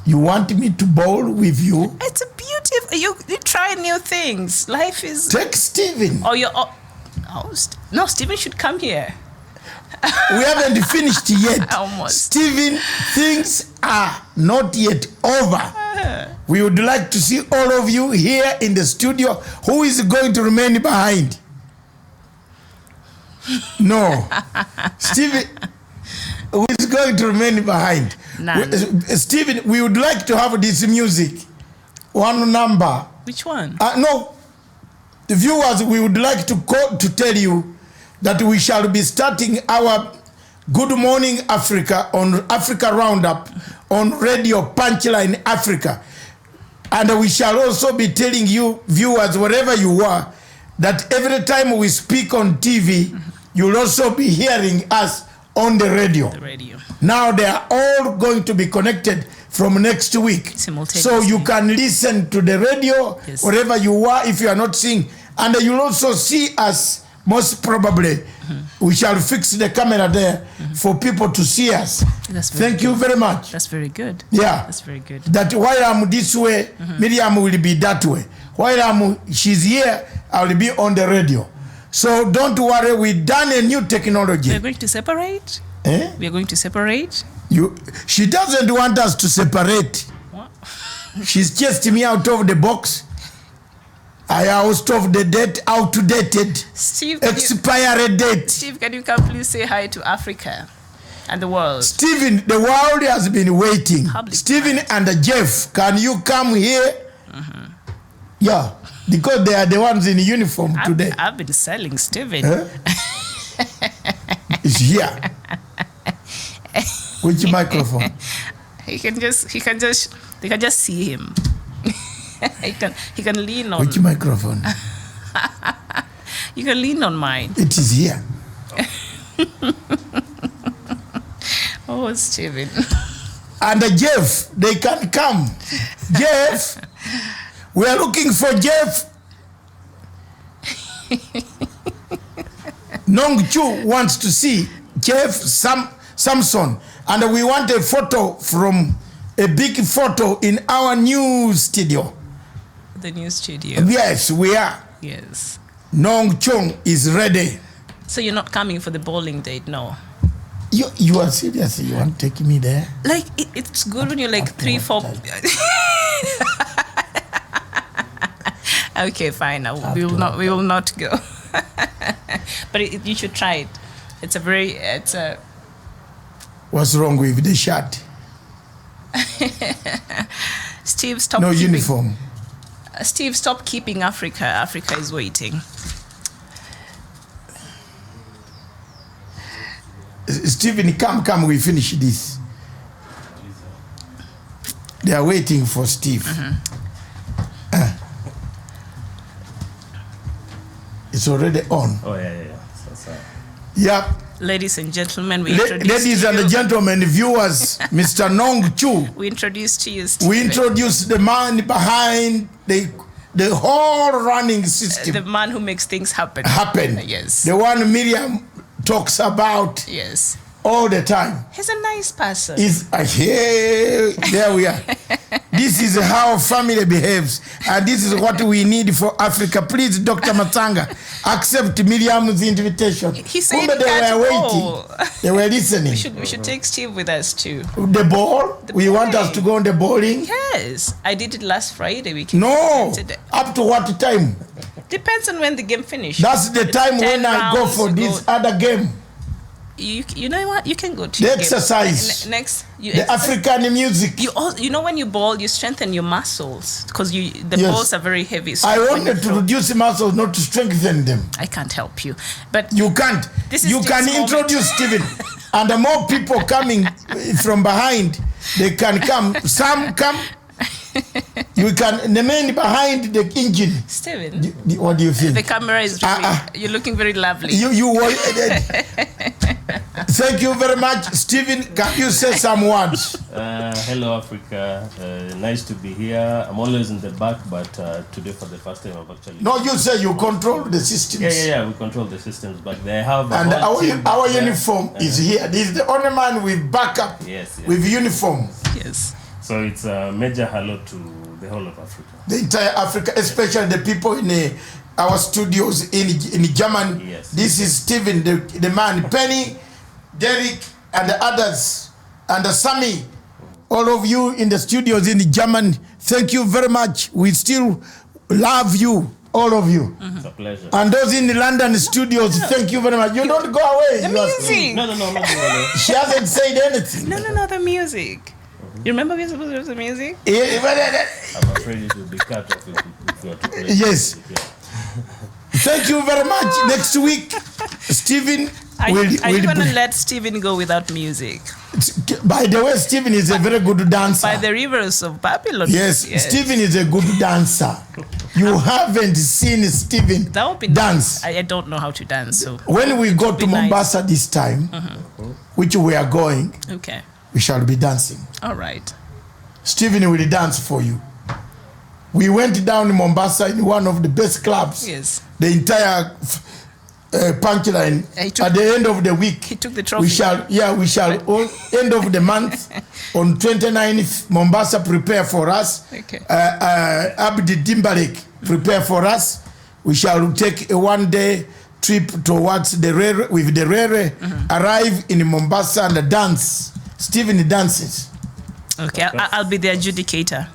You want me to bowl with you? It's a beautiful... You try new things. Life is... Take Steven. Oh, you're... Oh, no, Stephen should come here. We haven't finished yet. Almost. Stephen, things are not yet over. We would like to see all of you here in the studio. Who is going to remain behind? No. Stephen, who is going to remain behind? None. Stephen, we would like to have this music. One number. Which one? No. The viewers, we would like to call to tell you that we shall be starting our Good Morning Africa on Africa Roundup on Radio Punchline Africa. And we shall also be telling you, viewers, wherever you are, that every time we speak on TV, you'll also be hearing us on the radio. Now they are all going to be connected from next week. So you can listen to the radio wherever you are if you are not seeing. And you'll also see us, most probably. We shall fix the camera there for people to see us. Thank you very much. That's very good. Yeah. That's very good. That while I'm this way, Miriam will be that way. While she's here, I will be on the radio. So don't worry, we've done a new technology. We're going to separate? We're going to separate? She doesn't want us to separate. What? She's chased me out of the box. I out of the date, outdated, expired date. Steve, can you come please say hi to Africa and the world? Stephen, the world has been waiting. Stephen and Jeff, can you come here? Yeah, because they are the ones in uniform today. I've been selling Stephen. It's here. Which microphone? They can just see him. he can lean on. Which microphone? You can lean on mine. It is here. Oh, Stephen. And Jeff, they can come. Jeff, we are looking for Jeff. Nong Chu wants to see Jeff Samson, and we want a photo from a big photo in our new studio. The new studio. Yes, we are. Yes. Nong Chung is ready. So you're not coming for the bowling date, no? You are serious? You want to take me there? Like it's good when you're like 3, 4. Okay, fine. We will not go. But you should try it. It's a. What's wrong with the shirt? Steve, stop. No uniform. Steve, stop keeping Africa. Africa is waiting. Stephen, come, we finish this. They are waiting for Steve. It's already on. Oh, yeah. Yep. Ladies and gentlemen, ladies and gentlemen, viewers, Mr. Nong Chu. We introduced to you, Steve. We introduced the man behind the whole running system. The man who makes things happen. Yes. The one Miriam talks about. Yes. All the time. He's a nice person. There we are. This is how family behaves, and this is what we need for Africa. Please, Dr. Matanga, accept Miriam's invitation. He said they were waiting. They were listening. We should take Steve with us too. The ball? We want us to go on the bowling? Yes. I did it last Friday. No. Up to what time? Depends on when the game finishes. That's the time when I go for this other game. You know what? You can go to the exercise. Next, the African music. You know when you bowl, you strengthen your muscles because the balls are very heavy. So I wanted to reduce muscles, not to strengthen them. I can't help you, but you can't. You can introduce Stephen, and the more people coming from behind, they can come. Some come. You can remain behind the engine. Steven, what do you think? The camera is you're looking very lovely. Thank you very much. Stephen, can you say some words? Hello, Africa. Nice to be here. I'm always in the back, but today for the first time I've actually... No, you say you control the systems. Yeah, we control the systems, but they have... And our uniform is here. This is the only man with backup, with uniform. Yes. So it's a major hello to the whole of Africa. The entire Africa, especially the people in our studios in Germany. Yes. This is Stephen, the man, Penny, Derek, and the others, and Sammy, all of you in the studios in Germany. Thank you very much. We still love you, all of you. It's a pleasure. And those in the London studios, thank you very much. You don't go away. The You are music. still- No, I'm not going away. She hasn't said anything. No, the music. You remember we were supposed to have the music? I'm afraid it will be cut off if you are to play. Yes. Thank you very much. Next week, Stephen Are will you going to be- let Stephen go without music? By the way, Stephen is a very good dancer. By the rivers of Babylon. Yes, Stephen is a good dancer. You haven't seen Stephen That would be dance. nice. I don't know how to dance, so. When we go to be nice. Mombasa this time, which we are going, Okay. we shall be dancing. All right. Stephen will dance for you. We went down in Mombasa in one of the best clubs. Yes. The entire punchline at the end of the week. He took the trophy. We shall end of the month on 29th, Mombasa prepare for us. Okay. Abdi Dimbalek prepare for us. We shall take a one-day trip towards the Rere, with the Rere, arrive in Mombasa and dance. Stephen dances. Okay, I'll be the adjudicator.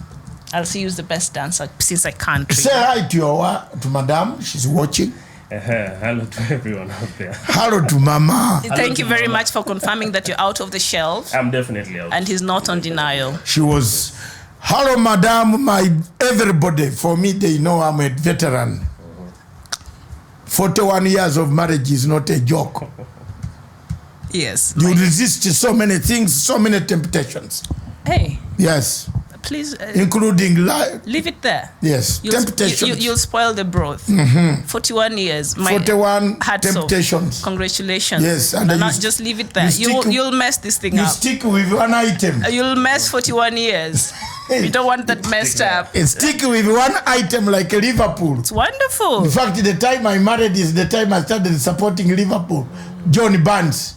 I'll see who's the best dancer since I can't. Say hi to Madame. She's watching. Hello to everyone out there. Hello to Mama. Thank you very much for confirming that you're out of the shelf. I'm definitely out. And he's not on denial. She was, hello, Madame, my everybody. For me, they know I'm a veteran. 41 years of marriage is not a joke. Yes. You resist so many things, so many temptations. Hey. Yes. Please. Including life. Leave it there. Yes. Temptations. You'll spoil the broth. 41 years. 41 hats off. temptations. Congratulations. Yes. And not just leave it there. You'll mess this thing up. You stick with one item. You'll mess 41 years. We don't want that messed up. Stick with one item like Liverpool. It's wonderful. In fact, the time I married is the time I started supporting Liverpool. John Barnes.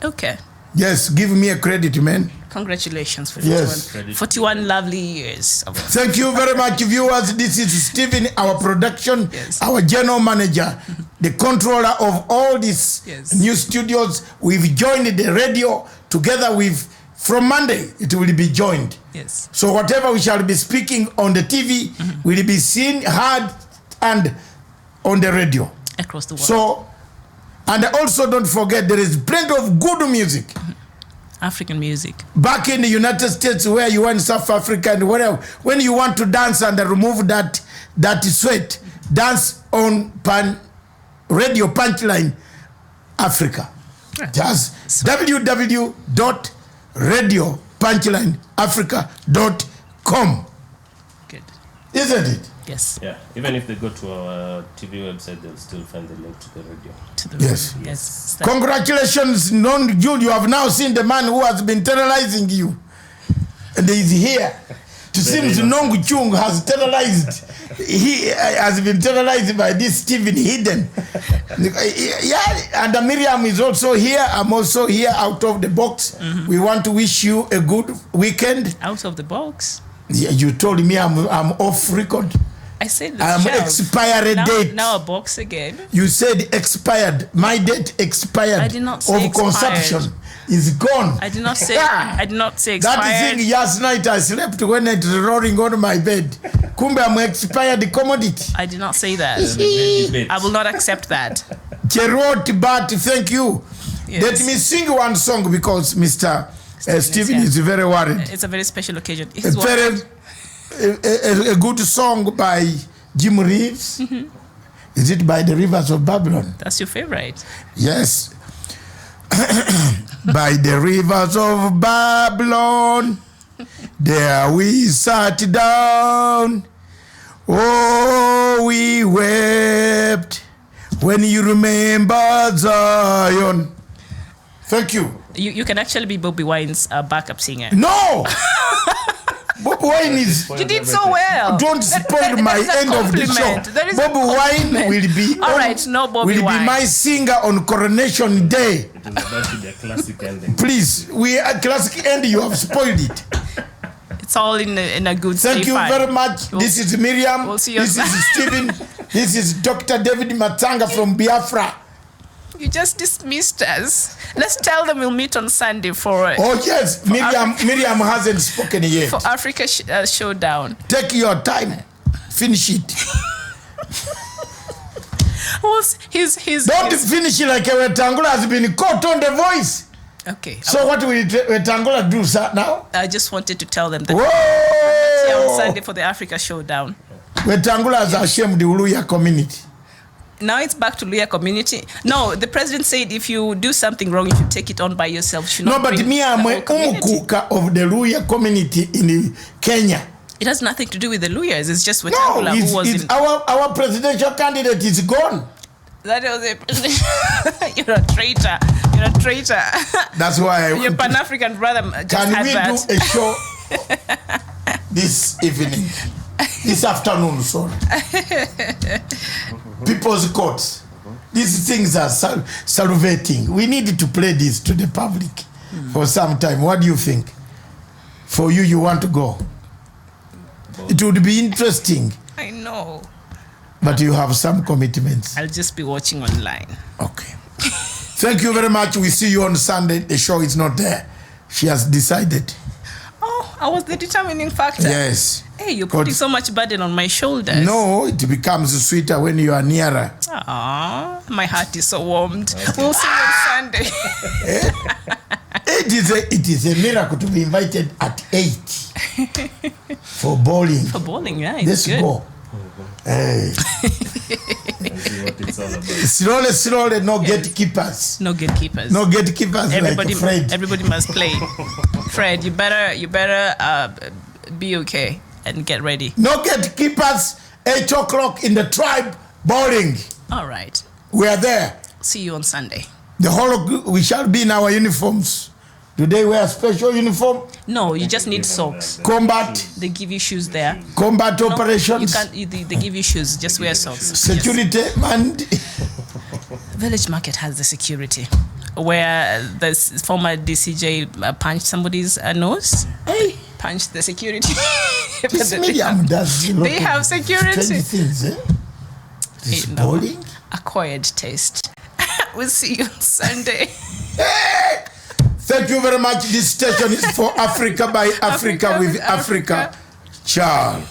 Okay. Yes, give me a credit, man. Congratulations for 41, Yes. 41 lovely years. Thank you very much, viewers. This is Stephen, our production, our general manager, the controller of all these new studios. We've joined the radio together with, from Monday, it will be joined. Yes. So whatever we shall be speaking on the TV will be seen, heard, and on the radio. Across the world. So, and also don't forget, there is plenty of good music. African music. Back in the United States, where you are in South Africa and whatever, when you want to dance and remove that sweat, dance on Radio Punchline Africa. Just www.radiopunchlineafrica.com. Good. Isn't it? Yes. Yeah. Even if they go to our TV website, they'll still find the link to the radio. Yes. Yes. Congratulations, Non-June. You have now seen the man who has been terrorizing you. And he is here. It seems Nong Chung has terrorized. He has been terrorized by this Stephen Hidden. Yeah, and Miriam is also here. I'm also here out of the box. We want to wish you a good weekend. Out of the box? Yeah, you told me I'm off record. I said I'm expired date. Now a box again. You said expired. My date expired. I did not say of consumption is gone. I did not say. I did not say expired. That thing last night I slept when it was rolling on my bed. Kumbe I'm expired commodity. I did not say that. I will not accept that. Gerard, but thank you. Yes. Let me sing one song because Mr. Stephen is very worried. It's a very special occasion. A good song by Jim Reeves. Is it by the Rivers of Babylon? That's your favorite. Yes. By the rivers of Babylon, there we sat down. Oh, we wept when you remember Zion. Thank you. You can actually be Bobby Wine's backup singer. No! Bobby Wine is... You did so well. Don't spoil my end of the show. Bobby Wine will be... All right, no Bobby Wine. Will be my singer on Coronation Day. It is about to be a classic ending. Please, we are classic ending. You have spoiled it. It's all in a good state. Thank you very much. This is Miriam. We'll see you This is Stephen. This is Dr. David Matanga from Biafra. You just dismissed us. Let's tell them we'll meet on Sunday for. Oh yes, Miriam hasn't spoken yet. For Africa Showdown. Take your time. Finish it. Don't finish it like Wetangula has been caught on the voice. Okay. So what will Wetangula do now? I just wanted to tell them that we're here on Sunday for the Africa Showdown. Wetangula has ashamed the Uluya community. Now it's back to Luya community. No, the president said if you do something wrong, you should take it on by yourself. No, but me, I'm a umukuka of the Luya community in Kenya. It has nothing to do with the Luyas. It's just Wetangula who was in... Our presidential candidate is gone. That was it. You're a traitor. You're a traitor. That's why your Pan-African brother just can had we that. do a show this evening? This afternoon, sorry. People's courts. These things are salivating. We need to play this to the public for some time. What do you think? For you want to go? It would be interesting. I know. But you have some commitments. I'll just be watching online. Okay. Thank you very much. We see you on Sunday. The show is not there. She has decided. Oh, I was the determining factor. Yes. Hey, you're putting so much burden on my shoulders. No, it becomes sweeter when you are nearer. Aww, my heart is so warmed. We'll see you on Sunday. It is a miracle to be invited at 8 for bowling. For bowling, yeah. Let's good. go. Hey. Slowly, no gatekeepers. No gatekeepers. No gatekeepers. Everybody, like Fred. Everybody must play. Fred, you better be okay and get ready. No gatekeepers. 8 o'clock in the tribe bowling. All right. We are there. See you on Sunday. The whole we shall be in our uniforms. Do they wear a special uniform? No, you just need socks. Combat. They give you shoes there. Combat operations. You can't. They give you shoes. Just wear socks. Security, yes. Man. Village Market has the security, where the former DCJ punched somebody's nose. Hey. Punched the security. This medium does. They have security. Things, eh? This bowling. Acquired taste. We'll see you on Sunday. Hey! Thank you very much. This station is for Africa by Africa with Africa. Ciao.